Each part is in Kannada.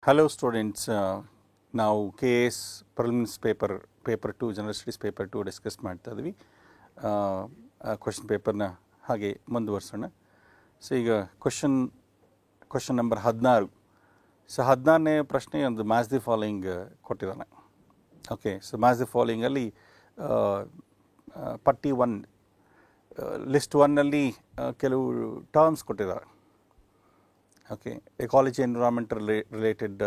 Hello students, now KS prelims paper 2 general studies paper 2 discuss ಮಾಡ್ತಾ ಇದ್ವಿ ಕ್ವೆಶ್ಚನ್ ಪೇಪರ್ನ ಹಾಗೆ ಮುಂದುವರಿಸೋಣ. ಸೊ ಈಗ ಕ್ವೆಶ್ಚನ್ ನಂಬರ್ 16. ಸೊ 16ನೇ ಪ್ರಶ್ನೆ ಒಂದು ಮ್ಯಾಚ್ ದಿ ಫಾಲೋಯಿಂಗ್ ಕೊಟ್ಟಿದ್ದಾನೆ. ಓಕೆ, ಸೊ ಮ್ಯಾಚ್ ದಿ ಫಾಲೋಯಿಂಗಲ್ಲಿ ಪಟ್ಟಿ 1 ಲಿಸ್ಟ್ 1ನಲ್ಲಿ ಕೆಲವು ಟರ್ಮ್ಸ್ ಕೊಟ್ಟಿದ್ದಾರೆ. ಓಕೆ, ಎಕಾಲಜಿ ಎನ್ವಿರಾನ್ಮೆಂಟ್ ರಿಲೇಟೆಡ್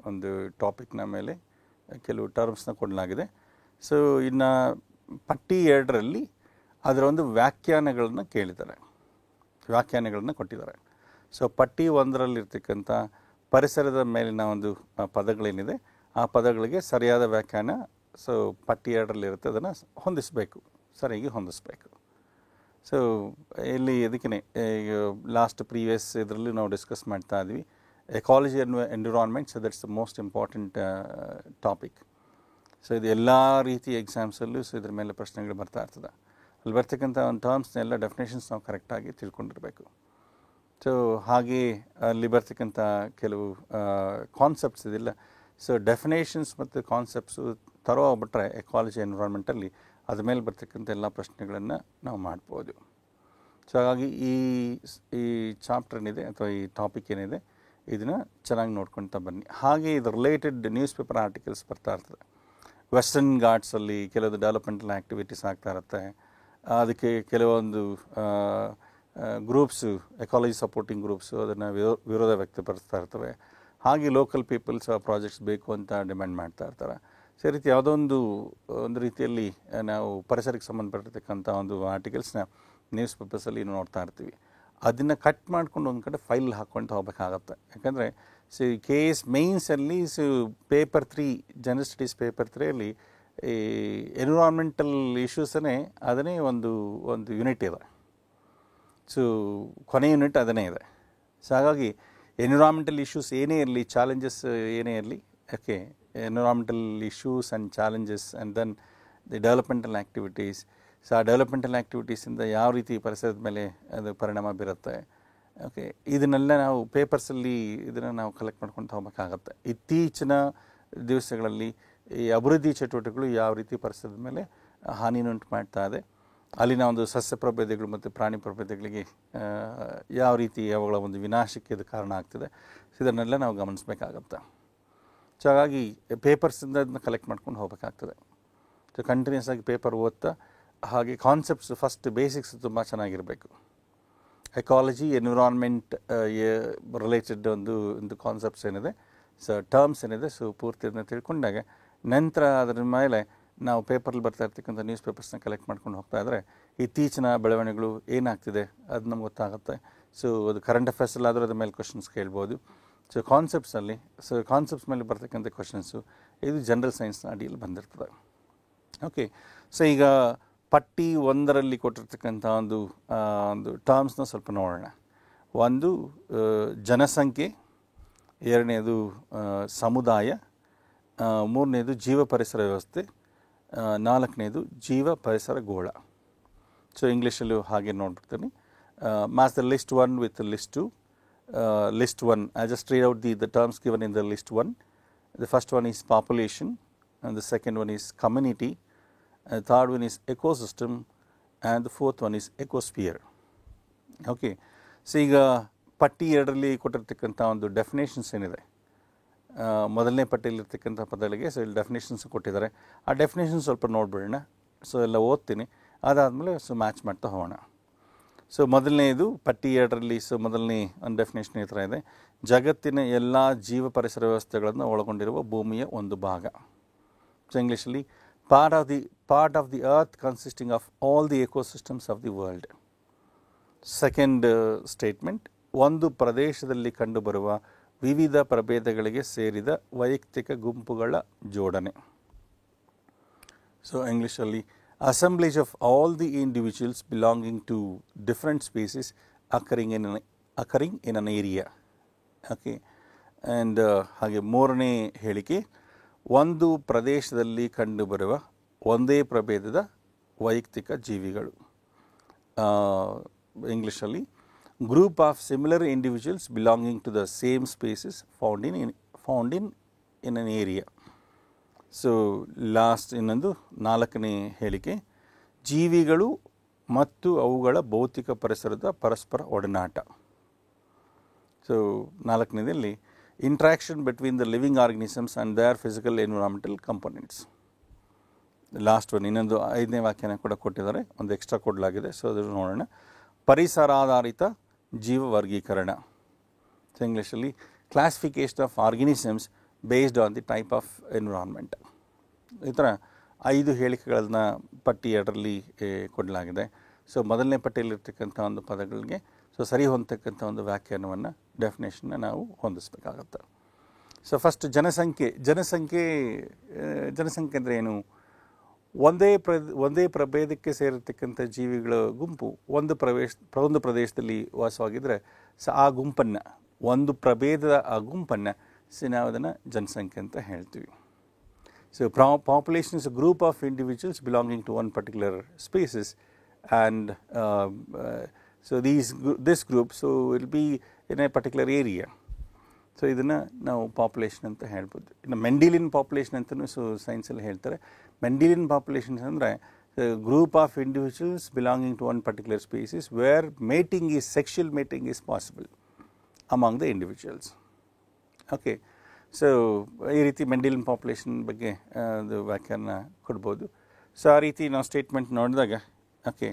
ಒಂದು ಟಾಪಿಕ್ನ ಮೇಲೆ ಕೆಲವು ಟರ್ಮ್ಸ್ನ ಕೊಡಲಾಗಿದೆ. ಸೊ ಇನ್ನು ಪಟ್ಟಿ 2ರಲ್ಲಿ ಅದರ ಒಂದು ವ್ಯಾಖ್ಯಾನಗಳನ್ನು ಕೊಟ್ಟಿದ್ದಾರೆ. ಸೊ ಪಟ್ಟಿ 1ರಲ್ಲಿರ್ತಕ್ಕಂಥ ಪರಿಸರದ ಮೇಲಿನ ಒಂದು ಪದಗಳೇನಿದೆ ಆ ಪದಗಳಿಗೆ ಸರಿಯಾದ ವ್ಯಾಖ್ಯಾನ ಸೊ ಪಟ್ಟಿ 2ರಲ್ಲಿರುತ್ತೆ, ಅದನ್ನು ಸರಿಯಾಗಿ ಹೊಂದಿಸಬೇಕು. ಸೊ ಇಲ್ಲಿ ಇದಕ್ಕೆ ಲಾಸ್ಟ್ ಪ್ರೀವಿಯಸ್ ಇದರಲ್ಲಿ ನಾವು ಡಿಸ್ಕಸ್ ಮಾಡ್ತಾ ಇದ್ವಿ ecology environment. So that's the most important topic. So ಇದು ಎಲ್ಲ ರೀತಿಯ ಎಕ್ಸಾಮ್ಸಲ್ಲೂ ಸೊ ಇದ್ರ ಮೇಲೆ ಪ್ರಶ್ನೆಗಳು ಬರ್ತಾ ಇರ್ತದೆ. ಅಲ್ಲಿ ಬರ್ತಕ್ಕಂಥ ಒಂದು ಟರ್ಮ್ಸ್ನೆಲ್ಲ ಡೆಫಿನೇಷನ್ಸ್ ನಾವು ಕರೆಕ್ಟಾಗಿ ತಿಳ್ಕೊಂಡಿರಬೇಕು. ಸೊ ಹಾಗೆ ಅಲ್ಲಿ ಬರ್ತಕ್ಕಂಥ ಕೆಲವು ಕಾನ್ಸೆಪ್ಟ್ಸ್ ಇದಿಲ್ಲ. ಸೊ ಡೆಫಿನೇಷನ್ಸ್ ಮತ್ತು ಕಾನ್ಸೆಪ್ಟ್ಸು ತರೋಗ್ಬಿಟ್ರೆ ಎಕಾಲಜಿ ಎನ್ವಿರಾನ್ಮೆಂಟಲ್ಲಿ ಅದ್ರ ಮೇಲೆ ಬರ್ತಕ್ಕಂಥ ಎಲ್ಲ ಪ್ರಶ್ನೆಗಳನ್ನು ನಾವು ಮಾಡ್ಬೋದು. ಸೊ ಹಾಗಾಗಿ ಈ ಚಾಪ್ಟರ್ ಏನಿದೆ ಅಥವಾ ಈ ಟಾಪಿಕ್ ಏನಿದೆ ಇದನ್ನು ಚೆನ್ನಾಗಿ ನೋಡ್ಕೊಳ್ತಾ ಬನ್ನಿ. ಹಾಗೆ ಇದು ರಿಲೇಟೆಡ್ ನ್ಯೂಸ್ ಪೇಪರ್ ಆರ್ಟಿಕಲ್ಸ್ ಬರ್ತಾ ಇರ್ತದೆ. ವೆಸ್ಟರ್ನ್ ಘಾಟ್ಸಲ್ಲಿ ಕೆಲವೊಂದು ಡೆವಲಪ್ಮೆಂಟಲ್ ಆ್ಯಕ್ಟಿವಿಟೀಸ್ ಆಗ್ತಾ ಇರುತ್ತೆ. ಅದಕ್ಕೆ ಕೆಲವೊಂದು ಗ್ರೂಪ್ಸು ಎಕಾಲಜಿ ಸಪೋರ್ಟಿಂಗ್ ಗ್ರೂಪ್ಸು ಅದನ್ನು ವಿರೋಧ ವ್ಯಕ್ತಪಡಿಸ್ತಾ ಇರ್ತವೆ. ಹಾಗೆ ಲೋಕಲ್ ಪೀಪಲ್ಸ್ ಪ್ರಾಜೆಕ್ಟ್ಸ್ ಬೇಕು ಅಂತ ಡಿಮ್ಯಾಂಡ್ ಮಾಡ್ತಾ ಇರ್ತಾರೆ. ಸೊ ಈ ರೀತಿ ಯಾವುದೋ ಒಂದು ರೀತಿಯಲ್ಲಿ ನಾವು ಪರಿಸರಕ್ಕೆ ಸಂಬಂಧಪಟ್ಟಿರ್ತಕ್ಕಂಥ ಒಂದು ಆರ್ಟಿಕಲ್ಸ್ನ ನ್ಯೂಸ್ ಪೇಪರ್ಸಲ್ಲಿ ನೋಡ್ತಾ ಇರ್ತೀವಿ. ಅದನ್ನು ಕಟ್ ಮಾಡ್ಕೊಂಡು ಒಂದು ಕಡೆ ಫೈಲ್ ಹಾಕ್ಕೊಂಡು ಹೋಗ್ಬೇಕಾಗತ್ತೆ. ಯಾಕಂದರೆ ಸೊ KS ಮೇನ್ಸಲ್ಲಿ so paper 3 general studies paper 3ಯಲ್ಲಿ ಈ ಎನ್ವಿರಾನ್ಮೆಂಟಲ್ ಇಶ್ಯೂಸನ್ನೇ ಅದನ್ನೇ ಒಂದು ಯೂನಿಟ್ ಇದೆ. ಸೊ ಕೊನೆ ಯೂನಿಟ್ ಅದನ್ನೇ ಇದೆ. ಸೊ ಹಾಗಾಗಿ ಎನ್ವಿರಾನ್ಮೆಂಟಲ್ ಇಶ್ಯೂಸ್ ಏನೇ ಇರಲಿ, ಚಾಲೆಂಜಸ್ ಏನೇ ಇರಲಿ, okay, environmental issues and challenges and then the developmental activities. So ಆ ಡೆವಲಪ್ಮೆಂಟಲ್ ಆ್ಯಕ್ಟಿವಿಟೀಸಿಂದ ಯಾವ ರೀತಿ ಪರಿಸರದ ಮೇಲೆ ಅದು ಪರಿಣಾಮ ಬೀರುತ್ತೆ, ಓಕೆ, ಇದನ್ನೆಲ್ಲ ನಾವು ಪೇಪರ್ಸಲ್ಲಿ ಇದನ್ನು ನಾವು ಕಲೆಕ್ಟ್ ಮಾಡ್ಕೊಂಡು ಹೋಗ್ಬೇಕಾಗತ್ತೆ. ಇತ್ತೀಚಿನ ದಿವಸಗಳಲ್ಲಿ ಈ ಅಭಿವೃದ್ಧಿ ಚಟುವಟಿಕೆಗಳು ಯಾವ ರೀತಿ ಪರಿಸರದ ಮೇಲೆ ಹಾನಿಯುಂಟು ಮಾಡ್ತಾ ಇದೆ, ಅಲ್ಲಿನ ಒಂದು ಸಸ್ಯ ಪ್ರಭೇದಗಳು ಮತ್ತು ಪ್ರಾಣಿ ಪ್ರಭೇದಗಳಿಗೆ ಯಾವ ರೀತಿ ಅವುಗಳ ಒಂದು ವಿನಾಶಕ್ಕೆ ಇದು ಕಾರಣ ಆಗ್ತಿದೆ, ಇದನ್ನೆಲ್ಲ ನಾವು ಗಮನಿಸಬೇಕಾಗತ್ತೆ. ಸೊ ಹಾಗಾಗಿ ಪೇಪರ್ಸಿಂದ ಅದನ್ನ ಕಲೆಕ್ಟ್ ಮಾಡ್ಕೊಂಡು ಹೋಗಬೇಕಾಗ್ತದೆ. ಸೊ ಕಂಟಿನ್ಯೂಸ್ ಆಗಿ ಪೇಪರ್ ಓದ್ತಾ ಹಾಗೆ ಕಾನ್ಸೆಪ್ಟ್ಸ್ ಫಸ್ಟ್ ಬೇಸಿಕ್ಸ್ ತುಂಬ ಚೆನ್ನಾಗಿರಬೇಕು. ಎಕಾಲಜಿ ಎನ್ವಿರಾನ್ಮೆಂಟ್ ರಿಲೇಟೆಡ್ ಒಂದು ಕಾನ್ಸೆಪ್ಟ್ಸ್ ಏನಿದೆ, ಸೊ ಟರ್ಮ್ಸ್ ಏನಿದೆ, ಸೊ ಪೂರ್ತಿ ಅದನ್ನ ತಿಳ್ಕೊಂಡಾಗ ನಂತರ ಅದರ ಮೇಲೆ ನಾವು ಪೇಪರಲ್ಲಿ ಬರ್ತಾ ಇರ್ತಕ್ಕಂಥ ನ್ಯೂಸ್ ಪೇಪರ್ಸ್ನ ಕಲೆಕ್ಟ್ ಮಾಡ್ಕೊಂಡು ಹೋಗ್ತಾ ಇದ್ದರೆ ಇತ್ತೀಚಿನ ಬೆಳವಣಿಗೆಗಳು ಏನಾಗ್ತಿದೆ ಅದು ನಮ್ಗೆ ಗೊತ್ತಾಗುತ್ತೆ. ಸೊ ಅದು ಕರೆಂಟ್ ಅಫೇರ್ಸಲ್ಲಾದರೂ ಅದ್ರ ಮೇಲೆ ಕ್ವಶನ್ಸ್ ಕೇಳ್ಬೋದು. ಸೊ ಕಾನ್ಸೆಪ್ಟ್ಸ್ ಮೇಲೆ ಬರ್ತಕ್ಕಂಥ ಕ್ವಶನ್ಸು ಇದು ಜನರಲ್ ಸೈನ್ಸ್ನ ಅಡಿಯಲ್ಲಿ ಬಂದಿರ್ತದೆ. ಓಕೆ, ಸೊ ಈಗ ಪಟ್ಟಿ 1ರಲ್ಲಿ ಕೊಟ್ಟಿರ್ತಕ್ಕಂಥ ಒಂದು ಟರ್ಮ್ಸ್ನ ಸ್ವಲ್ಪ ನೋಡೋಣ. ಒಂದು ಜನಸಂಖ್ಯೆ, 2ನೇದು ಸಮುದಾಯ, 3ನೇದು ಜೀವ ಪರಿಸರ ವ್ಯವಸ್ಥೆ, 4ನೇದು ಜೀವ ಪರಿಸರ ಗೋಳ. ಸೊ ಇಂಗ್ಲೀಷಲ್ಲೂ ಹಾಗೆ ನೋಡ್ಬಿಡ್ತೀನಿ. Match the list 1 with list 2. List 1, I just read out the terms given in the list 1. The first one is population, and the second one is community, and the third one is ecosystem, and the fourth one is ecosphere. Okay, so ಈಗ ಪಟ್ಟಿ 2ರಲ್ಲಿ ಕೊಟ್ಟಿರ್ತಕ್ಕಂಥ ಒಂದು ಡೆಫಿನೇಷನ್ಸ್ ಏನಿದೆ, ಮೊದಲನೇ ಪಟ್ಟಿಯಲ್ಲಿರ್ತಕ್ಕಂಥ ಪದಗಳಿಗೆ ಸೊ ಇಲ್ಲಿ ಡೆಫಿನೇಷನ್ಸ್ ಕೊಟ್ಟಿದ್ದಾರೆ. ಆ ಡೆಫಿನೇಷನ್ ಸ್ವಲ್ಪ ನೋಡ್ಬಿಡೋಣ. ಸೊ ಎಲ್ಲ ಓದ್ತೀನಿ, ಅದಾದಮೇಲೆ ಸೊ ಮ್ಯಾಚ್ ಮಾಡ್ತಾ ಹೋಗೋಣ. ಸೊ ಮೊದಲನೇದು ಪಟ್ಟಿ 2ರಲ್ಲಿ ಸೊ ಮೊದಲನೇ ಒಂದು ಡೆಫಿನೇಷನ್ ಈ ಥರ ಇದೆ: ಜಗತ್ತಿನ ಎಲ್ಲ ಜೀವ ಪರಿಸರ ವ್ಯವಸ್ಥೆಗಳನ್ನು ಒಳಗೊಂಡಿರುವ ಭೂಮಿಯ ಒಂದು ಭಾಗ. ಸೊ ಇಂಗ್ಲೀಷಲ್ಲಿ part of the earth consisting of all the ecosystems of the world. Second statement: ಒಂದು ಪ್ರದೇಶದಲ್ಲಿ ಕಂಡುಬರುವ ವಿವಿಧ ಪ್ರಭೇದಗಳಿಗೆ ಸೇರಿದ ವೈಯಕ್ತಿಕ ಗುಂಪುಗಳ ಜೋಡಣೆ. ಸೊ ಇಂಗ್ಲೀಷಲ್ಲಿ assemblage of all the individuals belonging to different species occurring in an area. Okay, and ಹಾಗೆ 3ನೇ ಹೇಳಿಕೆ: ಒಂದು ಪ್ರದೇಶದಲ್ಲಿ ಕಂಡುಬರುವ ಒಂದೇ ಪ್ರಭೇದದ ವೈಯಕ್ತಿಕ ಜೀವಿಗಳು. ಇಂಗ್ಲೀಷಲ್ಲಿ group of similar individuals belonging to the same species found in an area. So last ಇನ್ನೊಂದು 4ನೇ ಹೇಳಿಕೆ, ಜೀವಿಗಳು ಮತ್ತು ಅವುಗಳ ಭೌತಿಕ ಪರಿಸರದ ಪರಸ್ಪರ ಒಡನಾಟ. ಸೊ 4ನೇದಲ್ಲಿ interaction between the living organisms and their physical environmental components. Last one ಇನ್ನೊಂದು 5ನೇ ವಾಕ್ಯನ ಕೂಡ ಕೊಟ್ಟಿದ್ದಾರೆ, ಒಂದು ಎಕ್ಸ್ಟ್ರಾ ಕೊಡಲಾಗಿದೆ. ಸೊ ಅದನ್ನು ನೋಡೋಣ. ಪರಿಸರಾಧಾರಿತ ಜೀವ ವರ್ಗೀಕರಣ. ಸೊ ಇಂಗ್ಲೀಷಲ್ಲಿ classification of organisms based on the type of environment. ಈ ಥರ 5 ಹೇಳಿಕೆಗಳನ್ನ ಪಟ್ಟಿ 2ರಲ್ಲಿ ಕೊಡಲಾಗಿದೆ. ಸೊ ಮೊದಲನೇ ಪಟ್ಟಿಯಲ್ಲಿರ್ತಕ್ಕಂಥ ಒಂದು ಪದಗಳಿಗೆ ಸರಿ ಹೊಂದತಕ್ಕಂಥ ಒಂದು ವ್ಯಾಖ್ಯಾನವನ್ನು, ಡೆಫಿನೇಷನ್ನ ನಾವು ಹೊಂದಿಸಬೇಕಾಗತ್ತೆ. ಸೊ ಫಸ್ಟ್ ಜನಸಂಖ್ಯೆ ಅಂದರೆ ಏನು? ಒಂದೇ ಪ್ರಭೇದಕ್ಕೆ ಸೇರಿರ್ತಕ್ಕಂಥ ಜೀವಿಗಳ ಗುಂಪು ಒಂದು ಪ್ರದೇಶದಲ್ಲಿ ವಾಸವಾಗಿದ್ದರೆ ಆ ಗುಂಪನ್ನು, ಒಂದು ಪ್ರಭೇದದ ಆ ಗುಂಪನ್ನು ನಾವು ಅದನ್ನು ಜನಸಂಖ್ಯೆ ಅಂತ ಹೇಳ್ತೀವಿ. So population is a group of individuals belonging to one particular species and so this group so will be in a particular area. So ಇದನ್ನು ನಾವು ಪಾಪ್ಯುಲೇಷನ್ ಅಂತ ಹೇಳ್ಬೋದು. ಇನ್ನು ಮೆಂಡಿಲಿಯನ್ ಪಾಪ್ಯುಲೇಷನ್ ಅಂತಲೂ ಸೈನ್ಸಲ್ಲಿ ಹೇಳ್ತಾರೆ. ಮೆಂಡಿಲಿಯನ್ ಪಾಪ್ಯುಲೇಷನ್ಸ್ ಅಂದರೆ group of individuals belonging to one particular species where sexual mating is possible among the individuals. Okay, so ಈ ರೀತಿ ಮೆಂಡಿಲಿಯನ್ ಪಾಪ್ಯುಲೇಷನ್ ಬಗ್ಗೆ ಅದು ವ್ಯಾಖ್ಯಾನ ಕೊಡ್ಬೋದು. ಸೊ ಆ ರೀತಿ ನಾವು ಸ್ಟೇಟ್ಮೆಂಟ್ ನೋಡಿದಾಗ, ಓಕೆ,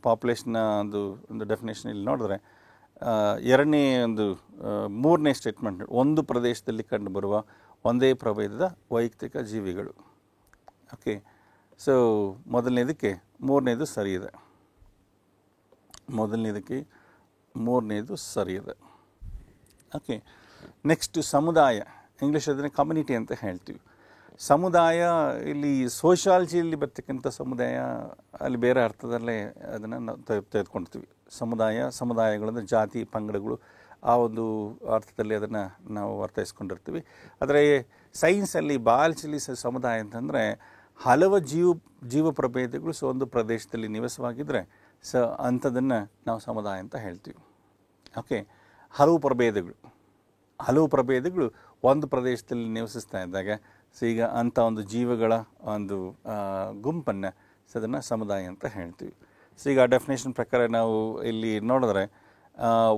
ಪಾಪ್ಯುಲೇಷನ್ನ ಒಂದು ಡೆಫಿನೇಷನ್ ಇಲ್ಲಿ ನೋಡಿದ್ರೆ, 3ನೇ ಸ್ಟೇಟ್ಮೆಂಟ್, ಒಂದು ಪ್ರದೇಶದಲ್ಲಿ ಕಂಡುಬರುವ ಒಂದೇ ಪ್ರಭೇದದ ವೈಯಕ್ತಿಕ ಜೀವಿಗಳು. ಓಕೆ, ಸೊ ಮೊದಲನೇದಕ್ಕೆ 3ನೇದು ಸರಿ ಇದೆ. ಓಕೆ, ನೆಕ್ಸ್ಟ್ ಸಮುದಾಯ. ಇಂಗ್ಲೀಷ್ ಅದನ್ನು ಕಮ್ಯುನಿಟಿ ಅಂತ ಹೇಳ್ತೀವಿ. ಸಮುದಾಯ ಇಲ್ಲಿ ಸೋಷಿಯಾಲಜಿಯಲ್ಲಿ ಬರ್ತಕ್ಕಂಥ ಸಮುದಾಯ ಅಲ್ಲಿ ಬೇರೆ ಅರ್ಥದಲ್ಲೇ ಅದನ್ನು ನಾವು ತೆಗೆದುಕೊಳ್ತೀವಿ. ಸಮುದಾಯಗಳಂದರೆ ಜಾತಿ ಪಂಗಡಗಳು, ಆ ಒಂದು ಅರ್ಥದಲ್ಲಿ ಅದನ್ನು ನಾವು ಅರ್ಥೈಸ್ಕೊಂಡಿರ್ತೀವಿ. ಆದರೆ ಸೈನ್ಸಲ್ಲಿ ಬಾಯಾಲಜಿಲಿ ಸಮುದಾಯ ಅಂತಂದರೆ ಹಲವು ಜೀವ ಪ್ರಭೇದಗಳು ಒಂದು ಪ್ರದೇಶದಲ್ಲಿ ನಿವಾಸವಾಗಿದ್ದರೆ ಅಂಥದನ್ನು ನಾವು ಸಮುದಾಯ ಅಂತ ಹೇಳ್ತೀವಿ. ಓಕೆ, ಹಲವು ಪ್ರಭೇದಗಳು ಒಂದು ಪ್ರದೇಶದಲ್ಲಿ ನಿವಸಿಸ್ತಾ ಇದ್ದಾಗ ಈಗ ಅಂಥ ಒಂದು ಜೀವಗಳ ಒಂದು ಗುಂಪನ್ನು ಅದನ್ನು ಸಮುದಾಯ ಅಂತ ಹೇಳ್ತೀವಿ. ಸೊ ಈಗ ಡೆಫಿನೇಷನ್ ಪ್ರಕಾರ ನಾವು ಇಲ್ಲಿ ನೋಡಿದ್ರೆ,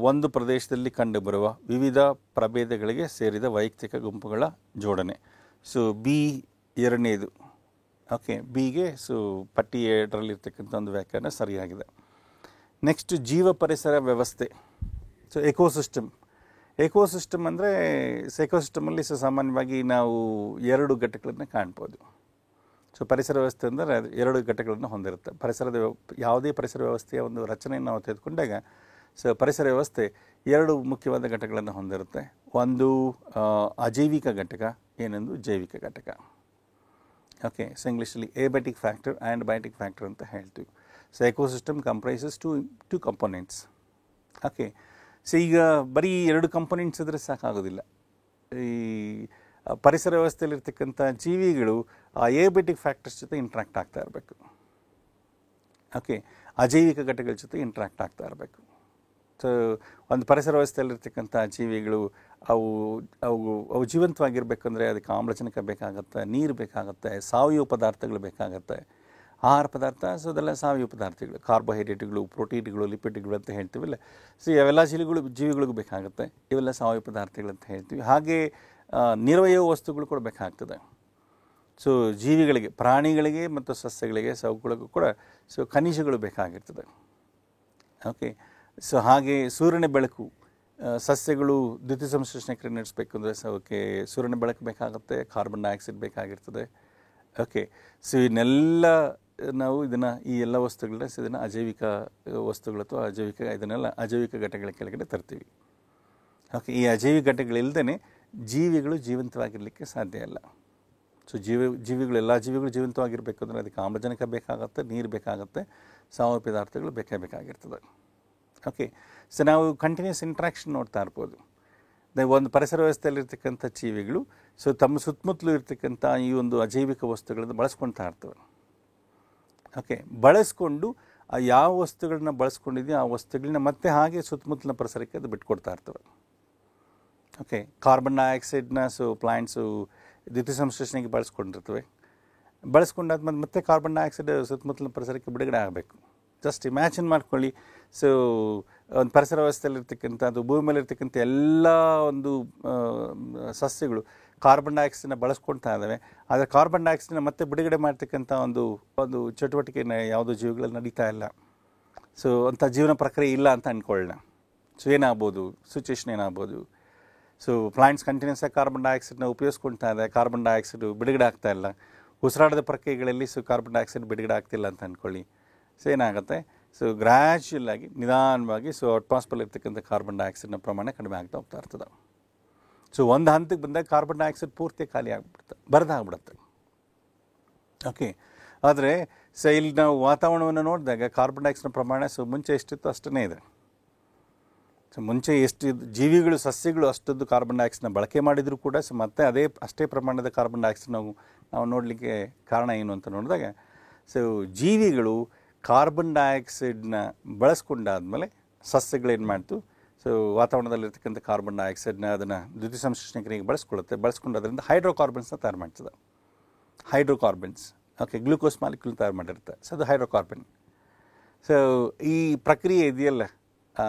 ಒಂದು ಪ್ರದೇಶದಲ್ಲಿ ಕಂಡುಬರುವ ವಿವಿಧ ಪ್ರಭೇದಗಳಿಗೆ ಸೇರಿದ ವೈಯಕ್ತಿಕ ಗುಂಪುಗಳ ಜೋಡಣೆ. So B 2ನೇದು. ಓಕೆ, ಬಿಗೆ ಪಟ್ಟಿ 2ರಲ್ಲಿರ್ತಕ್ಕಂಥ ಒಂದು ವ್ಯಾಖ್ಯಾನ ಸರಿಯಾಗಿದೆ. ನೆಕ್ಸ್ಟ್ ಜೀವ ಪರಿಸರ ವ್ಯವಸ್ಥೆ. ಸೊ ಎಕೋಸಿಸ್ಟಮ್ ಅಂದರೆ ಎಕೋಸಿಸ್ಟಮಲ್ಲಿ ಸಾಮಾನ್ಯವಾಗಿ ನಾವು 2 ಘಟಕಗಳನ್ನು ಕಾಣ್ಬೋದು. ಸೊ ಪರಿಸರ ವ್ಯವಸ್ಥೆ ಅಂದರೆ 2 ಘಟಕಗಳನ್ನು ಹೊಂದಿರುತ್ತೆ. ಯಾವುದೇ ಪರಿಸರ ವ್ಯವಸ್ಥೆಯ ಒಂದು ರಚನೆಯನ್ನು ನಾವು ತೆಗೆದುಕೊಂಡಾಗ ಪರಿಸರ ವ್ಯವಸ್ಥೆ 2 ಮುಖ್ಯವಾದ ಘಟಕಗಳನ್ನು ಹೊಂದಿರುತ್ತೆ. ಒಂದು ಅಜೈವಿಕ ಘಟಕ, ಇನ್ನೊಂದು ಜೈವಿಕ ಘಟಕ. ಓಕೆ, ಸೊ ಇಂಗ್ಲೀಷಲ್ಲಿ abiotic factor and biotic factor ಅಂತ ಹೇಳ್ತೀವಿ. So ecosystem comprises two components. Okay, so ಈಗ ಬರೀ 2 ಕಂಪೋನೆಂಟ್ಸ್ ಇದ್ದರೆ ಸಾಕಾಗೋದಿಲ್ಲ. ಈ ಪರಿಸರ ವ್ಯವಸ್ಥೆಯಲ್ಲಿರ್ತಕ್ಕಂಥ ಜೀವಿಗಳು ಆ ಏಬಯೋಟಿಕ್ ಫ್ಯಾಕ್ಟರ್ಸ್ ಜೊತೆ ಇಂಟ್ರಾಕ್ಟ್ ಆಗ್ತಾ ಇರಬೇಕು. ಓಕೆ, ಅಜೈವಿಕ ಘಟಕಗಳ ಜೊತೆ ಇಂಟ್ರಾಕ್ಟ್ ಆಗ್ತಾ ಇರಬೇಕು. ಸೊ ಒಂದು ಪರಿಸರ ವ್ಯವಸ್ಥೆಯಲ್ಲಿರ್ತಕ್ಕಂಥ ಜೀವಿಗಳು ಅವು ಜೀವಂತವಾಗಿರಬೇಕಂದ್ರೆ ಅದಕ್ಕೆ ಆಮ್ಲಜನಕ ಬೇಕಾಗತ್ತೆ, ನೀರು ಬೇಕಾಗತ್ತೆ, ಸಾವಯವ ಪದಾರ್ಥಗಳು ಬೇಕಾಗತ್ತೆ, ಆಹಾರ ಪದಾರ್ಥ. ಸೊ ಅದೆಲ್ಲ ಸಾವಯವ ಪದಾರ್ಥಗಳು, ಕಾರ್ಬೋಹೈಡ್ರೇಟ್ಗಳು, ಪ್ರೋಟೀನ್ಗಳು, ಲಿಪಿಡ್ಗಳು ಅಂತ ಹೇಳ್ತೀವಿಲ್ಲ. ಸೊ ಇವೆಲ್ಲ ಜೀವಿಗಳಿಗೂ ಬೇಕಾಗುತ್ತೆ. ಇವೆಲ್ಲ ಸಾವಯವ ಪದಾರ್ಥಗಳು ಅಂತ ಹೇಳ್ತೀವಿ. ಹಾಗೆ ನಿರವಯವ ವಸ್ತುಗಳು ಕೂಡ ಬೇಕಾಗ್ತದೆ. ಸೊ ಜೀವಿಗಳಿಗೆ, ಪ್ರಾಣಿಗಳಿಗೆ ಮತ್ತು ಸಸ್ಯಗಳಿಗೆ, ಅವುಗಳಿಗೂ ಕೂಡ ಖನಿಜಗಳು ಬೇಕಾಗಿರ್ತದೆ. ಓಕೆ, ಸೊ ಹಾಗೆ ಸೂರ್ಯನ ಬೆಳಕು, ಸಸ್ಯಗಳು ದ್ಯುತಿ ಸಂಶ್ಲೇಷಣೆ ಕ್ರಿಯೆ ನಡೆಸಬೇಕು ಅಂದರೆ ಅವಕ್ಕೆ ಸೂರ್ಯನ ಬೆಳಕು ಬೇಕಾಗುತ್ತೆ, ಕಾರ್ಬನ್ ಡೈಆಕ್ಸೈಡ್ ಬೇಕಾಗಿರ್ತದೆ. ಓಕೆ, ಸೊ ಇದನ್ನೆಲ್ಲ ನಾವು ಈ ಎಲ್ಲ ವಸ್ತುಗಳನ್ನ ಇದನ್ನು ಅಜೈವಿಕ ವಸ್ತುಗಳು ಅಥವಾ ಇದನ್ನೆಲ್ಲ ಅಜೈವಿಕ ಘಟಕಗಳ ಕೆಳಗಡೆ ತರ್ತೀವಿ. ಓಕೆ, ಈ ಅಜೈವಿಕ ಘಟಕಗಳಿಲ್ಲದೇ ಜೀವಿಗಳು ಜೀವಂತವಾಗಿರಲಿಕ್ಕೆ ಸಾಧ್ಯ ಇಲ್ಲ. ಸೊ ಎಲ್ಲ ಜೀವಿಗಳು ಜೀವಂತವಾಗಿರಬೇಕು ಅಂದರೆ ಅದಕ್ಕೆ ಆಮ್ಲಜನಕ ಬೇಕಾಗುತ್ತೆ, ನೀರು ಬೇಕಾಗುತ್ತೆ, ಸಾವಯವ ಪದಾರ್ಥಗಳು ಬೇಕಾಗಿರ್ತದೆ. ಓಕೆ, ಸೊ ನಾವು ಕಂಟಿನ್ಯೂಸ್ ಇಂಟ್ರಾಕ್ಷನ್ ನೋಡ್ತಾ ಇರ್ಬೋದು. ಒಂದು ಪರಿಸರ ವ್ಯವಸ್ಥೆಯಲ್ಲಿರ್ತಕ್ಕಂಥ ಜೀವಿಗಳು ತಮ್ಮ ಸುತ್ತಮುತ್ತಲೂ ಇರ್ತಕ್ಕಂಥ ಈ ಒಂದು ಅಜೈವಿಕ ವಸ್ತುಗಳನ್ನು ಬಳಸ್ಕೊಳ್ತಾ ಇರ್ತವೆ. ಓಕೆ, ಬಳಸ್ಕೊಂಡು ಯಾವ ವಸ್ತುಗಳನ್ನ ಬಳಸ್ಕೊಂಡಿದೆಯೋ ಆ ವಸ್ತುಗಳನ್ನ ಮತ್ತೆ ಹಾಗೆ ಸುತ್ತಮುತ್ತಲಿನ ಪರಿಸರಕ್ಕೆ ಅದು ಬಿಟ್ಕೊಡ್ತಾ ಇರ್ತವೆ. ಓಕೆ, ಕಾರ್ಬನ್ ಡೈಆಕ್ಸೈಡ್ನ ಪ್ಲಾಂಟ್ಸು ದ್ಯುತಿ ಸಂಶ್ಲೇಷಣೆಗೆ ಬಳಸ್ಕೊಂಡಿರ್ತವೆ. ಬಳಸ್ಕೊಂಡಾದ್ಮೇಲೆ ಮತ್ತೆ ಕಾರ್ಬನ್ ಡೈಆಕ್ಸೈಡ್ ಸುತ್ತಮುತ್ತಲಿನ ಪರಿಸರಕ್ಕೆ ಬಿಡುಗಡೆ ಆಗಬೇಕು. ಜಸ್ಟ್ ಇಮ್ಯಾಜಿನ್ ಮಾಡ್ಕೊಳ್ಳಿ. ಒಂದು ಪರಿಸರ ವ್ಯವಸ್ಥೆಯಲ್ಲಿರ್ತಕ್ಕಂಥ ಅದು ಭೂಮಿ ಮೇಲೆ ಇರ್ತಕ್ಕಂಥ ಎಲ್ಲ ಒಂದು ಸಸ್ಯಗಳು ಕಾರ್ಬನ್ ಡೈಆಕ್ಸೈಡ್ನ ಬಳಸ್ಕೊಳ್ತಾ ಇದ್ದಾವೆ. ಆದರೆ ಕಾರ್ಬನ್ ಡೈಆಕ್ಸೈಡ್ನ ಮತ್ತೆ ಬಿಡುಗಡೆ ಮಾಡ್ತಕ್ಕಂಥ ಒಂದು ಚಟುವಟಿಕೆ ಯಾವುದೋ ಜೀವಿಗಳಲ್ಲಿ ನಡೀತಾ ಇಲ್ಲ. ಅಂಥ ಜೀವನ ಪ್ರಕ್ರಿಯೆ ಇಲ್ಲ ಅಂತ ಅಂದ್ಕೊಳ್ಳೋಣ. ಏನಾಗ್ಬೋದು, ಸಿಚುವೇಶನ್ ಏನಾಗ್ಬೋದು? ಪ್ಲಾಂಟ್ಸ್ ಕಂಟಿನ್ಯೂಸ್ ಆಗಿ ಕಾರ್ಬನ್ ಡೈಆಕ್ಸೈಡ್ನ ಉಪಯೋಗಿಸ್ಕೊಳ್ತಾ ಇದೆ, ಕಾರ್ಬನ್ ಡೈಆಕ್ಸೈಡ್ ಬಿಡುಗಡೆ ಆಗ್ತಾ ಇಲ್ಲ. ಉಸಿರಾಟದ ಪ್ರಕ್ರಿಯೆಗಳಲ್ಲಿ ಕಾರ್ಬನ್ ಡೈಆಕ್ಸೈಡ್ ಬಿಡುಗಡೆ ಆಗ್ತಿಲ್ಲ ಅಂತ ಅಂದ್ಕೊಳ್ಳಿ. ಏನಾಗುತ್ತೆ, ಗ್ರ್ಯಾಜುಯಲ್ ಆಗಿ ನಿಧಾನವಾಗಿ ಅಟ್ಮಾಸ್ಫಿಯರ್ ಇರ್ತಕ್ಕಂಥ ಕಾರ್ಬನ್ ಡೈಆಕ್ಸೈಡ್ನ ಪ್ರಮಾಣ ಕಡಿಮೆ ಆಗ್ತಾ ಹೋಗ್ತಾ ಇರ್ತದೆ. ಒಂದು ಹಂತಕ್ಕೆ ಬಂದಾಗ ಕಾರ್ಬನ್ ಡೈಆಕ್ಸೈಡ್ ಪೂರ್ತಿ ಖಾಲಿ ಆಗಿಬಿಡುತ್ತೆ, ಬರದಾಗ್ಬಿಡುತ್ತೆ. ಓಕೆ, ಆದರೆ ಇಲ್ಲಿ ನಾವು ವಾತಾವರಣವನ್ನು ನೋಡಿದಾಗ ಕಾರ್ಬನ್ ಡೈಆಕ್ಸೈಡ್ನ ಪ್ರಮಾಣ ಮುಂಚೆ ಎಷ್ಟಿತ್ತು ಅಷ್ಟೇ ಇದೆ. ಮುಂಚೆ ಎಷ್ಟು ಜೀವಿಗಳು ಸಸ್ಯಗಳು ಅಷ್ಟೊಂದು ಕಾರ್ಬನ್ ಡೈಆಕ್ಸೈಡ್ನ ಬಳಕೆ ಮಾಡಿದರೂ ಕೂಡ ಮತ್ತೆ ಅಷ್ಟೇ ಪ್ರಮಾಣದ ಕಾರ್ಬನ್ ಡೈಆಕ್ಸೈಡ್ ನಾವು ನೋಡಲಿಕ್ಕೆ ಕಾರಣ ಏನು ಅಂತ ನೋಡಿದಾಗ ಜೀವಿಗಳು ಕಾರ್ಬನ್ ಡೈಆಕ್ಸೈಡ್ನ ಬಳಸ್ಕೊಂಡಾದ್ಮೇಲೆ ಸಸ್ಯಗಳೇನು ಮಾಡ್ತು, ವಾತಾವರಣದಲ್ಲಿರ್ತಕ್ಕಂಥ ಕಾರ್ಬನ್ ಡೈಆಕ್ಸೈಡ್ನ ಅದನ್ನು ದ್ಯುತಿ ಸಂಶ್ಲೇಷಣೆ ಕ್ರಿಯೆಗೆ ಬಳಸ್ಕೊಂಡು ಅದರಿಂದ ಹೈಡ್ರೋಕಾರ್ಬನ್ಸ್ನ ತಯಾರು ಮಾಡ್ತದೆ. ಹೈಡ್ರೋಕಾರ್ಬನ್ಸ್, ಓಕೆ, ಗ್ಲೂಕೋಸ್ ಮಾಲಿಕ್ಯೂಲ್ ತಯಾರು ಮಾಡಿರುತ್ತೆ. ಅದು ಹೈಡ್ರೋಕಾರ್ಬನ್. ಈ ಪ್ರಕ್ರಿಯೆ ಇದೆಯಲ್ಲ,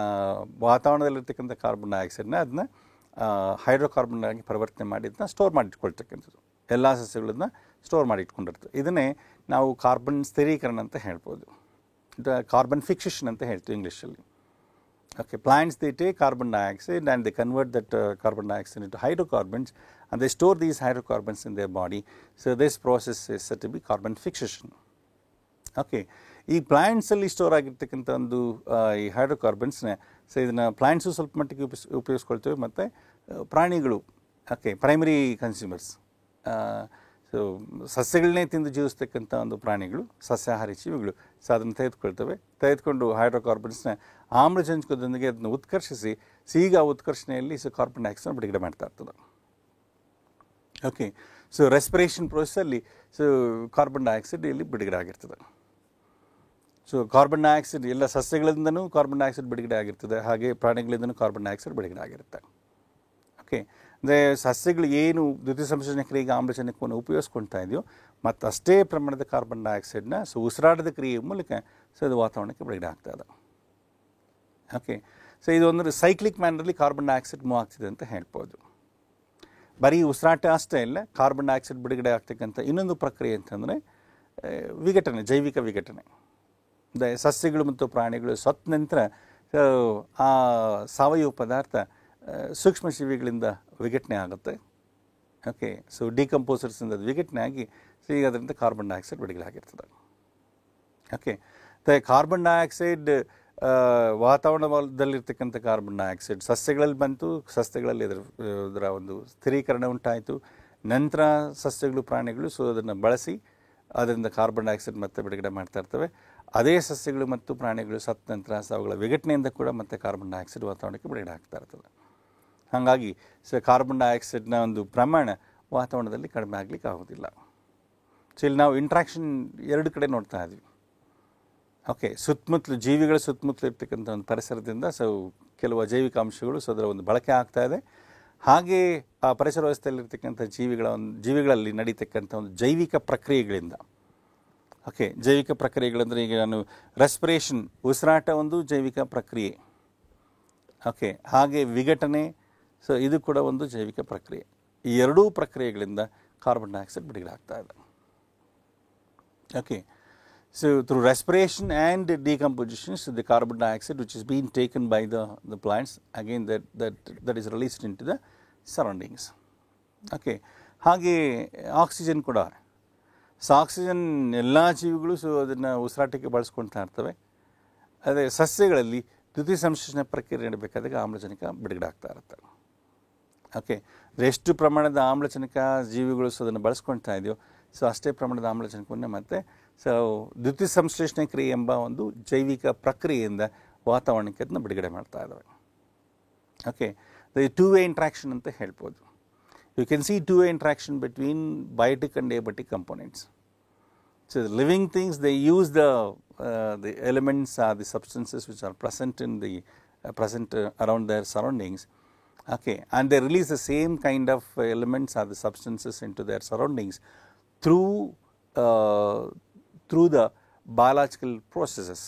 ವಾತಾವರಣದಲ್ಲಿರ್ತಕ್ಕಂಥ ಕಾರ್ಬನ್ ಡೈಆಕ್ಸೈಡ್ನ ಅದನ್ನ ಹೈಡ್ರೋಕಾರ್ಬನ್ ಆಗಿ ಪರಿವರ್ತನೆ ಮಾಡಿ ಅದನ್ನ ಸ್ಟೋರ್ ಮಾಡಿಟ್ಕೊಳ್ತಕ್ಕಂಥದ್ದು. ಎಲ್ಲ ಸಸ್ಯಗಳನ್ನ ಸ್ಟೋರ್ ಮಾಡಿ ಇಟ್ಕೊಂಡಿರ್ತದೆ. ಇದನ್ನೇ ನಾವು ಕಾರ್ಬನ್ ಸ್ಥಿರೀಕರಣ ಅಂತ ಹೇಳ್ಬೋದು, ಕಾರ್ಬನ್ ಫಿಕ್ಸೇಷನ್ ಅಂತ ಹೇಳ್ತೀವಿ ಇಂಗ್ಲೀಷಲ್ಲಿ. Okay, plants, they take carbon dioxide and they convert that carbon dioxide into hydrocarbons and they store these hydrocarbons in their body. So this process is said to be carbon fixation. Okay, ಈ ಪ್ಲಾಂಟ್ಸಲ್ಲಿ ಸ್ಟೋರ್ ಆಗಿರ್ತಕ್ಕಂಥ ಒಂದು ಈ ಹೈಡ್ರೋಕಾರ್ಬನ್ಸ್ನ ಇದನ್ನು ಪ್ಲಾಂಟ್ಸು ಸ್ವಲ್ಪ ಮಟ್ಟಿಗೆ ಉಪಯೋಗಿಸ್ಕೊಳ್ತೇವೆ, ಮತ್ತು ಪ್ರಾಣಿಗಳು, ಓಕೆ, ಪ್ರೈಮರಿ ಕನ್ಸ್ಯೂಮರ್ಸ್, ಸಸ್ಯಗಳನ್ನೇ ತಿಂದು ಜೀವಿಸ್ತಕ್ಕಂಥ ಒಂದು ಪ್ರಾಣಿಗಳು, ಸಸ್ಯಾಹಾರಿ ಜೀವಿಗಳು ಅದನ್ನು ತೆಗೆದುಕೊಂಡು ಹೈಡ್ರೋಕಾರ್ಬನ್ಸ್ನ ಆಮ್ಲಜನಕದೊಂದಿಗೆ ಅದನ್ನು ಉತ್ಕರ್ಷಿಸಿ ಈಗ ಉತ್ಕರ್ಷಣೆಯಲ್ಲಿ ಕಾರ್ಬನ್ ಡೈಆಕ್ಸೈಡ್ ಬಿಡುಗಡೆ ಮಾಡ್ತಾ ಇರ್ತದೆ. ಓಕೆ, ರೆಸ್ಪಿರೇಷನ್ ಪ್ರೋಸೆಸ್ಸಲ್ಲಿ ಕಾರ್ಬನ್ ಡೈಆಕ್ಸೈಡ್ ಇಲ್ಲಿ ಬಿಡುಗಡೆ ಆಗಿರ್ತದೆ. ಕಾರ್ಬನ್ ಡೈಆಕ್ಸೈಡ್ ಎಲ್ಲ ಸಸ್ಯಗಳಿಂದನೂ ಕಾರ್ಬನ್ ಡೈಆಕ್ಸೈಡ್ ಬಿಡುಗಡೆ ಆಗಿರ್ತದೆ, ಹಾಗೆ ಪ್ರಾಣಿಗಳಿಂದನೂ ಕಾರ್ಬನ್ ಡೈಆಕ್ಸೈಡ್ ಬಿಡುಗಡೆ ಆಗಿರುತ್ತೆ. ಓಕೆ, ಅಂದರೆ ಸಸ್ಯಗಳು ಏನು ದ್ಯುತಿ ಸಂಶ್ಲೇಷಣೆ ಕ್ರಿಯೆಗೆ ಆಮ್ಲಜನಕವನ್ನು ಉಪಯೋಗಿಸ್ಕೊಳ್ತಾ ಇದೆಯೋ ಮತ್ತು ಅಷ್ಟೇ ಪ್ರಮಾಣದ ಕಾರ್ಬನ್ ಡೈಆಕ್ಸೈಡ್ನ ಉಸಿರಾಟದ ಕ್ರಿಯೆಯ ಮೂಲಕ ಅದು ವಾತಾವರಣಕ್ಕೆ ಬಿಡುಗಡೆ ಆಗ್ತಾ ಇದೆ. ಓಕೆ, ಇದೊಂದು ಸೈಕ್ಲಿಕ್ ಮ್ಯಾನರಲ್ಲಿ ಕಾರ್ಬನ್ ಡೈಆಕ್ಸೈಡ್ ಮೂವ್ ಆಗ್ತಿದೆ ಅಂತ ಹೇಳ್ಬೋದು. ಬರೀ ಉಸಿರಾಟ ಅಷ್ಟೇ ಇಲ್ಲ, ಕಾರ್ಬನ್ ಡೈಆಕ್ಸೈಡ್ ಬಿಡುಗಡೆ ಆಗ್ತಕ್ಕಂಥ ಇನ್ನೊಂದು ಪ್ರಕ್ರಿಯೆ ಅಂತಂದರೆ ವಿಘಟನೆ, ಜೈವಿಕ ವಿಘಟನೆ. ಸಸ್ಯಗಳು ಮತ್ತು ಪ್ರಾಣಿಗಳು ಸತ್ತ ನಂತರ ಆ ಸಾವಯವ ಪದಾರ್ಥ ಸೂಕ್ಷ್ಮ ಜೀವಿಗಳಿಂದ ವಿಘಟನೆ ಆಗುತ್ತೆ. ಓಕೆ, ಡಿಕಂಪೋಸರ್ಸಿಂದ ಅದು ವಿಘಟನೆ ಆಗಿ ಈಗ ಅದರಿಂದ ಕಾರ್ಬನ್ ಡೈಆಕ್ಸೈಡ್ ಬಿಡುಗಡೆ ಆಗಿರ್ತದೆ. ಓಕೆ, ಕಾರ್ಬನ್ ಡೈಆಕ್ಸೈಡ್ ವಾತಾವರಣದಲ್ಲಿರ್ತಕ್ಕಂಥ ಕಾರ್ಬನ್ ಡೈಆಕ್ಸೈಡ್ ಸಸ್ಯಗಳಲ್ಲಿ ಬಂತು, ಸಸ್ಯಗಳಲ್ಲಿ ಇದರ ಒಂದು ಸ್ಥಿರೀಕರಣ ಉಂಟಾಯಿತು. ನಂತರ ಸಸ್ಯಗಳು, ಪ್ರಾಣಿಗಳು ಅದನ್ನು ಬಳಸಿ ಅದರಿಂದ ಕಾರ್ಬನ್ ಡೈಆಕ್ಸೈಡ್ ಮತ್ತೆ ಬಿಡುಗಡೆ ಮಾಡ್ತಾ ಇರ್ತವೆ. ಅದೇ ಸಸ್ಯಗಳು ಮತ್ತು ಪ್ರಾಣಿಗಳು ಸತ್ತ ನಂತರ ಅವುಗಳ ವಿಘಟನೆಯಿಂದ ಕೂಡ ಮತ್ತೆ ಕಾರ್ಬನ್ ಡೈಆಕ್ಸೈಡ್ ವಾತಾವರಣಕ್ಕೆ ಬಿಡುಗಡೆ ಆಗ್ತಾ ಇರ್ತದೆ. ಹಾಗಾಗಿ ಕಾರ್ಬನ್ ಡೈಆಕ್ಸೈಡ್ನ ಒಂದು ಪ್ರಮಾಣ ವಾತಾವರಣದಲ್ಲಿ ಕಡಿಮೆ ಆಗಲಿಕ್ಕೆ ಆಗೋದಿಲ್ಲ. ಇಲ್ಲಿ ನಾವು ಇಂಟ್ರಾಕ್ಷನ್ ಎರಡು ಕಡೆ ನೋಡ್ತಾ ಇದ್ವಿ. ಓಕೆ, ಸುತ್ತಮುತ್ತಲು ಜೀವಿಗಳ ಸುತ್ತಮುತ್ತಲು ಇರ್ತಕ್ಕಂಥ ಒಂದು ಪರಿಸರದಿಂದ ಕೆಲವು ಅಜೈವಿಕ ಅಂಶಗಳು ಅದರ ಒಂದು ಬಳಕೆ ಆಗ್ತಾ ಇದೆ. ಹಾಗೆ ಆ ಪರಿಸರ ವ್ಯವಸ್ಥೆಯಲ್ಲಿರ್ತಕ್ಕಂಥ ಜೀವಿಗಳಲ್ಲಿ ನಡೀತಕ್ಕಂಥ ಒಂದು ಜೈವಿಕ ಪ್ರಕ್ರಿಯೆಗಳಿಂದ, ಓಕೆ, ಜೈವಿಕ ಪ್ರಕ್ರಿಯೆಗಳಂದರೆ ಈಗ ನಾನು ರೆಸ್ಪಿರೇಷನ್, ಉಸಿರಾಟ ಒಂದು ಜೈವಿಕ ಪ್ರಕ್ರಿಯೆ. ಓಕೆ, ಹಾಗೆ ವಿಘಟನೆ, ಇದು ಕೂಡ ಒಂದು ಜೈವಿಕ ಪ್ರಕ್ರಿಯೆ. ಈ ಎರಡೂ ಪ್ರಕ್ರಿಯೆಗಳಿಂದ ಕಾರ್ಬನ್ ಡೈಆಕ್ಸೈಡ್ ಬಿಡುಗಡೆ ಆಗ್ತಾ ಇದೆ. Okay, through respiration and decomposition, the carbon dioxide which is being taken by the plants, again that is released into the surroundings. Okay, ಹಾಗೆ ಆಕ್ಸಿಜನ್ ಕೂಡ, ಆಕ್ಸಿಜನ್ ಎಲ್ಲ ಜೀವಿಗಳು ಅದನ್ನು ಉಸಿರಾಟಕ್ಕೆ ಬಳಸ್ಕೊಳ್ತಾ ಇರ್ತವೆ. ಅದೇ ಸಸ್ಯಗಳಲ್ಲಿ ದ್ಯುತಿ ಸಂಶ್ಲೇಷಣೆ ಪ್ರಕ್ರಿಯೆ ನಡೀಬೇಕಾದಾಗ ಆಮ್ಲಜನಕ ಬಿಡುಗಡೆ ಆಗ್ತಾ ಇರುತ್ತೆ. ಓಕೆ, ಎಷ್ಟು ಪ್ರಮಾಣದ ಆಮ್ಲಜನಕ ಜೀವಿಗಳು ಅದನ್ನು ಬಳಸ್ಕೊಳ್ತಾ ಇದೆಯೋ ಅಷ್ಟೇ ಪ್ರಮಾಣದ ಆಮ್ಲಜನಕವನ್ನು ಮತ್ತೆ ದ್ಯುತಿ ಸಂಶ್ಲೇಷಣೆ ಕ್ರಿಯೆ ಎಂಬ ಒಂದು ಜೈವಿಕ ಪ್ರಕ್ರಿಯೆಯಿಂದ ವಾತಾವರಣಕ್ಕೆ ಅದನ್ನು ಬಿಡುಗಡೆ ಮಾಡ್ತಾ ಇದ್ದಾವೆ. ಓಕೆ, ಟೂ ವೇ ಇಂಟ್ರಾಕ್ಷನ್ ಅಂತ ಹೇಳ್ಬೋದು. You can see two way interaction between biotic and abiotic components. The living things, they use the elements, the substances which are present in the present around their surroundings, Okay, and they release the same kind of elements or the substances into their surroundings through through the biological processes.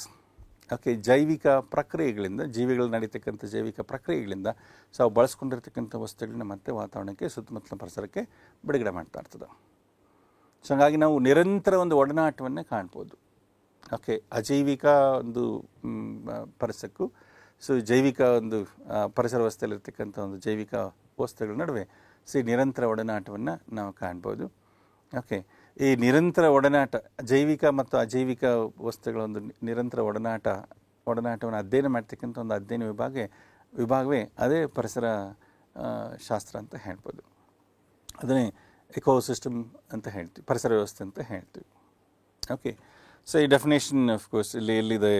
Okay, ಜೈವಿಕ ಪ್ರಕ್ರಿಯೆಗಳಿಂದ, ಜೀವಿಗಳು ನಡೀತಕ್ಕಂಥ ಜೈವಿಕ ಪ್ರಕ್ರಿಯೆಗಳಿಂದ ಸೊ ಅವು ಬಳಸ್ಕೊಂಡಿರ್ತಕ್ಕಂಥ ವಸ್ತುಗಳನ್ನ ಮತ್ತೆ ವಾತಾವರಣಕ್ಕೆ, ಸುತ್ತಮುತ್ತಲ ಪರಿಸರಕ್ಕೆ ಬಿಡುಗಡೆ ಮಾಡ್ತಾ ಇರ್ತದೆ. ಸೊ ಹಾಗಾಗಿ ನಾವು ನಿರಂತರ ಒಂದು ಒಡನಾಟವನ್ನೇ ಕಾಣ್ಬೋದು. ಓಕೆ, ಅಜೈವಿಕ ಒಂದು ಪರಿಸರಕ್ಕೂ ಸೊ ಜೈವಿಕ ಒಂದು ಪರಿಸರ ವ್ಯವಸ್ಥೆಯಲ್ಲಿರ್ತಕ್ಕಂಥ ಒಂದು ಜೈವಿಕ ವಸ್ತುಗಳ ನಡುವೆ ನಿರಂತರ ಒಡನಾಟವನ್ನು ನಾವು ಕಾಣ್ಬೋದು. ಓಕೆ, ಈ ನಿರಂತರ ಒಡನಾಟ, ಜೈವಿಕ ಮತ್ತು ಅಜೈವಿಕ ವಸ್ತುಗಳ ಒಂದು ನಿರಂತರ ಒಡನಾಟವನ್ನು ಅಧ್ಯಯನ ಮಾಡ್ತಕ್ಕಂಥ ಒಂದು ಅಧ್ಯಯನ ವಿಭಾಗವೇ ಅದೇ ಪರಿಸರ ಶಾಸ್ತ್ರ ಅಂತ ಹೇಳ್ಬೋದು. ಅದನ್ನೇ ಎಕೋಸಿಸ್ಟಮ್ ಅಂತ ಹೇಳ್ತೀವಿ, ಪರಿಸರ ವ್ಯವಸ್ಥೆ ಅಂತ ಹೇಳ್ತೀವಿ. ಓಕೆ, ಸೊ ಈ ಡೆಫಿನೇಷನ್ ಆಫ್ ಕೋರ್ಸ್ ಎಲ್ಲಿದೆ,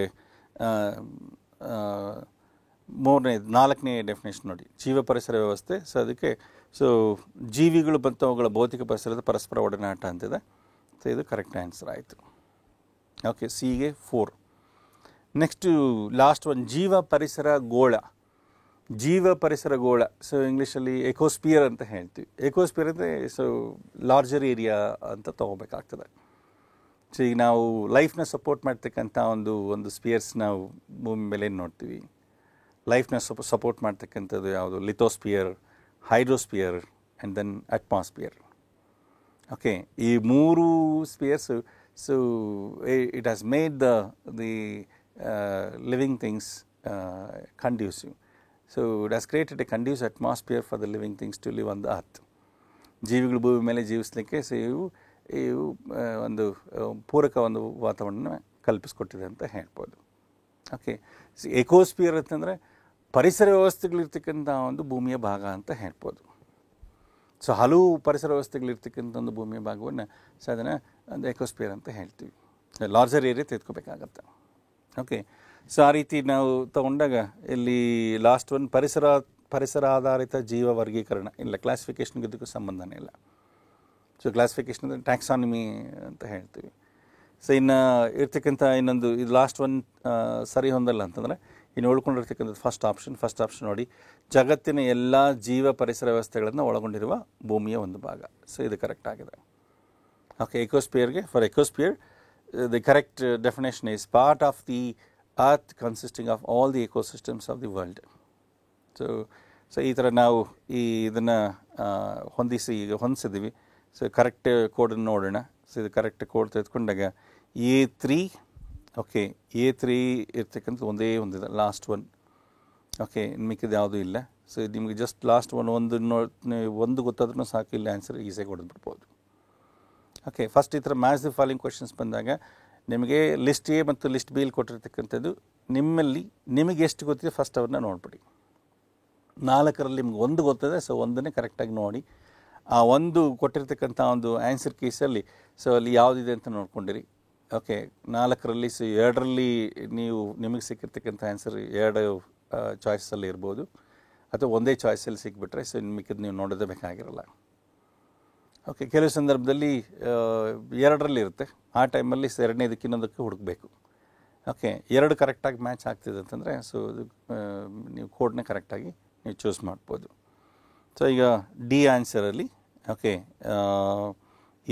ನಾಲ್ಕನೇ ಡೆಫಿನೇಷನ್ ನೋಡಿ, ಜೀವ ಪರಿಸರ ವ್ಯವಸ್ಥೆ. ಸೊ ಅದಕ್ಕೆ ಜೀವಿಗಳು ಮತ್ತು ಅವುಗಳ ಭೌತಿಕ ಪರಿಸರದ ಪರಸ್ಪರ ಒಡನಾಟ ಅಂತಿದೆ. ಸೊ ಇದು ಕರೆಕ್ಟ್ ಆನ್ಸರ್ ಆಯಿತು. ಓಕೆ, ಸಿಗೆ 4. ನೆಕ್ಸ್ಟು ಲಾಸ್ಟ್ ಒನ್, ಜೀವ ಪರಿಸರ ಗೋಳ. ಸೊ ಇಂಗ್ಲೀಷಲ್ಲಿ ಎಕೋಸ್ಪಿಯರ್ ಅಂತ ಹೇಳ್ತೀವಿ. ಎಕೋಸ್ಪಿಯರ್ ಅಂದರೆ ಲಾರ್ಜರ್ ಏರಿಯಾ ಅಂತ ತೊಗೋಬೇಕಾಗ್ತದೆ. ಸೊ ಈಗ ನಾವು ಲೈಫ್ನ ಸಪೋರ್ಟ್ ಮಾಡ್ತಕ್ಕಂಥ ಒಂದು ಸ್ಪಿಯರ್ಸ್ ನಾವು ಭೂಮಿ ಮೇಲೆ ನೋಡ್ತೀವಿ. ಲೈಫ್ನ ಸಪೋರ್ಟ್ ಮಾಡ್ತಕ್ಕಂಥದ್ದು ಯಾವುದು? Lithosphere, hydrosphere and then atmosphere. Okay, ಈ 3 spheres it has made the living things conducive. So it has created a conducive atmosphere for the living things to live on the earth. ಜೀವಿಗಳು ಭೂಮಿ ಮೇಲೆ ಜೀವಿಸಲಿಕ್ಕೆ ಇವು ಒಂದು ಪೂರಕ ಒಂದು ವಾತಾವರಣ ಕಲ್ಪಿಸ್ಕೊಟ್ಟಿದೆ ಅಂತ ಹೇಳ್ಬೋದು. ಓಕೆ, ಎಕೋಸ್ಪಿಯರ್ ಅಂತಂದರೆ ಪರಿಸರ ವ್ಯವಸ್ಥೆಗಳಿರ್ತಕ್ಕಂಥ ಒಂದು ಭೂಮಿಯ ಭಾಗ ಅಂತ ಹೇಳ್ಬೋದು. ಸೊ ಹಲವು ಪರಿಸರ ವ್ಯವಸ್ಥೆಗಳಿರ್ತಕ್ಕಂಥ ಒಂದು ಭೂಮಿಯ ಭಾಗವನ್ನು ಅದನ್ನು ಒಂದು ಎಕೋಸ್ಪಿಯರ್ ಅಂತ ಹೇಳ್ತೀವಿ. ಲಾರ್ಜರ್ ಏರಿಯಾ ತೆಗೆದುಕೋಬೇಕಾಗತ್ತೆ. ಓಕೆ, ಸೊ ಆ ರೀತಿ ನಾವು ತಗೊಂಡಾಗ ಇಲ್ಲಿ ಲಾಸ್ಟ್ ಒನ್ ಪರಿಸರ ಆಧಾರಿತ ಜೀವ ವರ್ಗೀಕರಣ ಇಲ್ಲ, ಕ್ಲಾಸಿಫಿಕೇಷನ್ಗೆ ಇದಕ್ಕೂ ಸಂಬಂಧನೇ ಇಲ್ಲ. ಸೊ ಕ್ಲಾಸಿಫಿಕೇಷನ್ ಅಂದರೆ ಟ್ಯಾಕ್ಸಾನಮಿ ಅಂತ ಹೇಳ್ತೀವಿ. ಸೊ ಇನ್ನು ಇರ್ತಕ್ಕಂಥ ಇನ್ನೊಂದು ಇದು ಲಾಸ್ಟ್ ಒನ್ ಸರಿ ಹೊಂದಲ್ಲ ಅಂತಂದರೆ ಇನ್ನು ಉಳ್ಕೊಂಡಿರ್ತಕ್ಕಂಥದ್ದು ಫಸ್ಟ್ ಆಪ್ಷನ್ ನೋಡಿ, ಜಗತ್ತಿನ ಎಲ್ಲ ಜೀವ ಪರಿಸರ ವ್ಯವಸ್ಥೆಗಳನ್ನು ಒಳಗೊಂಡಿರುವ ಭೂಮಿಯ ಒಂದು ಭಾಗ. ಸೊ ಇದು ಕರೆಕ್ಟ್ ಆಗಿದೆ. Okay, for ecosphere the correct definition is part of the earth consisting of all the ecosystems of the world. So ಈ ಥರ ನಾವು ಇದನ್ನು ಹೊಂದಿಸಿದ್ದೀವಿ. ಸೊ ಕರೆಕ್ಟ್ ಕೋಡನ್ನು ನೋಡೋಣ. ಸೊ ಇದು ಕರೆಕ್ಟ್ ಕೋಡ್ ತೆಗೆದುಕೊಂಡಾಗ A3. ಓಕೆ, A3 ಇರ್ತಕ್ಕಂಥ ಒಂದಿದೆ, ಲಾಸ್ಟ್ ಒನ್. ಓಕೆ, ಮಿಕ್ಕಿದ್ದು ಯಾವುದೂ ಇಲ್ಲ. ಸೊ ನಿಮಗೆ ಜಸ್ಟ್ ಲಾಸ್ಟ್ ಒಂದು ಗೊತ್ತಾದ್ರೂ ಸಾಕು, ಇಲ್ಲ ಆನ್ಸರ್ ಈಸಿಯಾಗಿ ಹೊಡೆದ್ಬಿಡ್ಬೋದು. ಓಕೆ, ಫಸ್ಟ್ ಈ ಥರ ಮ್ಯಾಚ್ ದಿ ಫಾಲೋಯಿಂಗ್ ಕ್ವೆಶನ್ಸ್ ಬಂದಾಗ ನಿಮಗೆ ಲಿಸ್ಟ್ ಎ ಮತ್ತು ಲಿಸ್ಟ್ ಬಿಯಲ್ಲಿ ಕೊಟ್ಟಿರ್ತಕ್ಕಂಥದ್ದು ನಿಮಗೆ ಎಷ್ಟು ಗೊತ್ತಿದೆ ಫಸ್ಟ್ ಅವ್ರನ್ನ ನೋಡ್ಬಿಡಿ. 4ರಲ್ಲಿ ನಿಮ್ಗೆ ಒಂದು ಗೊತ್ತಿದೆ, ಸೊ ಒಂದನ್ನೇ ಕರೆಕ್ಟಾಗಿ ನೋಡಿ. ಆ ಒಂದು ಕೊಟ್ಟಿರ್ತಕ್ಕಂಥ ಒಂದು ಆನ್ಸರ್ ಕೇಸಲ್ಲಿ ಅಲ್ಲಿ ಯಾವುದಿದೆ ಅಂತ ನೋಡ್ಕೊಂಡಿರಿ. ಓಕೆ, 4ರಲ್ಲಿ 2ರಲ್ಲಿ ನಿಮಗೆ ಸಿಕ್ಕಿರ್ತಕ್ಕಂಥ ಆನ್ಸರ್ 2 ಚಾಯ್ಸಲ್ಲಿ ಇರ್ಬೋದು, ಅಥವಾ ಒಂದೇ ಚಾಯ್ಸಲ್ಲಿ ಸಿಕ್ಬಿಟ್ರೆ ಮಿಕ್ಕಿದ್ದು ನೀವು ನೋಡೋದೇ ಬೇಕಾಗಿರಲ್ಲ. ಓಕೆ, ಕೆಲವು ಸಂದರ್ಭದಲ್ಲಿ 2ರಲ್ಲಿ ಇರುತ್ತೆ, ಆ ಟೈಮಲ್ಲಿ 2ನೇದಕ್ಕೆ ಇನ್ನೊಂದಕ್ಕೆ ಹುಡುಕಬೇಕು. ಓಕೆ, 2 ಕರೆಕ್ಟಾಗಿ ಮ್ಯಾಚ್ ಆಗ್ತಿದೆ ಅಂತಂದರೆ ನೀವು ಕೋಡ್ನ ಕರೆಕ್ಟಾಗಿ ನೀವು ಚೂಸ್ ಮಾಡ್ಬೋದು. ಸೊ ಈಗ ಡಿ ಆನ್ಸರಲ್ಲಿ okay,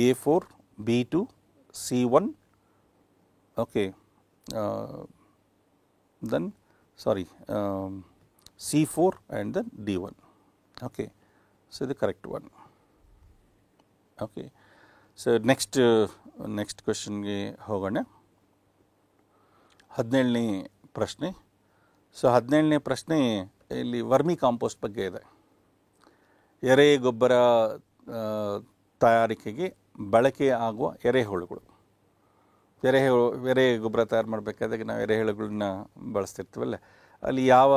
A4, B2, C1. Okay, then C4 and then D1. Okay, so ಇದು correct one. Okay, so next ಕ್ವೆಶನ್ಗೆ ಹೋಗೋಣ. 17ನೇ ಪ್ರಶ್ನೆ. ಸೊ 17ನೇ ಪ್ರಶ್ನೆ ಇಲ್ಲಿ ವರ್ಮಿ ಕಾಂಪೋಸ್ಟ್ ಬಗ್ಗೆ ಇದೆ. ಎರೆ ಗೊಬ್ಬರ ತಯಾರಿಕೆಗೆ ಬಳಕೆ ಆಗುವ ಎರೆಹುಳುಗಳು. ಎರೆ ಗೊಬ್ಬರ ತಯಾರು ಮಾಡಬೇಕಾದಾಗ ನಾವು ಎರೆಹುಳುಗಳನ್ನ ಬಳಸ್ತಿರ್ತೀವಲ್ಲ, ಅಲ್ಲಿ ಯಾವ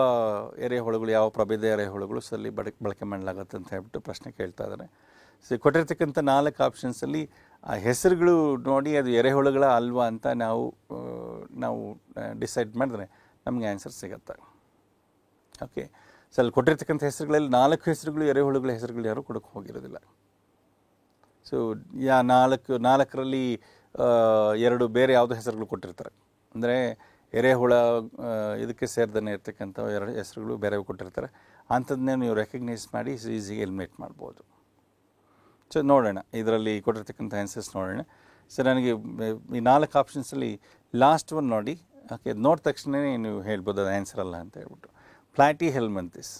ಎರೆಹುಳುಗಳು, ಯಾವ ಪ್ರಭೇದ ಎರೆಹುಳುಗಳು ಅಲ್ಲಿ ಬಳಕೆ ಮಾಡಲಾಗತ್ತೆ ಅಂತ ಹೇಳ್ಬಿಟ್ಟು ಪ್ರಶ್ನೆ ಕೇಳ್ತಾ ಇದ್ದಾರೆ. ಸೊ ಕೊಟ್ಟಿರ್ತಕ್ಕಂಥ 4 ಆಪ್ಷನ್ಸಲ್ಲಿ ಆ ಹೆಸರುಗಳು ನೋಡಿ ಅದು ಎರೆಹುಳುಗಳ ಅಲ್ವಾ ಅಂತ ನಾವು ಡಿಸೈಡ್ ಮಾಡಿದ್ರೆ ನಮಗೆ ಆನ್ಸರ್ ಸಿಗುತ್ತೆ. ಓಕೆ, ಸೊ ಅಲ್ಲಿ ಕೊಟ್ಟಿರ್ತಕ್ಕಂಥ ಹೆಸರುಗಳಲ್ಲಿ 4 ಹೆಸರುಗಳು ಎರೆಹುಳುಗಳ ಹೆಸರುಗಳು ಯಾರೂ ಕೊಡೋಕ್ಕೆ ಹೋಗಿರೋದಿಲ್ಲ. ಸೊ 4ರಲ್ಲಿ 2 ಬೇರೆ ಯಾವುದೋ ಹೆಸರುಗಳು ಕೊಟ್ಟಿರ್ತಾರೆ. ಅಂದರೆ ಎರೆಹುಳ ಇದಕ್ಕೆ ಸೇರ್ದೇ ಇರ್ತಕ್ಕಂಥ 2 ಹೆಸರುಗಳು ಬೇರೆ ಕೊಟ್ಟಿರ್ತಾರೆ. ಅಂಥದ್ದನ್ನೇ ನೀವು ರೆಕಗ್ನೈಸ್ ಮಾಡಿ ಈಸಿಗೆ ಎಲಿಮಿನೇಟ್ ಮಾಡ್ಬೋದು. ಸೊ ನೋಡೋಣ, ಇದರಲ್ಲಿ ಕೊಟ್ಟಿರ್ತಕ್ಕಂಥ ಆನ್ಸರ್ಸ್ ನೋಡೋಣ. ಸೊ ನನಗೆ ಈ 4 ಆಪ್ಷನ್ಸಲ್ಲಿ ಲಾಸ್ಟ್ ಒನ್ ನೋಡಿ. ಓಕೆ, ನೋಡಿದ ತಕ್ಷಣವೇ ನೀವು ಹೇಳ್ಬೋದು ಅದು ಆನ್ಸರ್ ಅಲ್ಲ ಅಂತ ಹೇಳ್ಬಿಟ್ಟು. ಪ್ಲಾಟಿ ಹೆಲ್ಮಂತಿಸ್.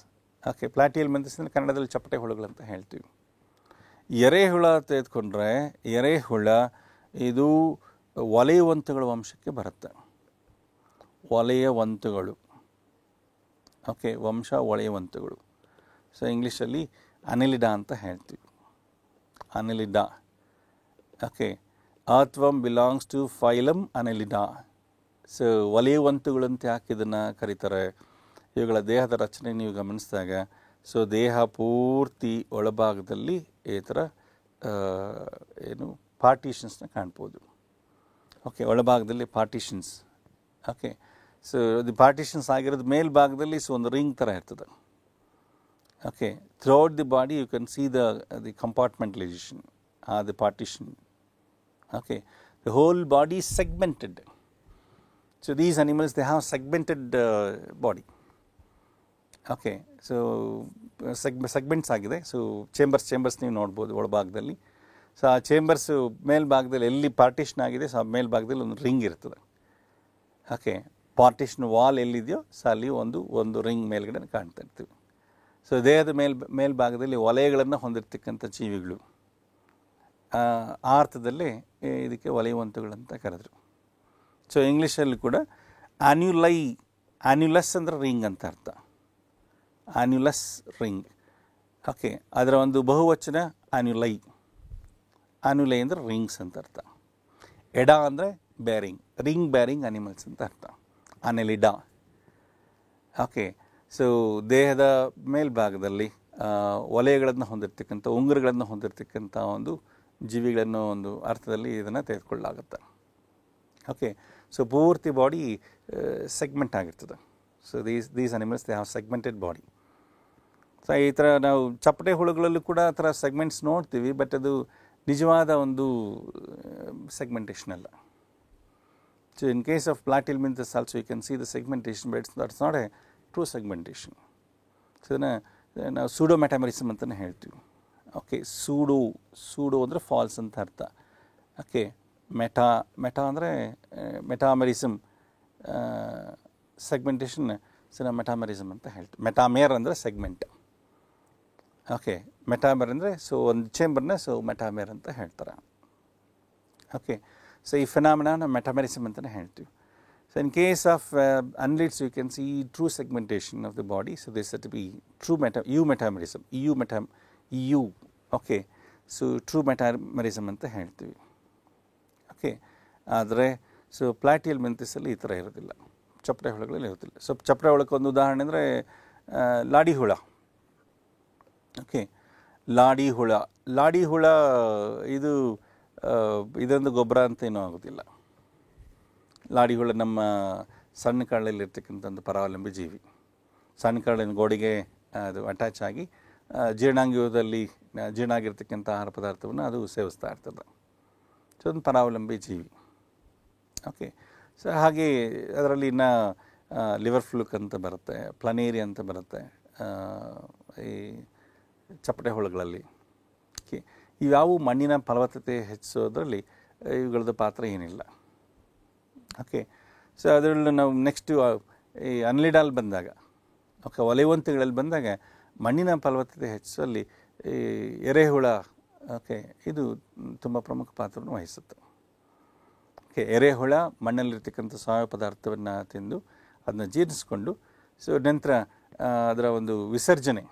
ಓಕೆ, ಪ್ಲಾಟಿ ಹೆಲ್ಮಂತಿಸ್ ಅಂದರೆ ಕನ್ನಡದಲ್ಲಿ ಚಪ್ಪಟೆ ಹುಳುಗಳಂತ ಹೇಳ್ತೀವಿ. ಎರೆಹುಳ ತೆಗೆದುಕೊಂಡ್ರೆ ಎರೆಹುಳ ಇದು ವಲಯವಂತುಗಳ ವಂಶಕ್ಕೆ ಬರುತ್ತೆ. ವಲಯವಂತುಗಳು. ಓಕೆ, ವಂಶ ವಲಯವಂತುಗಳು. ಸೊ ಇಂಗ್ಲೀಷಲ್ಲಿ ಅನಿಲಿಡಾ ಅಂತ ಹೇಳ್ತೀವಿ. Annelida. Okay, earthworm belongs to phylum Annelida. So ವಲಯವಂತುಗಳಂತ ಯಾಕೆ ಇದನ್ನು ಕರೀತಾರೆ? ಇವುಗಳ ದೇಹದ ರಚನೆ ನೀವು ಗಮನಿಸಿದಾಗ ಸೊ ದೇಹ ಪೂರ್ತಿ ಒಳಭಾಗದಲ್ಲಿ ಈ ಥರ ಏನು ಪಾರ್ಟಿಷನ್ಸ್ನ ಕಾಣ್ಬೋದು. ಓಕೆ, ಒಳಭಾಗದಲ್ಲಿ ಪಾರ್ಟಿಷನ್ಸ್. ಓಕೆ, ಸೊ ಇದು ಪಾರ್ಟಿಷನ್ಸ್ ಆಗಿರೋದು ಮೇಲ್ಭಾಗದಲ್ಲಿ ಸೊ ಒಂದು ರಿಂಗ್ ಥರ ಇರ್ತದೆ. Okay, throughout the body you can see the compartmentalisation the partition. Okay, the whole body is segmented. So these animals, they have segmented body. Okay, so segments ಆಗಿದೆ. ಸೊ ಚೇಂಬರ್ಸ್ ನೀವು ನೋಡ್ಬೋದು ಒಳಭಾಗದಲ್ಲಿ. ಸೊ ಆ ಚೇಂಬರ್ಸು ಮೇಲ್ಭಾಗದಲ್ಲಿ ಎಲ್ಲಿ ಪಾರ್ಟಿಷನ್ ಆಗಿದೆ ಸೊ ಆ ಮೇಲ್ಭಾಗದಲ್ಲಿ ಒಂದು ರಿಂಗ್ ಇರ್ತದೆ. ಓಕೆ, ಪಾರ್ಟಿಷನ್ ವಾಲ್ ಎಲ್ಲಿದೆಯೋ ಸೊ ಅಲ್ಲಿ ಒಂದು ರಿಂಗ್ ಮೇಲ್ಗಡೆ ಕಾಣ್ತಾ ಇರ್ತೀವಿ. ಸೊ ದೇಹದ ಮೇಲ್ಭಾಗದಲ್ಲಿ ವಲಯಗಳನ್ನು ಹೊಂದಿರತಕ್ಕಂಥ ಜೀವಿಗಳು. ಆ ಅರ್ಥದಲ್ಲೇ ಇದಕ್ಕೆ ವಲಯವಂತುಗಳಂತ ಕರೆದ್ರು. ಸೊ ಇಂಗ್ಲೀಷಲ್ಲಿ ಕೂಡ ಆ್ಯನ್ಯುಲಸ್ ಅಂದರೆ ರಿಂಗ್ ಅಂತ ಅರ್ಥ. ಆ್ಯನ್ಯುಲಸ್ ರಿಂಗ್. ಓಕೆ, ಅದರ ಒಂದು ಬಹುವಚನ ಆ್ಯನ್ಯುಲೈ. ಆ್ಯನ್ಯುಲೈ ಅಂದರೆ ರಿಂಗ್ಸ್ ಅಂತ ಅರ್ಥ. ಎಡಾ ಅಂದರೆ ಬ್ಯಾರಿಂಗ್, ರಿಂಗ್ ಬ್ಯಾರಿಂಗ್ ಅನಿಮಲ್ಸ್ ಅಂತ ಅರ್ಥ. ಅನಿಲಿಡಾ. ಓಕೆ, ಸೊ ದೇಹದ ಮೇಲ್ಭಾಗದಲ್ಲಿ ವಲಯಗಳನ್ನು ಹೊಂದಿರತಕ್ಕಂಥ ಉಂಗುರಗಳನ್ನು ಹೊಂದಿರತಕ್ಕಂಥ ಒಂದು ಜೀವಿಗಳನ್ನು ಒಂದು ಅರ್ಥದಲ್ಲಿ ಇದನ್ನು ತೆಗೆದುಕೊಳ್ಳಲಾಗುತ್ತೆ. ಓಕೆ, ಸೊ ಪೂರ್ತಿ ಬಾಡಿ ಸೆಗ್ಮೆಂಟ್ ಆಗಿರ್ತದೆ. So these animals they have segmented body. So ಈ ಥರ ನಾವು ಚಪ್ಪಟೆ ಹುಳುಗಳಲ್ಲೂ ಕೂಡ ಆ ಥರ ಸೆಗ್ಮೆಂಟ್ಸ್ ನೋಡ್ತೀವಿ, ಬಟ್ ಅದು ನಿಜವಾದ ಒಂದು ಸೆಗ್ಮೆಂಟೇಷನ್ ಅಲ್ಲ. So in case of Platyhelminthes also you can see the segmentation, but that's not a true segmentation. So ಇದನ್ನು ನಾವು ಸೂಡೋ ಮೆಟಾಮರಿಸಮ್ ಅಂತಲೇ ಹೇಳ್ತೀವಿ. ಓಕೆ, ಸೂಡೋ ಅಂದರೆ ಫಾಲ್ಸ್ ಅಂತ ಅರ್ಥ. ಓಕೆ, ಮೆಟಾ ಅಂದರೆ ಮೆಟಾಮರಿಸಮ್, ಸೆಗ್ಮೆಂಟೇಷನ್ ಸೊ ನಾವು ಮೆಟಾಮರಿಸಮ್ ಅಂತ ಹೇಳ್ತೀವಿ. ಮೆಟಾಮೇರ್ ಅಂದರೆ ಸೆಗ್ಮೆಂಟ್. ಓಕೆ, ಮೆಟಾಮೇರ್ ಅಂದರೆ ಸೊ ಒಂದು ಚೇಂಬರ್ನ ಸೊ ಮೆಟಾಮೇರ್ ಅಂತ ಹೇಳ್ತಾರೆ. ಓಕೆ, ಸೊ ಈ ಫಿನಾಮಿನಾನ ಮೆಟಾಮರಿಸಮ್ ಅಂತಲೇ ಹೇಳ್ತೀವಿ. So in case of annelids, you can see true segmentation of the body. So this is to be true eumetamerism. EU. Okay. So true metamerism ಅಂತ ಹೇಳ್ತೀವಿ. ಓಕೆ, ಆದರೆ ಸೊ ಪ್ಲಾಟಿಯಲ್ಮಿಂಥಸ್ ಅಲ್ಲಿ ಈ ಥರ ಇರೋದಿಲ್ಲ, ಚಪ್ಪಟೆ ಹುಳುಗಳಲ್ಲಿ ಇರೋದಿಲ್ಲ. ಸೊ ಚಪ್ಪಟೆ ಹುಳಕ್ಕೆ ಒಂದು ಉದಾಹರಣೆ ಅಂದರೆ ಲಾಡಿ ಹುಳ. ಓಕೆ, ಲಾಡಿ ಹುಳ ಇದೊಂದು ಗೊಬ್ಬರ ಅಂತ ಏನೂ ಆಗೋದಿಲ್ಲ. ಲಾಡಿ ಹುಳ ನಮ್ಮ ಸಣ್ಣ ಕಾಳಲ್ಲಿರ್ತಕ್ಕಂಥ ಒಂದು ಪರಾವಲಂಬಿ ಜೀವಿ. ಸಣ್ಣ ಕಾಳಿನ ಗೋಡೆಗೆ ಅದು ಅಟ್ಯಾಚ್ ಆಗಿ ಜೀರ್ಣಾಂಗದಲ್ಲಿ ಜೀರ್ಣ ಆಗಿರ್ತಕ್ಕಂಥ ಆಹಾರ ಪದಾರ್ಥವನ್ನು ಅದು ಸೇವಿಸ್ತಾ ಇರ್ತದೆ. ಸೊ ಒಂದು ಪರಾವಲಂಬಿ ಜೀವಿ. ಓಕೆ, ಸೊ ಹಾಗೆ ಅದರಲ್ಲಿ ಇನ್ನು ಲಿವರ್ ಫ್ಲೂಕ್ ಅಂತ ಬರುತ್ತೆ, ಪ್ಲನೇರಿ ಅಂತ ಬರುತ್ತೆ ಈ ಚಪ್ಪಟೆ ಹುಳುಗಳಲ್ಲಿ. ಓಕೆ, ಇವ್ಯಾವು ಮಣ್ಣಿನ ಫಲವತ್ತತೆ ಹೆಚ್ಚಿಸೋದ್ರಲ್ಲಿ ಇವುಗಳದ್ದು ಪಾತ್ರ ಏನಿಲ್ಲ. ಓಕೆ, ಸೊ ಅದರಲ್ಲಿ ನಾವು ನೆಕ್ಸ್ಟು ಈ ಅನ್ಲಿಡಾಲ್ ಬಂದಾಗ, ಓಕೆ, ವಲಯವಂತಗಳಲ್ಲಿ ಬಂದಾಗ ಮಣ್ಣಿನ ಫಲವತ್ತತೆ ಹೆಚ್ಚಿಸುವಲ್ಲಿ ಈ ಎರೆಹುಳ ಓಕೆ ಇದು ತುಂಬ ಪ್ರಮುಖ ಪಾತ್ರವನ್ನು ವಹಿಸುತ್ತೆ. ಓಕೆ, ಎರೆಹುಳ ಮಣ್ಣಲ್ಲಿರ್ತಕ್ಕಂಥ ಸಾವಯವ ಪದಾರ್ಥವನ್ನು ತಿಂದು ಅದನ್ನ ಜೀರ್ಣಿಸ್ಕೊಂಡು ಸೊ ನಂತರ ಅದರ ಒಂದು ವಿಸರ್ಜನೆ,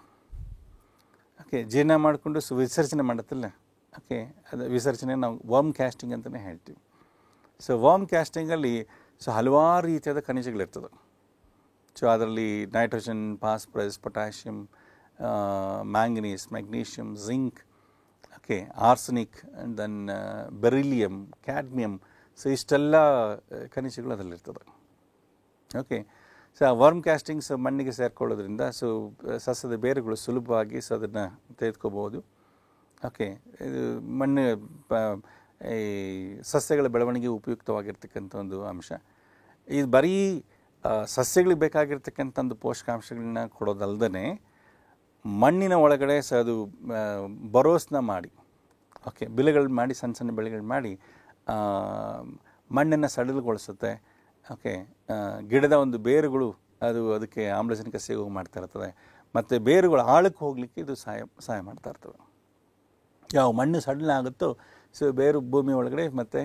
ಓಕೆ, ಜೀರ್ಣ ಮಾಡಿಕೊಂಡು ಸೊ ವಿಸರ್ಜನೆ ಮಾಡುತ್ತಲ್ಲ, ಓಕೆ, ಅದು ವಿಸರ್ಜನೆ ನಾವು ವರ್ಮ್ ಕ್ಯಾಸ್ಟಿಂಗ್ ಅಂತಲೇ ಹೇಳ್ತೀವಿ. ಸೊ ವರ್ಮ್ ಕ್ಯಾಸ್ಟಿಂಗಲ್ಲಿ ಸೊ ಹಲವಾರು ರೀತಿಯಾದ ಖನಿಜಗಳಿರ್ತದೆ. ಸೊ ಅದರಲ್ಲಿ nitrogen, phosphorus, potassium, manganese, magnesium, zinc, okay, arsenic and then beryllium, cadmium. So ಇಷ್ಟೆಲ್ಲ ಖನಿಜಗಳು ಅದರಲ್ಲಿರ್ತದೆ. ಓಕೆ, ಸೊ ಆ ವರ್ಮ್ ಕ್ಯಾಸ್ಟಿಂಗ್ಸ್ ಮಣ್ಣಿಗೆ ಸೇರಿಕೊಳ್ಳೋದ್ರಿಂದ ಸೊ ಸಸ್ಯದ ಬೇರುಗಳು ಸುಲಭವಾಗಿ ಸೊ ಅದನ್ನು ತೆಗೆದುಕೋಬೋದು. ಓಕೆ, ಇದು ಮಣ್ಣು ಈ ಸಸ್ಯಗಳ ಬೆಳವಣಿಗೆ ಉಪಯುಕ್ತವಾಗಿರ್ತಕ್ಕಂಥ ಒಂದು ಅಂಶ. ಇದು ಬರೀ ಸಸ್ಯಗಳಿಗೆ ಬೇಕಾಗಿರ್ತಕ್ಕಂಥ ಒಂದು ಪೋಷಕಾಂಶಗಳನ್ನ ಕೊಡೋದಲ್ಲದೆ ಮಣ್ಣಿನ ಒಳಗಡೆ ಅದು ಬರೋಸ್ನ ಮಾಡಿ, ಓಕೆ, ಬೆಳೆಗಳು ಮಾಡಿ, ಸಣ್ಣ ಸಣ್ಣ ಬೆಳೆಗಳು ಮಾಡಿ ಮಣ್ಣನ್ನು ಸಡಿಲಗೊಳಿಸುತ್ತೆ. ಓಕೆ, ಗಿಡದ ಒಂದು ಬೇರುಗಳು ಅದಕ್ಕೆ ಆಮ್ಲಜನಕ ಸೇವೆ ಮಾಡ್ತಾ ಇರ್ತದೆ, ಮತ್ತು ಬೇರುಗಳು ಆಳಕ್ಕೆ ಹೋಗಲಿಕ್ಕೆ ಇದು ಸಹಾಯ ಮಾಡ್ತಾ ಇರ್ತವೆ. ಯಾವ ಮಣ್ಣು ಸಡಿಲ ಆಗುತ್ತೋ ಬೇರು ಭೂಮಿ ಒಳಗಡೆ ಮತ್ತು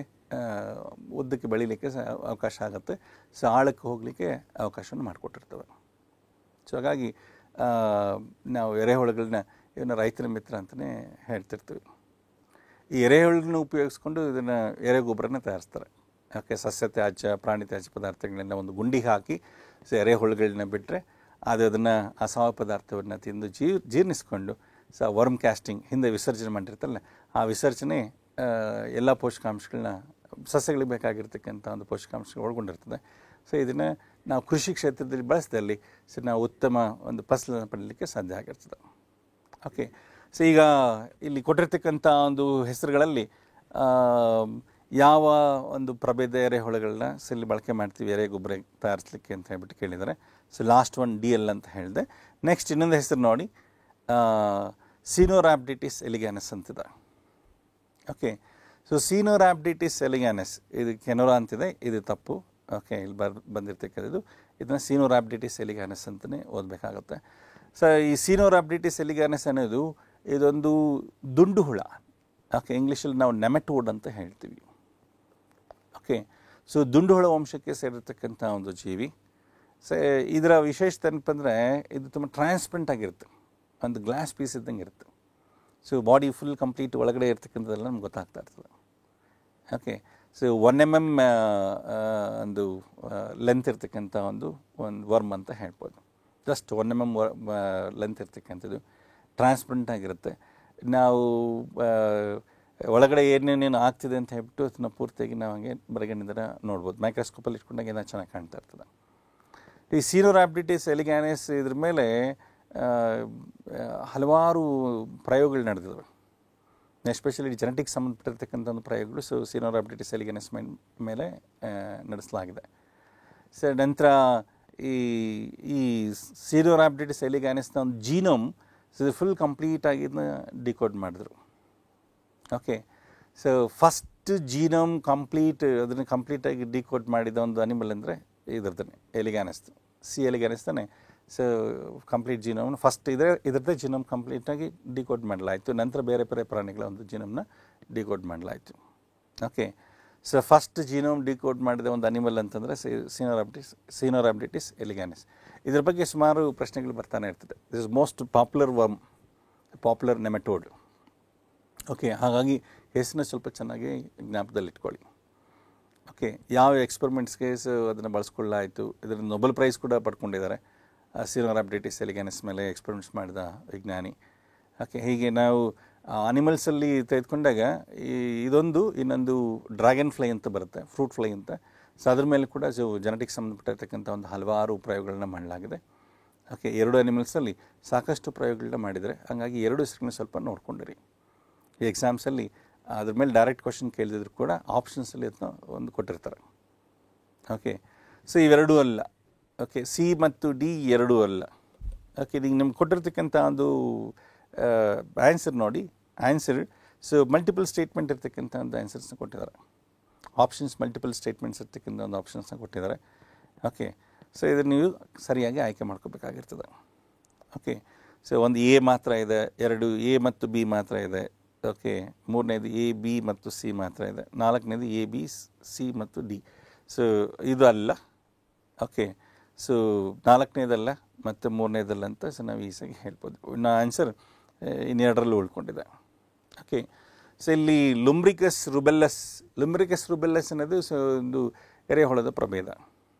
ಉದ್ದಕ್ಕೆ ಬೆಳೀಲಿಕ್ಕೆ ಅವಕಾಶ ಆಗುತ್ತೆ. ಆಳಕ್ಕೆ ಹೋಗಲಿಕ್ಕೆ ಅವಕಾಶವನ್ನು ಮಾಡಿಕೊಟ್ಟಿರ್ತವೆ. ಹಾಗಾಗಿ ನಾವು ಎರೆಹುಳುಗಳನ್ನ ಇವನ್ನ ರೈತರ ಮಿತ್ರ ಅಂತಲೇ ಹೇಳ್ತಿರ್ತೀವಿ. ಈ ಎರೆಹುಳುಗಳನ್ನ ಉಪಯೋಗಿಸ್ಕೊಂಡು ಇದನ್ನು ಎರೆಗೊಬ್ಬರನ್ನ ತಯಾರಿಸ್ತಾರೆ. ಓಕೆ, ಸಸ್ಯ ತ್ಯಾಜ್ಯ, ಪ್ರಾಣಿ ತ್ಯಾಜ್ಯ ಪದಾರ್ಥಗಳನ್ನೆಲ್ಲ ಒಂದು ಗುಂಡಿಗೆ ಹಾಕಿ ಎರೆಹುಳುಗಳನ್ನ ಬಿಟ್ಟರೆ ಅದನ್ನು ಆ ಸಾವಯವ ಪದಾರ್ಥವನ್ನು ತಿಂದು ಜೀರ್ಣಿಸ್ಕೊಂಡು ವರ್ಮ್ ಕ್ಯಾಸ್ಟಿಂಗ್ ಹಿಂದೆ ವಿಸರ್ಜನೆ ಮಾಡಿರ್ತಾರಲ್ಲ, ಆ ವಿಸರ್ಜನೆ ಎಲ್ಲ ಪೋಷಕಾಂಶಗಳನ್ನ ಸಸ್ಯಗಳಿಗೆ ಬೇಕಾಗಿರ್ತಕ್ಕಂಥ ಒಂದು ಪೋಷಕಾಂಶಗಳು ಒಳಗೊಂಡಿರ್ತದೆ. ಇದನ್ನು ನಾವು ಕೃಷಿ ಕ್ಷೇತ್ರದಲ್ಲಿ ಬಳಸಿದಲ್ಲಿ ನಾವು ಉತ್ತಮ ಒಂದು ಫಸಲನ್ನು ಪಡೀಲಿಕ್ಕೆ ಸಾಧ್ಯ ಆಗಿರ್ತದೆ. ಓಕೆ, ಈಗ ಇಲ್ಲಿ ಕೊಟ್ಟಿರ್ತಕ್ಕಂಥ ಒಂದು ಹೆಸರುಗಳಲ್ಲಿ ಯಾವ ಒಂದು ಪ್ರಭೇದ ಎರೆಹುಳುಗಳನ್ನ ಇಲ್ಲಿ ಬಳಕೆ ಮಾಡ್ತೀವಿ ಎರೆಗೊಬ್ಬರ ತಯಾರಿಸಲಿಕ್ಕೆ ಅಂತ ಹೇಳ್ಬಿಟ್ಟು ಕೇಳಿದ್ದಾರೆ. ಲಾಸ್ಟ್ ಒನ್ DL ಅಂತ ಹೇಳಿದೆ. ನೆಕ್ಸ್ಟ್ ಇನ್ನೊಂದು ಹೆಸರು ನೋಡಿ, ಸೀನೋರಾಬ್ಡಿಟಿಸ್ ಎಲಿಗ್ಯಾನಸ್ ಅಂತಿದೆ. ಓಕೆ, ಸೀನೋರಾಬ್ಡಿಟಿಸ್ ಎಲಿಗ್ಯಾನಸ್ ಇದು ಕೆನೋರಾ ಅಂತಿದೆ, ಇದು ತಪ್ಪು. ಓಕೆ, ಇಲ್ಲಿ ಬಂದಿರ್ತಕ್ಕಂಥದ್ದು ಇದನ್ನು ಸೀನೋರಾಬ್ಡಿಟಿಸ್ ಎಲಿಗ್ಯಾನಸ್ ಅಂತಲೇ ಓದಬೇಕಾಗುತ್ತೆ. ಈ ಸೀನೋರಾಬ್ಡಿಟಿಸ್ ಎಲಿಗ್ಯಾನಸ್ ಅನ್ನೋದು ಇದೊಂದು ದುಂಡು ಹುಳ. ಓಕೆ, ಇಂಗ್ಲೀಷಲ್ಲಿ ನಾವು ನೆಮೆಟೋಡ್ ಅಂತ ಹೇಳ್ತೀವಿ. ಓಕೆ, ದುಂಡು ಹುಳ ವಂಶಕ್ಕೆ ಸೇರಿರ್ತಕ್ಕಂಥ ಒಂದು ಜೀವಿ. ಇದರ ವಿಶೇಷತೆ ಏನಪ್ಪ ಅಂದರೆ ಇದು ತುಂಬ ಟ್ರಾನ್ಸ್ಪರೆಂಟ್ ಆಗಿರುತ್ತೆ, ಒಂದು ಗ್ಲಾಸ್ ಪೀಸ್ ಇದ್ದಂಗೆ ಇರುತ್ತೆ. ಬಾಡಿ ಫುಲ್ ಕಂಪ್ಲೀಟ್ ಒಳಗಡೆ ಇರ್ತಕ್ಕಂಥದ್ದೆಲ್ಲ ನಮ್ಗೆ ಗೊತ್ತಾಗ್ತಾ ಇರ್ತದೆ. ಓಕೆ, 1 mm ಒಂದು ಲೆಂತ್ ಇರ್ತಕ್ಕಂಥ ಒಂದು ವರ್ಮ್ ಅಂತ ಹೇಳ್ಬೋದು. ಜಸ್ಟ್ 1 mm ಲೆಂತ್ ಇರ್ತಕ್ಕಂಥದ್ದು ಟ್ರಾನ್ಸ್ಪರೆಂಟ್ ಆಗಿರುತ್ತೆ. ನಾವು ಒಳಗಡೆ ಏನೇನೇನು ಆಗ್ತಿದೆ ಅಂತ ಹೇಳ್ಬಿಟ್ಟು ಅದನ್ನು ಪೂರ್ತಿಯಾಗಿ ನಾವು ಹಾಗೆ ಬರಗಣ್ಣಿಂದ ನೋಡ್ಬೋದು. ಮೈಕ್ರೋಸ್ಕೋಪಲ್ಲಿ ಇಟ್ಕೊಂಡಾಗ ಏನೋ ಚೆನ್ನಾಗಿ ಕಾಣ್ತಾ ಇರ್ತದೆ. ಈ ಸೀನೋರಾಬ್ಡಿಟಿಸ್ ಎಲಿಗ್ಯಾನಸ್ ಇದ್ರ ಮೇಲೆ ಹಲವಾರು ಪ್ರಯೋಗಗಳು ನಡೆದಿವೆ. ಎಸ್ಪೆಷಲಿ ಜೆನೆಟಿಕ್ಸ್ ಸಂಬಂಧಪಟ್ಟಿರ್ತಕ್ಕಂಥ ಒಂದು ಪ್ರಯೋಗಗಳು ಸೀನೋರಾಬ್ಡಿಟಿಸ್ ಎಲಿಗ್ಯಾನಸ್ ಮೇಲೆ ನಡೆಸಲಾಗಿದೆ. ನಂತರ ಈ ಸೀನೋರಾಬ್ಡಿಟಿಸ್ ಎಲಿಗ್ಯಾನಸ್ನ ಒಂದು ಜೀನೋಮ್ ಫುಲ್ ಕಂಪ್ಲೀಟಾಗಿ ಇದನ್ನ ಡಿಕೋಡ್ ಮಾಡಿದ್ರು. ಓಕೆ, ಫಸ್ಟ್ ಜೀನೋಮ್ ಅದನ್ನು ಕಂಪ್ಲೀಟಾಗಿ ಡಿಕೋಡ್ ಮಾಡಿದ ಒಂದು ಅನಿಮಲ್ ಅಂದರೆ ಇದ್ರದ್ದು ಎಲಿಗ್ಯಾನಸ್ದು, ಸಿ ಎಲಿಗ್ಯಾನಸ್ ತಾನೆ. ಕಂಪ್ಲೀಟ್ ಜೀನೋಮ್ನ ಫಸ್ಟ್ ಇದರದ್ದೇ ಜೀನೋಮ್ ಕಂಪ್ಲೀಟಾಗಿ ಡಿಕೋಡ್ ಮಾಡಲಾಯಿತು. ನಂತರ ಬೇರೆ ಬೇರೆ ಪ್ರಾಣಿಗಳ ಒಂದು ಜೀನೋಮ್ನ ಡಿಕೋಡ್ ಮಾಡಲಾಯಿತು. ಓಕೆ, ಫಸ್ಟ್ ಜೀನೋಮ್ ಡಿಕೋಡ್ ಮಾಡಿದ ಒಂದು ಅನಿಮಲ್ ಅಂತಂದರೆ ಸೀನೋರಾಬ್ಡಿಟಿಸ್ ಎಲಿಗ್ಯಾನಸ್. ಇದ್ರ ಬಗ್ಗೆ ಸುಮಾರು ಪ್ರಶ್ನೆಗಳು ಬರ್ತಾನೆ ಇರ್ತದೆ. This is most popular worm, popular nematode. Okay, ಹಾಗಾಗಿ ಹೆಸರನ್ನ ಸ್ವಲ್ಪ ಚೆನ್ನಾಗಿ ಜ್ಞಾಪಕದಲ್ಲಿಟ್ಕೊಳ್ಳಿ. ಓಕೆ, ಯಾವ ಎಕ್ಸ್ಪೆರಿಮೆಂಟ್ಸ್ಗೆ ಅದನ್ನು ಬಳಸ್ಕೊಳ್ಳಾಯಿತು. ಇದರಲ್ಲಿ ನೊಬೆಲ್ ಪ್ರೈಸ್ ಕೂಡ ಪಡ್ಕೊಂಡಿದ್ದಾರೆ ಸೀನೋರಾಬ್ಡಿಟಿಸ್ ಎಲಿಗ್ಯಾನಸ್ ಮೇಲೆ ಎಕ್ಸ್ಪೆರಿಮೆಂಟ್ಸ್ ಮಾಡಿದ ವಿಜ್ಞಾನಿ. ಓಕೆ, ಹೀಗೆ ನಾವು ಅನಿಮಲ್ಸಲ್ಲಿ ತೆಗೆದುಕೊಂಡಾಗ ಇನ್ನೊಂದು ಡ್ರ್ಯಾಗನ್ ಫ್ಲೈ ಅಂತ ಬರುತ್ತೆ, ಫ್ರೂಟ್ ಫ್ಲೈ ಅಂತ. ಅದ್ರ ಮೇಲೆ ಕೂಡ ಜೆನೆಟಿಕ್ಸ್ ಸಂಬಂಧಪಟ್ಟಿರ್ತಕ್ಕಂಥ ಒಂದು ಹಲವಾರು ಪ್ರಯೋಗಗಳನ್ನ ಮಾಡಲಾಗಿದೆ. ಓಕೆ, 2 ಅನಿಮಲ್ಸಲ್ಲಿ ಸಾಕಷ್ಟು ಪ್ರಯೋಗಗಳನ್ನ ಮಾಡಿದರೆ, ಹಾಗಾಗಿ 2 ಹೆಸರನ್ನ ಸ್ವಲ್ಪ ನೋಡ್ಕೊಂಡಿರಿ. ಈ ಎಕ್ಸಾಮ್ಸಲ್ಲಿ ಅದ್ರ ಮೇಲೆ ಡೈರೆಕ್ಟ್ ಕ್ವಶನ್ ಕೇಳಿದ್ರು ಕೂಡ ಆಪ್ಷನ್ಸಲ್ಲಿ ಅದನ್ನ ಒಂದು ಕೊಟ್ಟಿರ್ತಾರೆ. ಓಕೆ, ಇವೆರಡೂ ಅಲ್ಲ. ಓಕೆ, ಸಿ ಮತ್ತು ಡಿ ಎರಡೂ ಅಲ್ಲ. ಓಕೆ, ಈಗ ನಿಮ್ಗೆ ಕೊಟ್ಟಿರ್ತಕ್ಕಂಥ ಒಂದು ಆನ್ಸರ್ ನೋಡಿ, ಆನ್ಸರ್ ಮಲ್ಟಿಪಲ್ ಸ್ಟೇಟ್ಮೆಂಟ್ ಇರ್ತಕ್ಕಂಥ ಒಂದು ಆನ್ಸರ್ಸ್ನ ಕೊಟ್ಟಿದ್ದಾರೆ. ಆಪ್ಷನ್ಸ್ ಮಲ್ಟಿಪಲ್ ಸ್ಟೇಟ್ಮೆಂಟ್ಸ್ ಇರ್ತಕ್ಕಂಥ ಒಂದು ಆಪ್ಷನ್ಸ್ನ ಕೊಟ್ಟಿದ್ದಾರೆ. ಓಕೆ, ಇದನ್ನು ನೀವು ಸರಿಯಾಗಿ ಆಯ್ಕೆ ಮಾಡ್ಕೋಬೇಕಾಗಿರ್ತದೆ. ಓಕೆ, ಒಂದು ಎ ಮಾತ್ರ ಇದೆ, 2 ಎ ಮತ್ತು ಬಿ ಮಾತ್ರ ಇದೆ. ಓಕೆ, 3ನೇದು ಎ ಬಿ ಮತ್ತು ಸಿ ಮಾತ್ರ ಇದೆ. 4ನೇದು ಎ ಬಿ ಸಿ ಮತ್ತು ಡಿ. ಇದು ಅಲ್ಲ. ಓಕೆ, 4ನೇದಲ್ಲ ಮತ್ತು 3ನೇದಲ್ಲ ಅಂತ ನಾವು ಈಸಾಗಿ ಹೇಳ್ಬೋದು. ಇನ್ನು ಆನ್ಸರ್ ಇನ್ನೆರಡರಲ್ಲೂ ಉಳ್ಕೊಂಡಿದೆ. ಓಕೆ, ಇಲ್ಲಿ ಲುಂಬ್ರಿಕಸ್ ರುಬೆಲ್ಲಸ್ ಅನ್ನೋದು ಒಂದು ಎರೆಹುಳದ ಪ್ರಭೇದ.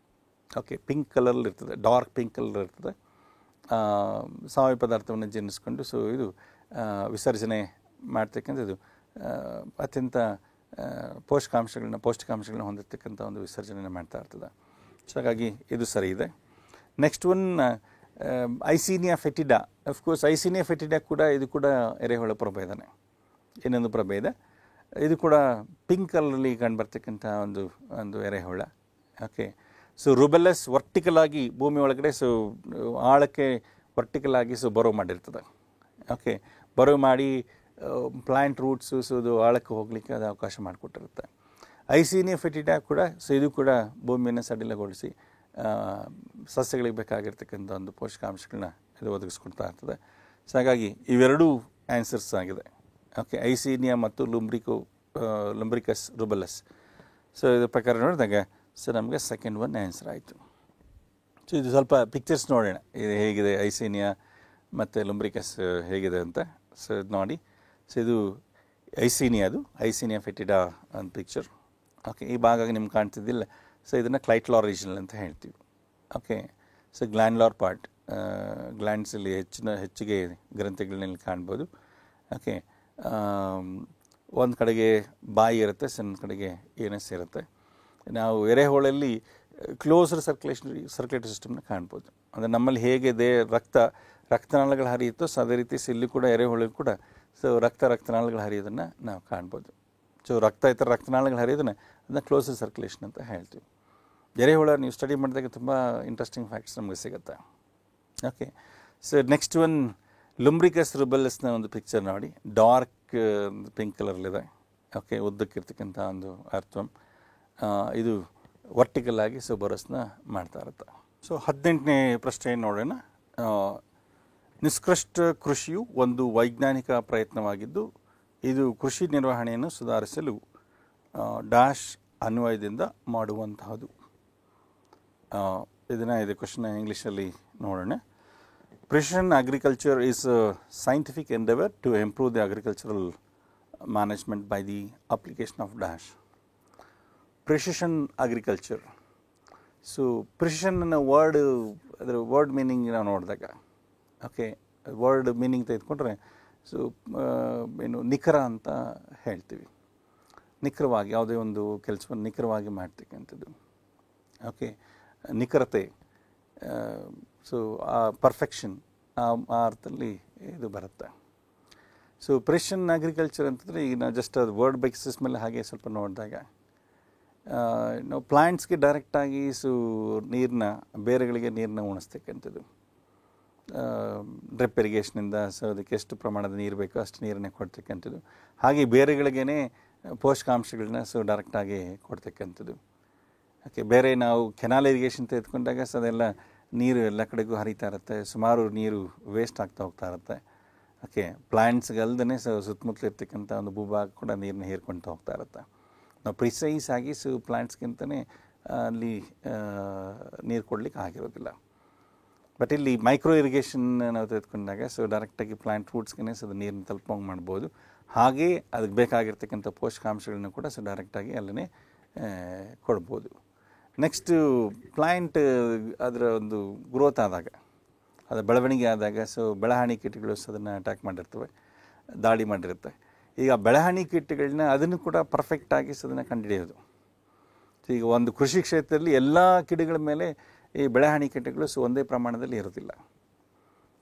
ಓಕೆ, ಪಿಂಕ್ ಕಲರಲ್ಲಿ ಇರ್ತದೆ, ಡಾರ್ಕ್ ಪಿಂಕ್ ಕಲರ್ ಇರ್ತದೆ. ಸಾವಯವ ಪದಾರ್ಥವನ್ನು ಜೀರ್ಣಿಸ್ಕೊಂಡು ಇದು ವಿಸರ್ಜನೆ ಮಾಡ್ತಕ್ಕಂಥದ್ದು ಅತ್ಯಂತ ಪೌಷ್ಟಿಕಾಂಶಗಳನ್ನ ಹೊಂದಿರತಕ್ಕಂಥ ಒಂದು ವಿಸರ್ಜನೆ ಮಾಡ್ತಾ ಇರ್ತದೆ. ಹಾಗಾಗಿ ಇದು ಸರಿ ಇದೆ. Next one Eisenia fetida. Of course Eisenia fetida ಇದು ಕೂಡ ಎರೆಹುಳ ಪ್ರಭೇದನೇ. ಇನ್ನೊಂದು ಪ್ರಭೇದ, ಇದು ಕೂಡ ಪಿಂಕ್ ಕಲರಲ್ಲಿ ಕಂಡುಬರ್ತಕ್ಕಂಥ ಒಂದು ಎರೆಹುಳ. ಓಕೆ, ರುಬೆಲ್ಲಸ್ ವರ್ಟಿಕಲ್ ಆಗಿ ಭೂಮಿ ಒಳಗಡೆ ಆಳಕ್ಕೆ ವರ್ಟಿಕಲ್ ಆಗಿ ಬರೋ ಮಾಡಿರ್ತದೆ. ಓಕೆ, ಬರೋ ಮಾಡಿ ಪ್ಲಾಂಟ್ ರೂಟ್ಸು ಅದು ಆಳಕ್ಕೆ ಹೋಗಲಿಕ್ಕೆ ಅದು ಅವಕಾಶ ಮಾಡಿಕೊಟ್ಟಿರುತ್ತೆ. ಐಸೀನಿಯಾ ಫೆಟಿಡಾ ಕೂಡ ಇದು ಕೂಡ ಭೂಮಿಯನ್ನು ಸಡಿಲಗೊಳಿಸಿ ಸಸ್ಯಗಳಿಗೆ ಬೇಕಾಗಿರ್ತಕ್ಕಂಥ ಒಂದು ಪೋಷಕಾಂಶಗಳನ್ನ ಇದು ಒದಗಿಸ್ಕೊಡ್ತಾ ಇರ್ತದೆ. ಸೊ ಹಾಗಾಗಿ ಇವೆರಡೂ ಆನ್ಸರ್ಸ್ ಆಗಿದೆ. ಓಕೆ, ಐಸೀನಿಯಾ ಮತ್ತು ಲುಂಬ್ರಿಕಸ್ ರುಬಲಸ್. ಸೊ ಇದ್ರ ಪ್ರಕಾರ ನೋಡಿದಾಗ ನಮಗೆ ಸೆಕೆಂಡ್ ಒನ್ ಆನ್ಸರ್ ಆಯಿತು. ಸೊ ಇದು ಸ್ವಲ್ಪ ಪಿಕ್ಚರ್ಸ್ ನೋಡೋಣ, ಇದು ಹೇಗಿದೆ ಐಸೀನಿಯಾ ಮತ್ತು ಲುಂಬ್ರಿಕಸ್ ಹೇಗಿದೆ ಅಂತ. ಸೊ ಇದು ನೋಡಿ, ಸೊ ಇದು ಐಸೀನಿಯಾ ಫೆಟಿಡಾ ಒಂದು ಪಿಕ್ಚರ್. ಓಕೆ, ಈ ಭಾಗ ನಿಮ್ಗೆ ಕಾಣ್ತಿದ್ದಿಲ್ಲ. ಸೊ ಇದನ್ನು ಕ್ಲೈಟ್ಲಾರ್ ರೀಜನಲ್ ಅಂತ ಹೇಳ್ತೀವಿ. ಓಕೆ, ಸೊ ಗ್ಲ್ಯಾಂಡ್ಲಾರ್ ಪಾರ್ಟ್, ಗ್ಲ್ಯಾಂಡ್ಸಲ್ಲಿ ಹೆಚ್ಚಿಗೆ ಗ್ರಂಥಿಗಳನ್ನೆಲ್ಲಿ ಕಾಣ್ಬೋದು. ಓಕೆ, ಒಂದು ಕಡೆಗೆ ಬಾಯಿ ಇರುತ್ತೆ, ಒಂದು ಕಡೆಗೆ ಏನಸ್ ಇರುತ್ತೆ. ನಾವು ಎರೆಹೋಳಲ್ಲಿ ಕ್ಲೋಸ್ಡ್ ಸರ್ಕ್ಯುಲೇಟರಿ ಸಿಸ್ಟಮ್ನ ಕಾಣ್ಬೋದು. ಅಂದರೆ ನಮ್ಮಲ್ಲಿ ಹೇಗಿದೆ ರಕ್ತನಾಳಗಳು ಹರಿಯುತ್ತೋ ಸೊ ಅದೇ ರೀತಿ ಇಲ್ಲಿ ಕೂಡ ಎರೆಹೋಳಲ್ಲಿ ಕೂಡ ರಕ್ತನಾಳಗಳು ಹರಿಯೋದನ್ನು ನಾವು ಕಾಣ್ಬೋದು. ಸೊ ಇತರ ರಕ್ತನಾಳಗಳು ಹರಿಯೋದನ್ನು ಅದನ್ನು ಕ್ಲೋಸ್ಡ್ ಸರ್ಕ್ಯುಲೇಷನ್ ಅಂತ ಹೇಳ್ತೀವಿ. ಎರೆಹುಳ ನೀವು ಸ್ಟಡಿ ಮಾಡಿದಾಗ ತುಂಬ ಇಂಟ್ರೆಸ್ಟಿಂಗ್ ಫ್ಯಾಕ್ಟ್ಸ್ ನಮಗೆ ಸಿಗುತ್ತೆ. Okay, so next one Lumbricus ರುಬಲಸ್ನ ಒಂದು ಪಿಕ್ಚರ್ ನೋಡಿ. ಡಾರ್ಕ್ ಪಿಂಕ್ ಕಲರ್ಲಿದೆ. ಓಕೆ, ಉದ್ದಕ್ಕಿರ್ತಕ್ಕಂಥ ಒಂದು ಅರ್ಥಮ್. ಇದು ವರ್ಟಿಕಲ್ ಆಗಿ ಬರೋಸ್ನ ಮಾಡ್ತಾ ಇರುತ್ತೆ. ಸೊ 18ನೇ ಪ್ರಶ್ನೆ ನೋಡೋಣ. ನಿಷ್ಕೃಷ್ಟ ಕೃಷಿಯು ಒಂದು ವೈಜ್ಞಾನಿಕ ಪ್ರಯತ್ನವಾಗಿದ್ದು ಇದು ಕೃಷಿ ನಿರ್ವಹಣೆಯನ್ನು ಸುಧಾರಿಸಲು ಡ್ಯಾಶ್ ಅನ್ವಯದಿಂದ ಮಾಡುವಂತಹದ್ದು. ಇದು ಕ್ವಶನ್ ಇಂಗ್ಲೀಷಲ್ಲಿ ನೋಡೋಣ. Precision agriculture is a scientific endeavour to improve the agricultural management by the application of dash. Precision agriculture. So precision ಅನ್ನೋ ಅದರ ವರ್ಡ್ ಮೀನಿಂಗ್ ನಾವು ನೋಡಿದಾಗ, ಓಕೆ, ವರ್ಡ್ ಮೀನಿಂಗ್ ತೆಗೆದುಕೊಂಡ್ರೆ ನಿಖರ ಅಂತ ಹೇಳ್ತೀವಿ. ನಿಖರವಾಗಿ ಯಾವುದೇ ಒಂದು ಕೆಲಸವನ್ನು ನಿಖರವಾಗಿ ಮಾಡ್ತಕ್ಕಂಥದ್ದು. ಓಕೆ, ನಿಖರತೆ, ಆ ಪರ್ಫೆಕ್ಷನ್, ಆ ಅರ್ಥದಲ್ಲಿ ಇದು ಬರುತ್ತೆ. ಸೊ ಪ್ರಿಸಿಷನ್ ಅಗ್ರಿಕಲ್ಚರ್ ಅಂತಂದರೆ ಈಗ ನಾವು ಜಸ್ಟ್ ಅದು ವರ್ಡ್ ಬೇಸಿಸ್ ಮೇಲೆ ಹಾಗೆ ಸ್ವಲ್ಪ ನೋಡಿದಾಗ ನಾವು ಪ್ಲಾಂಟ್ಸ್ಗೆ ಡೈರೆಕ್ಟಾಗಿ ಬೇರೆಗಳಿಗೆ ನೀರನ್ನ ಉಣಿಸ್ತಕ್ಕಂಥದ್ದು. ಡ್ರಿಪ್ ಇರಿಗೇಷನಿಂದ ಅದಕ್ಕೆ ಎಷ್ಟು ಪ್ರಮಾಣದ ನೀರು ಬೇಕೋ ಅಷ್ಟು ನೀರನ್ನೇ ಕೊಡ್ತಕ್ಕಂಥದ್ದು. ಹಾಗೆ ಬೇರೆಗಳಿಗೇ ಪೋಷಕಾಂಶಗಳನ್ನ ಡೈರೆಕ್ಟಾಗಿ ಕೊಡ್ತಕ್ಕಂಥದ್ದು. ಓಕೆ, ಬೇರೆ ನಾವು ಕೆನಾಲ್ ಇರಿಗೇಷನ್ ತೆಗೆದುಕೊಂಡಾಗ ಅದೆಲ್ಲ ನೀರು ಎಲ್ಲ ಕಡೆಗೂ ಹರಿತಾ ಇರುತ್ತೆ, ಸುಮಾರು ನೀರು ವೇಸ್ಟ್ ಆಗ್ತಾ ಹೋಗ್ತಾ ಇರುತ್ತೆ. ಓಕೆ, ಪ್ಲ್ಯಾಂಟ್ಸ್ಗೆ ಅಲ್ಲದೇ ಸುತ್ತಮುತ್ತಲು ಇರ್ತಕ್ಕಂಥ ಒಂದು ಭೂಭಾಗ ಕೂಡ ನೀರನ್ನ ಹೀರ್ಕೊಳ್ತಾ ಹೋಗ್ತಾ ಇರುತ್ತೆ. ನಾವು ಪ್ರಿಸೈಸ್ ಆಗಿ ಪ್ಲ್ಯಾಂಟ್ಸ್ಗಿಂತಲೇ ಅಲ್ಲಿ ನೀರು ಕೊಡಲಿಕ್ಕೆ ಆಗಿರೋದಿಲ್ಲ. ಬಟ್ ಇಲ್ಲಿ ಮೈಕ್ರೋ ಇರಿಗೇಷನ್ ನಾವು ತೆಗೆದುಕೊಂಡಾಗ ಡೈರೆಕ್ಟಾಗಿ ಪ್ಲಾಂಟ್ ರೂಟ್ಸ್ಗೆ ನೀರನ್ನ ತಲುಪೋಂಗೆ ಮಾಡ್ಬೋದು. ಹಾಗೇ ಅದಕ್ಕೆ ಬೇಕಾಗಿರ್ತಕ್ಕಂಥ ಪೋಷಕಾಂಶಗಳನ್ನ ಕೂಡ ಡೈರೆಕ್ಟಾಗಿ ಅಲ್ಲೇ ಕೊಡ್ಬೋದು. ನೆಕ್ಸ್ಟು ಪ್ಲಾಂಟ್ ಅದರ ಒಂದು ಗ್ರೋತ್ ಆದಾಗ, ಅದು ಬೆಳವಣಿಗೆ ಆದಾಗ ಬೆಳಹಾಣಿ ಕೀಟಗಳು ಅದನ್ನು ಅಟ್ಯಾಕ್ ಮಾಡಿರ್ತವೆ, ದಾಳಿ ಮಾಡಿರುತ್ತೆ. ಈಗ ಬೆಳಹಾಣಿ ಕೀಟಗಳನ್ನ ಅದನ್ನು ಕೂಡ ಪರ್ಫೆಕ್ಟಾಗಿ ಅದನ್ನು ಕಂಡುಹಿಡಿಯೋದು. ಈಗ ಒಂದು ಕೃಷಿ ಕ್ಷೇತ್ರದಲ್ಲಿ ಎಲ್ಲ ಗಿಡಗಳ ಮೇಲೆ ಈ ಬೆಳೆಹಾನಿ ಕೀಟಗಳು ಒಂದೇ ಪ್ರಮಾಣದಲ್ಲಿ ಇರೋದಿಲ್ಲ.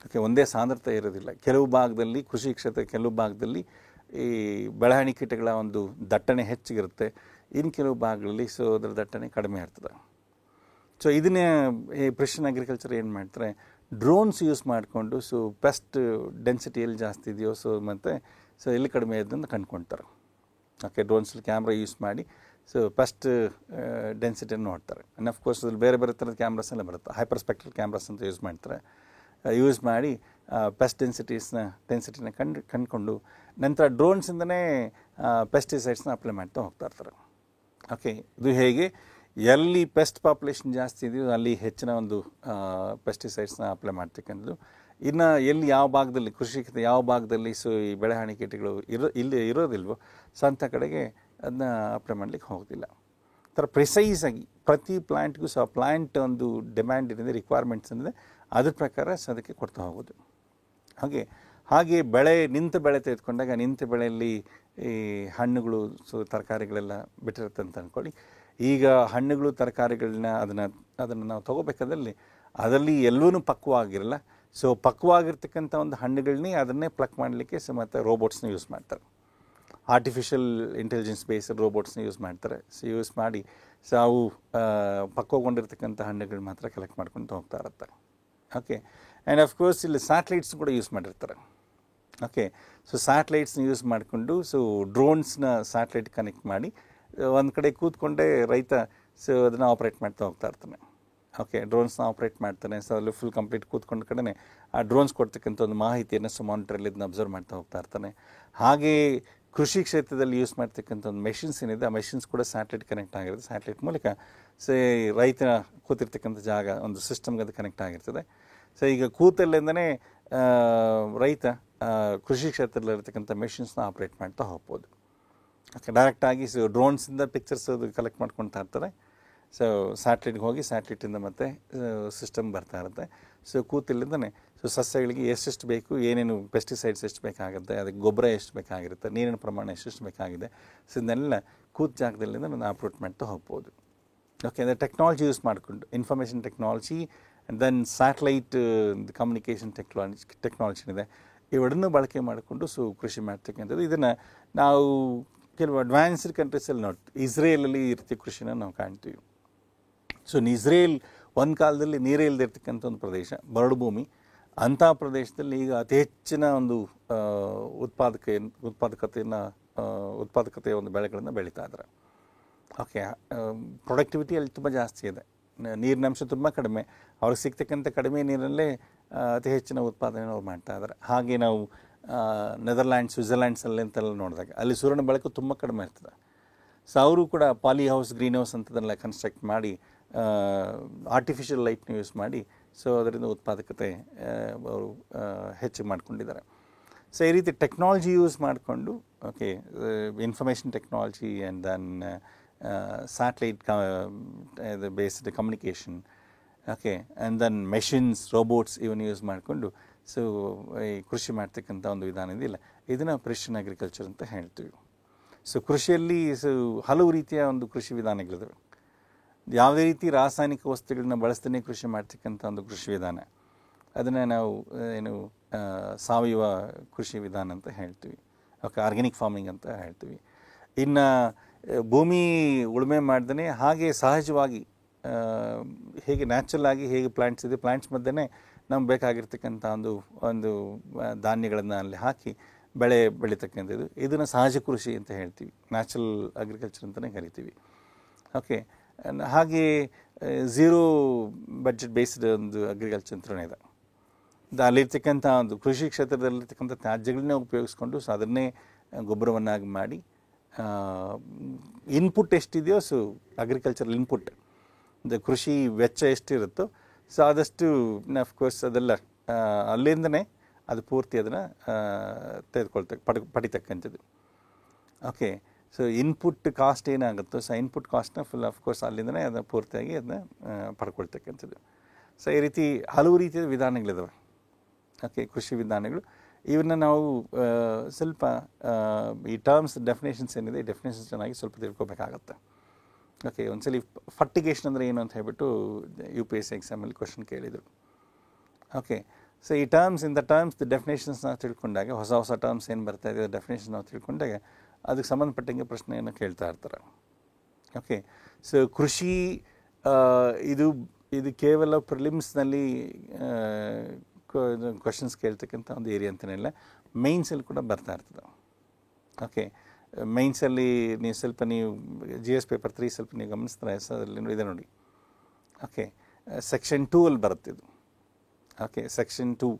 ಓಕೆ, ಒಂದೇ ಸಾಂದ್ರತೆ ಇರೋದಿಲ್ಲ. ಕೆಲವು ಭಾಗದಲ್ಲಿ ಕೃಷಿ ಕ್ಷೇತ್ರ, ಕೆಲವು ಭಾಗದಲ್ಲಿ ಈ ಬೆಳೆಹಾನಿ ಕೀಟಗಳ ಒಂದು ದಟ್ಟಣೆ ಹೆಚ್ಚಿಗಿರುತ್ತೆ, ಇನ್ನು ಕೆಲವು ಭಾಗಗಳಲ್ಲಿ ಅದರ ದಟ್ಟಣೆ ಕಡಿಮೆ ಇರ್ತದೆ. ಸೊ ಇದನ್ನೇ ಈ ಪ್ರಿಸಿಷನ್ ಅಗ್ರಿಕಲ್ಚರ್ ಏನು ಮಾಡ್ತಾರೆ, ಡ್ರೋನ್ಸ್ ಯೂಸ್ ಮಾಡಿಕೊಂಡು ಪೆಸ್ಟ್ ಡೆನ್ಸಿಟಿ ಎಲ್ಲಿ ಜಾಸ್ತಿ ಇದೆಯೋ ಮತ್ತು ಎಲ್ಲಿ ಕಡಿಮೆ ಇದೆ ಅಂತ ಕಂಡುಕೊಳ್ತಾರೆ. ಓಕೆ, ಡ್ರೋನ್ಸಲ್ಲಿ ಕ್ಯಾಮ್ರಾ ಯೂಸ್ ಮಾಡಿ ಪೆಸ್ಟ್ ಡೆನ್ಸಿಟಿಯನ್ನು ನೋಡ್ತಾರೆ. ಆ್ಯಂಡ್ ಅಫ್ಕೋರ್ಸ್ ಅದ್ರಲ್ಲಿ ಬೇರೆ ಬೇರೆ ಥರದ ಕ್ಯಾಮ್ರಾಸ್ ಎಲ್ಲ ಬರುತ್ತೆ. ಹೈಪರ್ ಸ್ಪೆಕ್ಟ್ರಲ್ ಕ್ಯಾಮ್ರಾಸ್ ಅಂತ ಯೂಸ್ ಮಾಡ್ತಾರೆ. ಯೂಸ್ ಮಾಡಿ ಪೆಸ್ಟ್ ಡೆನ್ಸಿಟಿನ ಕಂಡುಕೊಂಡು ನಂತರ ಡ್ರೋನ್ಸಿಂದನೇ ಪೆಸ್ಟಿಸೈಡ್ಸ್ನ ಅಪ್ಲೈ ಮಾಡ್ತಾ ಹೋಗ್ತಾ ಇರ್ತಾರೆ. ಓಕೆ, ಇದು ಹೇಗೆ ಎಲ್ಲಿ ಪೆಸ್ಟ್ ಪಾಪ್ಯುಲೇಷನ್ ಜಾಸ್ತಿ ಇದೆಯೋ ಅಲ್ಲಿ ಹೆಚ್ಚಿನ ಒಂದು ಪೆಸ್ಟಿಸೈಡ್ಸ್ನ ಅಪ್ಲೈ ಮಾಡ್ತಕ್ಕಂಥದ್ದು. ಇನ್ನು ಎಲ್ಲಿ ಯಾವ ಭಾಗದಲ್ಲಿ ಕೃಷಿ ಯಾವ ಭಾಗದಲ್ಲಿ ಈ ಬೆಳೆಹಾನಿ ಕೀಟಗಳು ಇಲ್ಲಿ ಇರೋದಿಲ್ವೋ ಅಂಥ ಕಡೆಗೆ ಅದನ್ನ ಅಪ್ಲೈ ಮಾಡಲಿಕ್ಕೆ ಹೋಗೋದಿಲ್ಲ. ಥರ ಪ್ರಿಸೈಸಾಗಿ ಪ್ರತಿ ಪ್ಲ್ಯಾಂಟ್ಗೂ ಪ್ಲ್ಯಾಂಟ್ ಒಂದು ಡಿಮ್ಯಾಂಡ್ ಏನಿದೆ, ರಿಕ್ವೈರ್ಮೆಂಟ್ಸ್ ಏನಿದೆ, ಅದ್ರ ಪ್ರಕಾರ ಅದಕ್ಕೆ ಕೊಡ್ತಾ ಹೋಗೋದು. ಹಾಗೆ ನಿಂತ ಬೆಳೆ ತೆಗೆದುಕೊಂಡಾಗ ನಿಂತ ಬೆಳೆಯಲ್ಲಿ ಈ ಹಣ್ಣುಗಳು ತರಕಾರಿಗಳೆಲ್ಲ ಬಿಟ್ಟಿರುತ್ತೆ ಅಂತ ಅಂದ್ಕೊಳ್ಳಿ. ಈಗ ಹಣ್ಣುಗಳು ತರಕಾರಿಗಳನ್ನ ಅದನ್ನು ನಾವು ತೊಗೋಬೇಕಾದಲ್ಲಿ ಅದರಲ್ಲಿ ಎಲ್ಲವೂ ಪಕ್ವವಾಗಿರಲ್ಲ. ಪಕ್ವವಾಗಿರ್ತಕ್ಕಂಥ ಒಂದು ಹಣ್ಣುಗಳನ್ನೇ ಅದನ್ನೇ ಪ್ಲಕ್ ಮಾಡಲಿಕ್ಕೆ ಮತ್ತು ರೋಬೋಟ್ಸ್ನ ಯೂಸ್ ಮಾಡ್ತಾರೆ. ಆರ್ಟಿಫಿಷಿಯಲ್ ಇಂಟೆಲಿಜೆನ್ಸ್ ಬೇಸ್ಡ್ ರೋಬೋಟ್ಸ್ನ ಯೂಸ್ ಮಾಡ್ತಾರೆ. ಯೂಸ್ ಮಾಡಿ ಅವು ಪಕ್ವಗೊಂಡಿರ್ತಕ್ಕಂಥ ಹಣ್ಣುಗಳು ಮಾತ್ರ ಕಲೆಕ್ಟ್ ಮಾಡ್ಕೊತ ಹೋಗ್ತಾ ಇರುತ್ತೆ. ಓಕೆ, ಆ್ಯಂಡ್ ಅಫ್ಕೋರ್ಸ್ ಇಲ್ಲಿ ಸ್ಯಾಟಲೈಟ್ಸ್ ಕೂಡ ಯೂಸ್ ಮಾಡಿರ್ತಾರೆ. ಓಕೆ, ಸೊ ಸ್ಯಾಟಲೈಟ್ಸ್ನ ಯೂಸ್ ಮಾಡಿಕೊಂಡು ಸೊ ಡ್ರೋನ್ಸ್ನ ಸ್ಯಾಟಲೈಟ್ ಕನೆಕ್ಟ್ ಮಾಡಿ ಒಂದು ಕಡೆ ಕೂತ್ಕೊಂಡೇ ರೈತ ಸೊ ಅದನ್ನು ಆಪ್ರೇಟ್ ಮಾಡ್ತಾ ಹೋಗ್ತಾ ಇರ್ತಾನೆ. ಓಕೆ, ಡ್ರೋನ್ಸ್ನ ಆಪ್ರೇಟ್ ಮಾಡ್ತಾನೆ. ಸೊ ಅಲ್ಲಿ ಫುಲ್ ಕಂಪ್ಲೀಟ್ ಕೂತ್ಕೊಂಡ ಕಡೆ ಆ ಡ್ರೋನ್ಸ್ ಕೊಡ್ತಕ್ಕಂಥ ಒಂದು ಮಾಹಿತಿಯನ್ನು ಸೊ ಮಾನಿಟ್ರಲ್ಲಿ ಇದನ್ನ ಅಬ್ಸರ್ವ್ ಮಾಡ್ತಾ ಹೋಗ್ತಾ ಇರ್ತಾನೆ. ಹಾಗೇ ಕೃಷಿ ಕ್ಷೇತ್ರದಲ್ಲಿ ಯೂಸ್ ಮಾಡ್ತಕ್ಕಂಥ ಒಂದು ಮೆಷಿನ್ಸ್ ಏನಿದೆ, ಆ ಮೆಷಿನ್ಸ್ ಕೂಡ ಸ್ಯಾಟಲೈಟ್ ಕನೆಕ್ಟ್ ಆಗಿರುತ್ತೆ. ಸ್ಯಾಟಲೈಟ್ ಮೂಲಕ ಸೊ ರೈತನ ಕೂತಿರ್ತಕ್ಕಂಥ ಜಾಗ ಒಂದು ಸಿಸ್ಟಮ್ಗೆ ಅದು ಕನೆಕ್ಟ್ ಆಗಿರ್ತದೆ. ಸೊ ಈಗ ಕೂತಲ್ಲಿಂದನೇ ರೈತ ಕೃಷಿ ಕ್ಷೇತ್ರದಲ್ಲಿರ್ತಕ್ಕಂಥ ಮೆಷಿನ್ಸ್ನ ಆಪ್ರೇಟ್ ಮಾಡ್ತಾ ಹೋಗ್ಬೋದು. ಓಕೆ, ಡೈರೆಕ್ಟಾಗಿ ಸೊ ಡ್ರೋನ್ಸಿಂದ ಪಿಕ್ಚರ್ಸ್ ಅದು ಕಲೆಕ್ಟ್ ಮಾಡ್ಕೊಳ್ತಾ ಇರ್ತಾರೆ. ಸೊ ಸ್ಯಾಟಲೈಟ್ಗೆ ಹೋಗಿ ಸ್ಯಾಟಲೈಟಿಂದ ಮತ್ತೆ ಸಿಸ್ಟಮ್ ಬರ್ತಾ ಇರುತ್ತೆ. ಸೊ ಕೂತಿಲ್ಲಿಂದನೇ ಸೊ ಸಸ್ಯಗಳಿಗೆ ಎಷ್ಟೆಷ್ಟು ಬೇಕು, ಏನೇನು ಪೆಸ್ಟಿಸೈಡ್ಸ್ ಎಷ್ಟು ಬೇಕಾಗುತ್ತೆ, ಅದಕ್ಕೆ ಗೊಬ್ಬರ ಎಷ್ಟು ಬೇಕಾಗಿರುತ್ತೆ, ನೀರಿನ ಪ್ರಮಾಣ ಎಷ್ಟೆಷ್ಟು ಬೇಕಾಗಿದೆ, ಸೊ ಇದನ್ನೆಲ್ಲ ಕೂತ ಜಾಗದಲ್ಲಿಂದ ನಾನು ಆಪ್ರೇಟ್ ಮಾಡ್ತಾ ಹೋಗ್ಬೋದು. ಓಕೆ, ಅಂದರೆ ಟೆಕ್ನಾಲಜಿ ಯೂಸ್ ಮಾಡಿಕೊಂಡು information technology and then satellite communication technology ಇದೆ, ಇವೆರಡನ್ನೂ ಬಳಕೆ ಮಾಡಿಕೊಂಡು ಸೊ ಕೃಷಿ ಮಾಡ್ತಕ್ಕಂಥದ್ದು. ಇದನ್ನು ನಾವು ಕೆಲವು ಅಡ್ವಾನ್ಸ್ಡ್ ಕಂಟ್ರೀಸಲ್ಲಿ ಇಸ್ರೇಲಲ್ಲಿ ಈ ರೀತಿ ಕೃಷಿನ ನಾವು ಕಾಣ್ತೀವಿ. ಸೊ ಇಸ್ರೇಲ್ ಒಂದು ಕಾಲದಲ್ಲಿ ನೀರೇ ಇಲ್ಲದಿರ್ತಕ್ಕಂಥ ಒಂದು ಪ್ರದೇಶ, ಬರಡು ಭೂಮಿ. ಅಂಥ ಪ್ರದೇಶದಲ್ಲಿ ಈಗ ಅತಿ ಹೆಚ್ಚಿನ ಒಂದು ಉತ್ಪಾದಕತೆಯ ಒಂದು ಬೆಳೆಗಳನ್ನು ಬೆಳೀತಾ ಇದ್ದಾರೆ. ಓಕೆ, ಪ್ರೊಡಕ್ಟಿವಿಟಿ ಅಲ್ಲಿ ತುಂಬ ಜಾಸ್ತಿ ಇದೆ, ನೀರಿನ ಅಂಶ ತುಂಬ ಕಡಿಮೆ, ಅವ್ರಿಗೆ ಸಿಗ್ತಕ್ಕಂಥ ಕಡಿಮೆ ನೀರಲ್ಲೇ ಅತಿ ಹೆಚ್ಚಿನ ಉತ್ಪಾದನೆ ಅವ್ರು ಮಾಡ್ತಾ ಇದ್ದಾರೆ. ಹಾಗೆ ನಾವು ನೆದರ್ಲ್ಯಾಂಡ್ಸ್, ಸ್ವಿಟ್ಜರ್ಲ್ಯಾಂಡ್ಸಲ್ಲಿ ಅಂತೆಲ್ಲ ನೋಡಿದಾಗ ಅಲ್ಲಿ ಸೂರ್ಯನ ಬೆಳಕು ತುಂಬ ಕಡಿಮೆ ಇರ್ತದೆ. ಸೊ ಅವರು ಕೂಡ ಪಾಲಿ ಹೌಸ್, ಗ್ರೀನ್ ಹೌಸ್ ಅಂತದನ್ನೆಲ್ಲ ಕನ್ಸ್ಟ್ರಕ್ಟ್ ಮಾಡಿ ಆರ್ಟಿಫಿಷಿಯಲ್ ಲೈಟ್ನ ಯೂಸ್ ಮಾಡಿ ಸೊ ಅದರಿಂದ ಉತ್ಪಾದಕತೆ ಅವರು ಹೆಚ್ಚು ಮಾಡ್ಕೊಂಡಿದ್ದಾರೆ. ಸೊ ಈ ರೀತಿ ಟೆಕ್ನಾಲಜಿ ಯೂಸ್ ಮಾಡಿಕೊಂಡು okay information technology and then satellite based communication, okay, and then machines, robots ಇವನ್ನ ಯೂಸ್ ಮಾಡಿಕೊಂಡು ಸೊ ಈ ಕೃಷಿ ಮಾಡ್ತಕ್ಕಂಥ ಒಂದು ವಿಧಾನ ಇದೆಯಲ್ಲ, ಇದನ್ನು ಪ್ರಿಸಿಷನ್ ಅಗ್ರಿಕಲ್ಚರ್ ಅಂತ ಹೇಳ್ತೀವಿ. ಸೊ ಕೃಷಿಯಲ್ಲಿ ಸೊ ಹಲವು ರೀತಿಯ ಒಂದು ಕೃಷಿ ವಿಧಾನಗಳಿದ್ದಾವೆ. ಯಾವುದೇ ರೀತಿ ರಾಸಾಯನಿಕ ವಸ್ತುಗಳನ್ನ ಬಳಸ್ದೇ ಕೃಷಿ ಮಾಡ್ತಕ್ಕಂಥ ಒಂದು ಕೃಷಿ ವಿಧಾನ, ಅದನ್ನು ನಾವು ಏನು ಸಾವಯವ ಕೃಷಿ ವಿಧಾನ ಅಂತ ಹೇಳ್ತೀವಿ. ಓಕೆ, ಆರ್ಗ್ಯಾನಿಕ್ ಫಾರ್ಮಿಂಗ್ ಅಂತ ಹೇಳ್ತೀವಿ. ಇನ್ನು ಭೂಮಿ ಉಳುಮೆ ಮಾಡ್ದೇ ಹಾಗೆ ಸಹಜವಾಗಿ ಹೇಗೆ ನ್ಯಾಚುರಲ್ ಆಗಿ ಹೇಗೆ ಪ್ಲ್ಯಾಂಟ್ಸ್ ಇದೆ, ಪ್ಲ್ಯಾಂಟ್ಸ್ ಮಧ್ಯೆ ನಮ್ಗೆ ಬೇಕಾಗಿರ್ತಕ್ಕಂಥ ಒಂದು ಧಾನ್ಯಗಳನ್ನು ಅಲ್ಲಿ ಹಾಕಿ ಬೆಳೆ ಬೆಳೀತಕ್ಕಂಥದ್ದು, ಇದನ್ನು ಸಹಜ ಕೃಷಿ ಅಂತ ಹೇಳ್ತೀವಿ, ನ್ಯಾಚುರಲ್ ಅಗ್ರಿಕಲ್ಚರ್ ಅಂತಲೇ ಕರಿತೀವಿ. ಓಕೆ, ಹಾಗೆ ಝೀರೋ ಬಡ್ಜೆಟ್ ಬೇಸ್ಡ್ ಒಂದು ಅಗ್ರಿಕಲ್ಚರ್ ಅಂತಲೇ ಇದೆ. ಅಲ್ಲಿರ್ತಕ್ಕಂಥ ಒಂದು ಕೃಷಿ ಕ್ಷೇತ್ರದಲ್ಲಿರ್ತಕ್ಕಂಥ ತ್ಯಾಜ್ಯಗಳನ್ನೇ ಉಪಯೋಗಿಸ್ಕೊಂಡು ಸೊ ಅದನ್ನೇ ಗೊಬ್ಬರವನ್ನಾಗಿ ಮಾಡಿ ಇನ್ಪುಟ್ ಎಷ್ಟಿದೆಯೋ ಸೊ ಅಗ್ರಿಕಲ್ಚರಲ್ ಇನ್ಪುಟ್ ಕೃಷಿ ವೆಚ್ಚ ಎಷ್ಟಿರುತ್ತೋ ಸೊ ಆದಷ್ಟು ಅಫ್ಕೋರ್ಸ್ ಅದೆಲ್ಲ ಅಲ್ಲಿಂದನೇ ಅದು ಪೂರ್ತಿ ಅದನ್ನು ಪಡಿತಕ್ಕಂಥದ್ದು. ಓಕೆ, ಸೊ ಇನ್ಪುಟ್ ಕಾಸ್ಟ್ ಏನಾಗುತ್ತೋ ಸೊ ಇನ್ಪುಟ್ ಕಾಸ್ಟ್ನ ಫುಲ್ ಅಫ್ಕೋರ್ಸ್ ಅಲ್ಲಿಂದನೇ ಅದನ್ನು ಪೂರ್ತಿಯಾಗಿ ಅದನ್ನ ಪಡ್ಕೊಳ್ತಕ್ಕಂಥದ್ದು. ಸೊ ಈ ರೀತಿ ಹಲವು ರೀತಿಯ ವಿಧಾನಗಳಿದ್ದಾವೆ. ಓಕೆ, ಕೃಷಿ ವಿಧಾನಗಳು. ಇವನ್ನ ನಾವು ಸ್ವಲ್ಪ ಈ ಟರ್ಮ್ಸ್ ಡೆಫಿನೇಷನ್ಸ್ ಏನಿದೆ, ಈ ಡೆಫಿನೇಷನ್ಸ್ ಚೆನ್ನಾಗಿ ಸ್ವಲ್ಪ ತಿಳ್ಕೊಬೇಕಾಗತ್ತೆ. ಓಕೆ, ಒಂದ್ಸಲಿ ಫರ್ಟಿಗೇಷನ್ ಅಂದರೆ ಏನು ಅಂತ ಹೇಳ್ಬಿಟ್ಟು UPSC ಎಕ್ಸಾಮಲ್ಲಿ ಕ್ವಶನ್ ಕೇಳಿದರು. ಓಕೆ, ಸೊ ಈ ಟರ್ಮ್ಸ್ ದ ಡೆಫಿನೇಷನ್ಸ್ ನಾವು ತಿಳ್ಕೊಂಡಾಗ, ಹೊಸ ಟರ್ಮ್ಸ್ ಏನು ಬರ್ತಾ ಇದೆ ಡೆಫಿನೇಷನ್ ನಾವು ತಿಳ್ಕೊಂಡಾಗ ಅದಕ್ಕೆ ಸಂಬಂಧಪಟ್ಟಂಗೆ ಪ್ರಶ್ನೆಯನ್ನು ಕೇಳ್ತಾ ಇರ್ತಾರೆ. ಓಕೆ, ಸೊ ಕೃಷಿ ಇದು ಕೇವಲ ಪ್ರಿಲಿಮ್ಸ್ನಲ್ಲಿ ಕ್ವಶನ್ಸ್ ಕೇಳ್ತಕ್ಕಂಥ ಒಂದು ಏರಿಯಾ ಅಂತಲೇ ಮೈನ್ಸಲ್ಲಿ ಕೂಡ ಬರ್ತಾ ಇರ್ತದೆ. ಓಕೆ, ಮೈನ್ಸಲ್ಲಿ ನೀವು GS ಪೇಪರ್ 3 ಸ್ವಲ್ಪ ನೀವು ಗಮನಿಸ್ತಾರೆ, ಅದರಲ್ಲಿ ಇದೆ ನೋಡಿ. ಓಕೆ, ಸೆಕ್ಷನ್ 2 ಅಲ್ಲಿ ಬರುತ್ತೆ ಇದು. Okay, section 2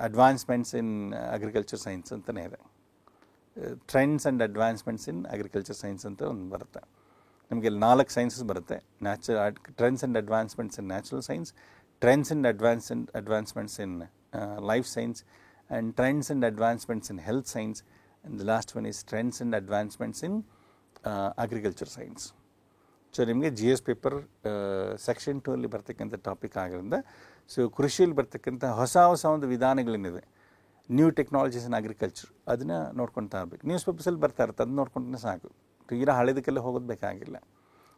advancements in agriculture science ಅಂತಲೇ ಇದೆ. Trends and advancements in agriculture science ಅಂತ ಒಂದು ಬರುತ್ತೆ. ನಿಮಗೆ 4 ಸೈನ್ಸಸ್ ಬರುತ್ತೆ. Trends and advancements in natural science, trends and advancements in life science, and trends and advancements in health science, and the last one is trends and advancements in agriculture science. So ನಿಮಗೆ GS ಪೇಪರ್ ಸೆಕ್ಷನ್ 2 ಅಲ್ಲಿ ಬರ್ತಕ್ಕಂಥ ಟಾಪಿಕ್ ಆಗಿರೋದ್ರಿಂದ ಸೊ ಕೃಷಿಯಲ್ಲಿ ಬರ್ತಕ್ಕಂಥ ಹೊಸ ಒಂದು ವಿಧಾನಗಳೇನಿದೆ, ನ್ಯೂ ಟೆಕ್ನಾಲಜೀಸ್ ಇನ್ ಅಗ್ರಿಕಲ್ಚರ್, ಅದನ್ನು ನೋಡ್ಕೊಳ್ತಾ ಇರಬೇಕು. ನ್ಯೂಸ್ ಪೇಪರ್ಸಲ್ಲಿ ಬರ್ತಾ ಇರುತ್ತೆ, ಅದನ್ನ ನೋಡ್ಕೊಂಡ್ರೆ ಸಾಕು, ತೀರಾ ಹಳೆದಕ್ಕೆಲ್ಲ ಹೋಗೋದು ಬೇಕಾಗಿಲ್ಲ.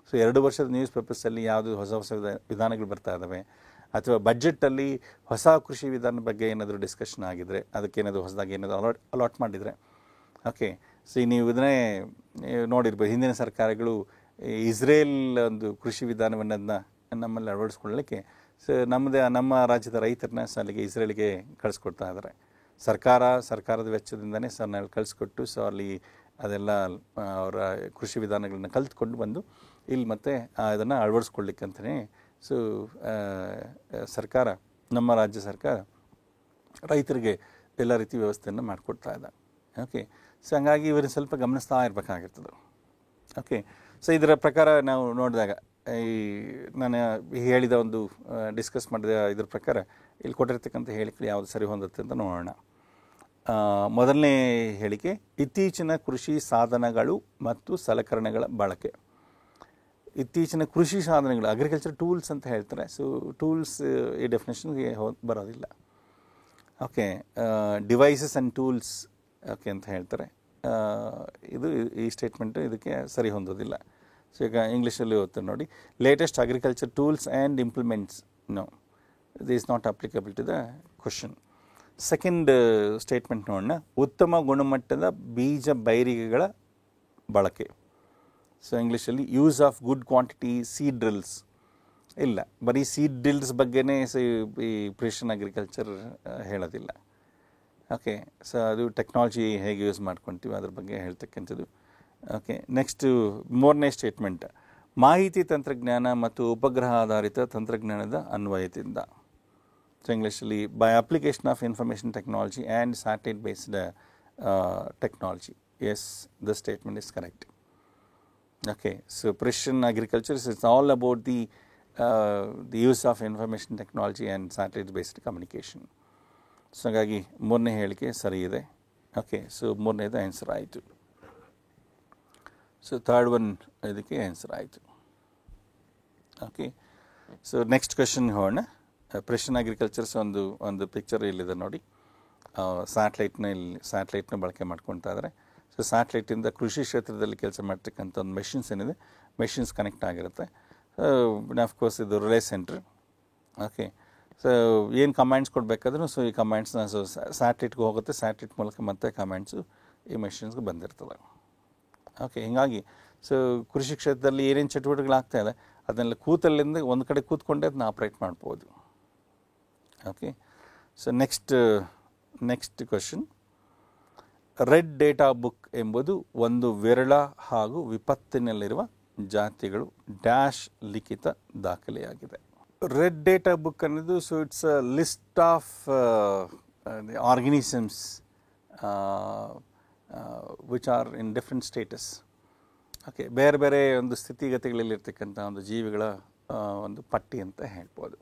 ಸೊ 2 ವರ್ಷದ ನ್ಯೂಸ್ ಪೇಪರ್ಸಲ್ಲಿ ಯಾವುದು ಹೊಸ ವಿಧಾನಗಳು ಬರ್ತಾ ಇದ್ದಾವೆ, ಅಥವಾ ಬಜೆಟಲ್ಲಿ ಹೊಸ ಕೃಷಿ ವಿಧಾನದ ಬಗ್ಗೆ ಏನಾದರೂ ಡಿಸ್ಕಷನ್ ಆಗಿದ್ರೆ, ಅದಕ್ಕೇನಾದರೂ ಹೊಸದಾಗಿ ಏನಾದರೂ ಅಲಾಟ್ ಮಾಡಿದರೆ. ಓಕೆ, ಸೊ ನೀವು ಇದನ್ನೇ ನೋಡಿರ್ಬೋದು, ಹಿಂದಿನ ಸರ್ಕಾರಗಳು ಇಸ್ರೇಲ್ ಒಂದು ಕೃಷಿ ವಿಧಾನವನ್ನು ನಮ್ಮಲ್ಲಿ ಅಳವಡಿಸ್ಕೊಳ್ಳಲಿಕ್ಕೆ ಸೊ ನಮ್ಮ ರಾಜ್ಯದ ರೈತರನ್ನ ಅಲ್ಲಿಗೆ ಇಸ್ರೇಲ್ಗೆ ಕಳಿಸ್ಕೊಡ್ತಾ ಇದ್ದಾರೆ. ಸರ್ಕಾರದ ವೆಚ್ಚದಿಂದನೇ ಸರ್ ನಾವು ಕಳಿಸ್ಕೊಟ್ಟು ಸೊ ಅಲ್ಲಿ ಅದೆಲ್ಲ ಅವರ ಕೃಷಿ ವಿಧಾನಗಳನ್ನ ಕಲ್ತ್ಕೊಂಡು ಬಂದು ಇಲ್ಲಿ ಮತ್ತೆ ಅದನ್ನು ಅಳವಡಿಸ್ಕೊಳ್ಳಿಕ್ಕಂತಲೇ ಸೊ ನಮ್ಮ ರಾಜ್ಯ ಸರ್ಕಾರ ರೈತರಿಗೆ ಎಲ್ಲ ರೀತಿ ವ್ಯವಸ್ಥೆಯನ್ನು ಮಾಡಿಕೊಡ್ತಾ ಇದೆ. ಓಕೆ, ಸೊ ಹಂಗಾಗಿ ಇವರು ಸ್ವಲ್ಪ ಗಮನಿಸ್ತಾ ಇರಬೇಕಾಗಿರ್ತದೆ. ಓಕೆ, ಸೊ ಇದರ ಪ್ರಕಾರ ನಾವು ನೋಡಿದಾಗ ನಾನು ಹೇಳಿದ ಒಂದು ಡಿಸ್ಕಸ್ ಮಾಡಿದ ಇದ್ರ ಪ್ರಕಾರ ಇಲ್ಲಿ ಕೊಟ್ಟಿರ್ತಕ್ಕಂಥ ಹೇಳಿಕೆ ಯಾವುದು ಸರಿ ಹೊಂದುತ್ತೆ ಅಂತ ನೋಡೋಣ. ಮೊದಲನೇ ಹೇಳಿಕೆ, ಇತ್ತೀಚಿನ ಕೃಷಿ ಸಾಧನಗಳು ಮತ್ತು ಸಲಕರಣೆಗಳ ಬಳಕೆ. ಇತ್ತೀಚಿನ ಕೃಷಿ ಸಾಧನಗಳು ಅಗ್ರಿಕಲ್ಚರ್ ಟೂಲ್ಸ್ ಅಂತ ಹೇಳ್ತಾರೆ. ಸೊ ಟೂಲ್ಸ್ ಈ ಡೆಫಿನೇಷನ್ಗೆ ಬರೋದಿಲ್ಲ. Okay, devices and tools okay ಅಂತ ಹೇಳ್ತಾರೆ. ಈ ಸ್ಟೇಟ್ಮೆಂಟು ಇದಕ್ಕೆ ಸರಿ ಹೊಂದೋದಿಲ್ಲ. ಸೊ ಈಗ ಇಂಗ್ಲೀಷಲ್ಲಿ ಓದ್ತಾರೆ ನೋಡಿ, latest agriculture tools and implements no, this not applicable to the question. Second statement ನೋಡೋಣ, ಉತ್ತಮ ಗುಣಮಟ್ಟದ ಬೀಜ ಬೈರಿಗೆಗಳ ಬಳಕೆ. ಸೊ ಇಂಗ್ಲೀಷಲ್ಲಿ use of good quantity seed drills. ಇಲ್ಲ, ಬರೀ ಸೀಡ್ ಡ್ರಿಲ್ಸ್ ಬಗ್ಗೆನೇ ಈ ಪ್ರಿಸಿಷನ್ ಅಗ್ರಿಕಲ್ಚರ್ ಹೇಳೋದಿಲ್ಲ. ಓಕೆ, ಸೊ ಅದು ಟೆಕ್ನಾಲಜಿ ಹೇಗೆ ಯೂಸ್ ಮಾಡ್ಕೊತೀವಿ ಅದ್ರ ಬಗ್ಗೆ ಹೇಳ್ತಕ್ಕಂಥದ್ದು. ಓಕೆ, ನೆಕ್ಸ್ಟು ಮೂರನೇ ಸ್ಟೇಟ್ಮೆಂಟ್, ಮಾಹಿತಿ ತಂತ್ರಜ್ಞಾನ ಮತ್ತು ಉಪಗ್ರಹ ಆಧಾರಿತ ತಂತ್ರಜ್ಞಾನದ ಅನ್ವಯದಿಂದ. ಸೊ ಇಂಗ್ಲೀಷಲ್ಲಿ by application of information technology and satellite based technology. Yes, the statement is correct. Okay, so precision agriculture is all about the use of information technology and satellite based communication. So ಹಾಗಾಗಿ ಮೂರನೇ ಹೇಳಿಕೆ ಸರಿ ಇದೆ. ಓಕೆ, ಸೊ ಮೂರನೇದು ಆನ್ಸರ್ ಆಯಿತು. ಸೊ ಥರ್ಡ್ ಒನ್ ಇದಕ್ಕೆ ಆನ್ಸರ್ ಆಯಿತು. ಓಕೆ, ಸೊ ನೆಕ್ಸ್ಟ್ ಕ್ವೆಶನ್ ಹೋಗೋಣ. ಪ್ರಿಸಿಷನ್ ಅಗ್ರಿಕಲ್ಚರ್ಸ್ ಒಂದು ಪಿಕ್ಚರ್ ಇಲ್ಲಿದೆ ನೋಡಿ. ಸ್ಯಾಟಲೈಟ್ನ ಬಳಕೆ ಮಾಡ್ಕೊಳ್ತಾ ಇದ್ದಾರೆ. ಸೊ ಸ್ಯಾಟಲೈಟಿಂದ ಕೃಷಿ ಕ್ಷೇತ್ರದಲ್ಲಿ ಕೆಲಸ ಮಾಡ್ತಕ್ಕಂಥ ಒಂದು ಮೆಷಿನ್ಸ್ ಏನಿದೆ, ಮೆಷಿನ್ಸ್ ಕನೆಕ್ಟ್ ಆಗಿರುತ್ತೆ. ಅಫ್ಕೋರ್ಸ್ ಇದು ರಿಲೇ ಸೆಂಟ್ರ್. ಓಕೆ, ಸೊ ಏನು ಕಮಾಂಡ್ಸ್ ಕೊಡಬೇಕಾದ್ರೂ ಸೊ ಈ ಕಮಾಂಡ್ಸ್ನ ಸೊ ಸ್ಯಾಟಲೈಟ್ಗೆ ಹೋಗುತ್ತೆ, ಸ್ಯಾಟಲೈಟ್ ಮೂಲಕ ಮತ್ತೆ ಕಮಾಂಡ್ಸು ಈ ಮೆಷಿನ್ಸ್ಗೆ ಬಂದಿರ್ತದೆ. ಓಕೆ, ಹೀಗಾಗಿ ಸೊ ಕೃಷಿ ಕ್ಷೇತ್ರದಲ್ಲಿ ಏನೇನು ಚಟುವಟಿಕೆಗಳಾಗ್ತಾ ಇದೆ ಅದನ್ನೆಲ್ಲ ಕೂತಲ್ಲಿಂದ ಒಂದು ಕಡೆ ಕೂತ್ಕೊಂಡೆ ಅದನ್ನ ಆಪ್ರೇಟ್ ಮಾಡ್ಬೋದು. Okay, so next question, red data book ಎಂಬುದು ಒಂದು ವಿರಳ ಹಾಗೂ ವಿಪತ್ತಿನಲ್ಲಿರುವ ಜಾತಿಗಳು ಡ್ಯಾಶ್ ಲಿಖಿತ ದಾಖಲೆಯಾಗಿದೆ. ರೆಡ್ ಡೇಟಾ ಬುಕ್ ಅನ್ನೋದು so it's a list of organisms which are in different status. Okay, ಬೇರೆ ಬೇರೆ ಒಂದು ಸ್ಥಿತಿಗತಿಗಳಲ್ಲಿರ್ತಕ್ಕಂಥ ಒಂದು ಜೀವಿಗಳ ಒಂದು ಪಟ್ಟಿ ಅಂತ ಹೇಳ್ಬೋದು.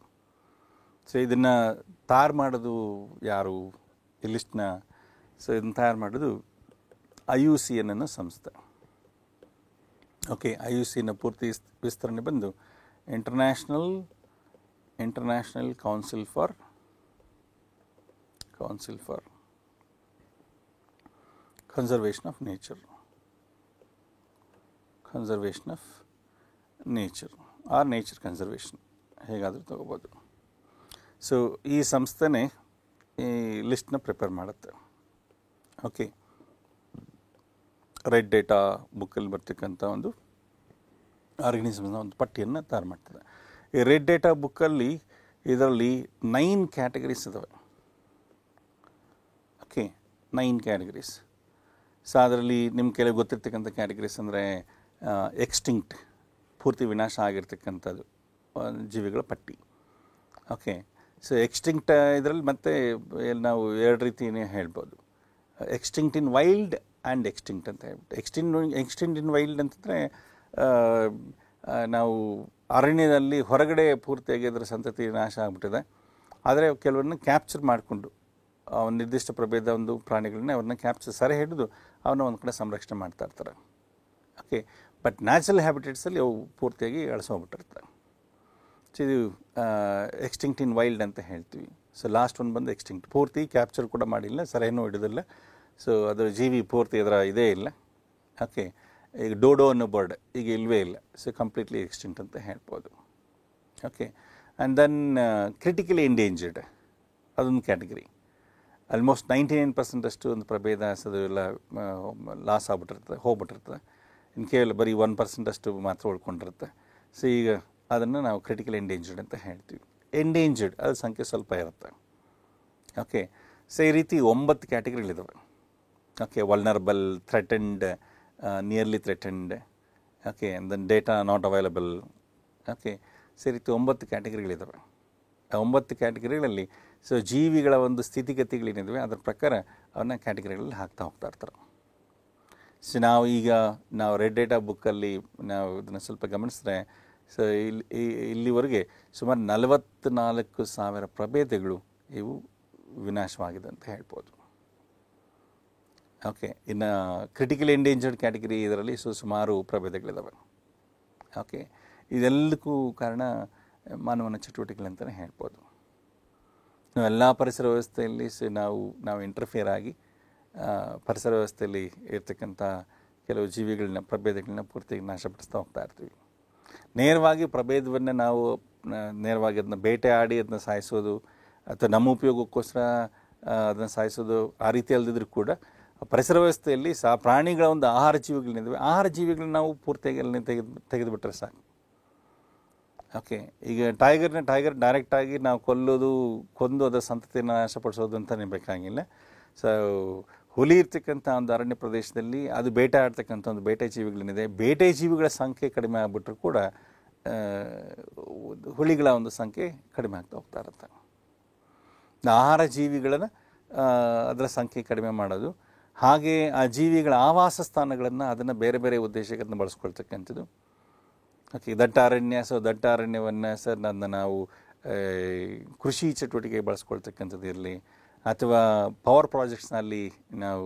ಸೊ ಇದನ್ನು ತಯಾರು ಮಾಡೋದು ಯಾರು, ಈ ಲಿಸ್ಟ್ನ ಸೊ ಇದನ್ನು ತಯಾರು ಮಾಡೋದು IUCN ಅನ್ನೋ ಸಂಸ್ಥೆ. ಓಕೆ, IUCN ಪೂರ್ತಿ ವಿಸ್ತರಣೆ ಬಂದು international council for conservation of nature or nature conservation, ಹೇಗಾದರೂ ತಗೋಬೋದು. ಸೊ ಈ ಸಂಸ್ಥೆನೇ ಈ ಲಿಸ್ಟ್ನ ಪ್ರಿಪೇರ್ ಮಾಡುತ್ತೆ. ಓಕೆ, ರೆಡ್ ಡೇಟಾ ಬುಕ್ಕಲ್ಲಿ ಬರ್ತಕ್ಕಂಥ ಒಂದು ಆರ್ಗನಿಸಮ್ನ ಒಂದು ಪಟ್ಟಿಯನ್ನು ತಯಾರು ಮಾಡ್ತದೆ. ಈ ರೆಡ್ ಡೇಟಾ ಬುಕ್ಕಲ್ಲಿ ಇದರಲ್ಲಿ 9 ಕ್ಯಾಟಗರೀಸ್ ಇದ್ದಾವೆ. Okay, 9 categories. ಸೊ ಅದರಲ್ಲಿ ನಿಮ್ಮ ಕೆಲವು ಗೊತ್ತಿರ್ತಕ್ಕಂಥ ಕ್ಯಾಟಗರೀಸ್ ಅಂದರೆ ಎಕ್ಸ್ಟಿಂಕ್ಟ್, ಪೂರ್ತಿ ವಿನಾಶ ಆಗಿರ್ತಕ್ಕಂಥದ್ದು ಜೀವಿಗಳ ಪಟ್ಟಿ. ಓಕೆ, ಸೊ ಎಕ್ಸ್ಟಿಂಕ್ಟ್ ಇದರಲ್ಲಿ ಮತ್ತೆ ನಾವು ಎರಡು ರೀತಿಯೇ ಹೇಳ್ಬೋದು. Extinct in wild and extinct ಅಂತ ಹೇಳ್ಬಿಟ್ಟು. ಎಕ್ಸ್ಟಿಂಕ್ಟ್ ಇನ್ ವೈಲ್ಡ್ ಅಂತಂದರೆ ನಾವು ಅರಣ್ಯದಲ್ಲಿ ಹೊರಗಡೆ ಪೂರ್ತಿಯಾಗಿ ಅದರ ಸಂತತಿ ನಾಶ ಆಗಿಬಿಟ್ಟಿದೆ. ಆದರೆ ಕೆಲವನ್ನ ಕ್ಯಾಪ್ಚರ್ ಮಾಡಿಕೊಂಡು ಒಂದು ನಿರ್ದಿಷ್ಟ ಪ್ರಭೇದ ಒಂದು ಪ್ರಾಣಿಗಳನ್ನ ಅವ್ರನ್ನ ಕ್ಯಾಪ್ಚರ್ ಸೆರೆ ಹಿಡಿದು ಅವನ್ನ ಒಂದು ಕಡೆ ಸಂರಕ್ಷಣೆ ಮಾಡ್ತಾ ಇರ್ತಾರೆ. ಓಕೆ, ಬಟ್ ನ್ಯಾಚುರಲ್ ಹ್ಯಾಬಿಟೇಟ್ಸಲ್ಲಿ ಅವು ಪೂರ್ತಿಯಾಗಿ ಅಳಿಸೋಗ್ಬಿಟ್ಟಿರ್ತಾರೆ. ಸೊ ಇದು ಎಕ್ಸ್ಟಿಂಕ್ಟ್ ಇನ್ ವೈಲ್ಡ್ ಅಂತ ಹೇಳ್ತೀವಿ. ಸೊ ಲಾಸ್ಟ್ ಒಂದು ಬಂದು ಎಕ್ಸ್ಟಿಂಕ್ಟ್, ಪೂರ್ತಿ ಕ್ಯಾಪ್ಚರ್ ಕೂಡ ಮಾಡಿಲ್ಲ, ಸೆರೆನೂ ಹಿಡಿದಿಲ್ಲ. ಸೊ ಅದು ಜೀವಿ ಪೂರ್ತಿ ಅದರ ಇದೇ ಇಲ್ಲ. ಓಕೆ, ಈಗ ಡೋಡೋ ಅನ್ನೋ ಬರ್ಡ್ ಈಗ ಇಲ್ಲವೇ ಇಲ್ಲ. ಸೊ ಕಂಪ್ಲೀಟ್ಲಿ ಎಕ್ಸ್ಟಿಂಕ್ಟ್ ಅಂತ ಹೇಳ್ಬೋದು. Okay, and then critically endangered ಅದೊಂದು ಕ್ಯಾಟಗರಿ. ಆಲ್ಮೋಸ್ಟ್ 99% ಅಷ್ಟು ಒಂದು ಪ್ರಭೇದ ಅದು ಎಲ್ಲ ಲಾಸ್ ಆಗ್ಬಿಟ್ಟಿರ್ತದೆ, ಹೋಗ್ಬಿಟ್ಟಿರ್ತದೆ. ಇನ್ನು ಕೇವಲ ಬರೀ 1% ಅಷ್ಟು ಮಾತ್ರ ಉಳ್ಕೊಂಡಿರುತ್ತೆ. ಸೊ ಈಗ ಅದನ್ನು ನಾವು ಕ್ರಿಟಿಕಲ್ ಎಂಡೇಂಜರ್ಡ್ ಅಂತ ಹೇಳ್ತೀವಿ. ಎಂಡೇಂಜರ್ಡ್ ಅದ್ರ ಸಂಖ್ಯೆ ಸ್ವಲ್ಪ ಇರುತ್ತೆ. ಓಕೆ, ಸೊ ಈ ರೀತಿ 9 ಕ್ಯಾಟಗರಿಗಳಿದ್ದಾವೆ. Okay, vulnerable, threatened, nearly threatened, okay, then data not available. Okay, so ಈ ರೀತಿ 9 ಕ್ಯಾಟಗರಿಗಳಿದ್ದಾವೆ. ಆ 9 ಕ್ಯಾಟಗರಿಗಳಲ್ಲಿ ಸೊ ಜೀವಿಗಳ ಒಂದು ಸ್ಥಿತಿಗತಿಗಳೇನಿದ್ದಾವೆ ಅದರ ಪ್ರಕಾರ ಅವನ್ನ ಕ್ಯಾಟಗರಿಗಳಲ್ಲಿ ಹಾಕ್ತಾ ಹೋಗ್ತಾ ಇರ್ತಾರೆ. ಸೊ ನಾವು ರೆಡ್ ಡೇಟಾ ಬುಕ್ಕಲ್ಲಿ ನಾವು ಇದನ್ನು ಸ್ವಲ್ಪ ಗಮನಿಸಿದ್ರೆ ಸೊ ಇಲ್ಲಿವರೆಗೆ ಸುಮಾರು 44,000 ಪ್ರಭೇದಗಳು ಇವು ವಿನಾಶವಾಗಿದೆ ಅಂತ ಹೇಳ್ಬೋದು. ಓಕೆ, ಇನ್ನು ಕ್ರಿಟಿಕಲ್ ಎಂಡೇಂಜರ್ಡ್ ಕ್ಯಾಟಗರಿ ಇದರಲ್ಲಿ ಸುಮಾರು ಪ್ರಭೇದಗಳಿದ್ದಾವೆ. ಓಕೆ, ಇದೆಲ್ಲಕ್ಕೂ ಕಾರಣ ಮಾನವನ ಚಟುವಟಿಕೆಗಳಂತಲೇ ಹೇಳ್ಬೋದು. ನಾವೆಲ್ಲ ಪರಿಸರ ವ್ಯವಸ್ಥೆಯಲ್ಲಿ ನಾವು ಇಂಟರ್ಫಿಯರ್ ಆಗಿ ಪರಿಸರ ವ್ಯವಸ್ಥೆಯಲ್ಲಿ ಇರ್ತಕ್ಕಂಥ ಕೆಲವು ಜೀವಿಗಳನ್ನ ಪ್ರಭೇದಗಳನ್ನ ಪೂರ್ತಿ ನಾಶಪಡಿಸ್ತಾ ಹೋಗ್ತಾ ಇರ್ತೀವಿ. ನೇರವಾಗಿ ಪ್ರಭೇದವನ್ನು ನಾವು ನೇರವಾಗಿ ಅದನ್ನ ಬೇಟೆ ಆಡಿ ಅದನ್ನ ಸಾಯಿಸೋದು ಅಥವಾ ನಮ್ಮ ಉಪಯೋಗಕ್ಕೋಸ್ಕರ ಅದನ್ನು ಸಾಯಿಸೋದು ಆ ರೀತಿ ಅಲ್ಲದಿದ್ರೂ ಕೂಡ ಪರಿಸರ ವ್ಯವಸ್ಥೆಯಲ್ಲಿ ಪ್ರಾಣಿಗಳ ಒಂದು ಆಹಾರ ಜೀವಿಗಳೇನಿದ್ದಾವೆ ಆಹಾರ ಜೀವಿಗಳನ್ನ ನಾವು ಪೂರ್ತಿಯಾಗಿ ಅಲ್ಲಿ ತೆಗೆದುಬಿಟ್ರೆ ಸಾಕು. ಓಕೆ, ಈಗ ಟೈಗರ್ ಡೈರೆಕ್ಟಾಗಿ ನಾವು ಕೊಂದು ಅದರ ಸಂತತಿಯನ್ನು ನಾಶಪಡಿಸೋದು ಅಂತಲೇ ಬೇಕಾಗಿಲ್ಲ. ಸೊ ಹುಲಿ ಇರ್ತಕ್ಕಂಥ ಒಂದು ಅರಣ್ಯ ಪ್ರದೇಶದಲ್ಲಿ ಅದು ಬೇಟೆ ಆಡ್ತಕ್ಕಂಥ ಒಂದು ಬೇಟೆ ಜೀವಿಗಳೇನಿದೆ, ಬೇಟೆ ಜೀವಿಗಳ ಸಂಖ್ಯೆ ಕಡಿಮೆ ಆಗಿಬಿಟ್ರೂ ಕೂಡ ಹುಲಿಗಳ ಒಂದು ಸಂಖ್ಯೆ ಕಡಿಮೆ ಆಗ್ತಾ ಹೋಗ್ತಾ ಇರುತ್ತೆ. ಆಹಾರ ಜೀವಿಗಳನ್ನು ಅದರ ಸಂಖ್ಯೆ ಕಡಿಮೆ ಮಾಡೋದು, ಹಾಗೆ ಆ ಜೀವಿಗಳ ಆವಾಸ ಸ್ಥಾನಗಳನ್ನು ಅದನ್ನು ಬೇರೆ ಬೇರೆ ಉದ್ದೇಶಕ್ಕೆ ಅದನ್ನು ಬಳಸ್ಕೊಳ್ತಕ್ಕಂಥದ್ದು. ಓಕೆ, ದಟ್ಟ ಅರಣ್ಯವನ್ನು ನಾವು ಕೃಷಿ ಚಟುವಟಿಕೆಗೆ ಬಳಸ್ಕೊಳ್ತಕ್ಕಂಥದ್ದು ಇರಲಿ, ಅಥವಾ ಪವರ್ ಪ್ರಾಜೆಕ್ಟ್ಸ್ನಲ್ಲಿ ನಾವು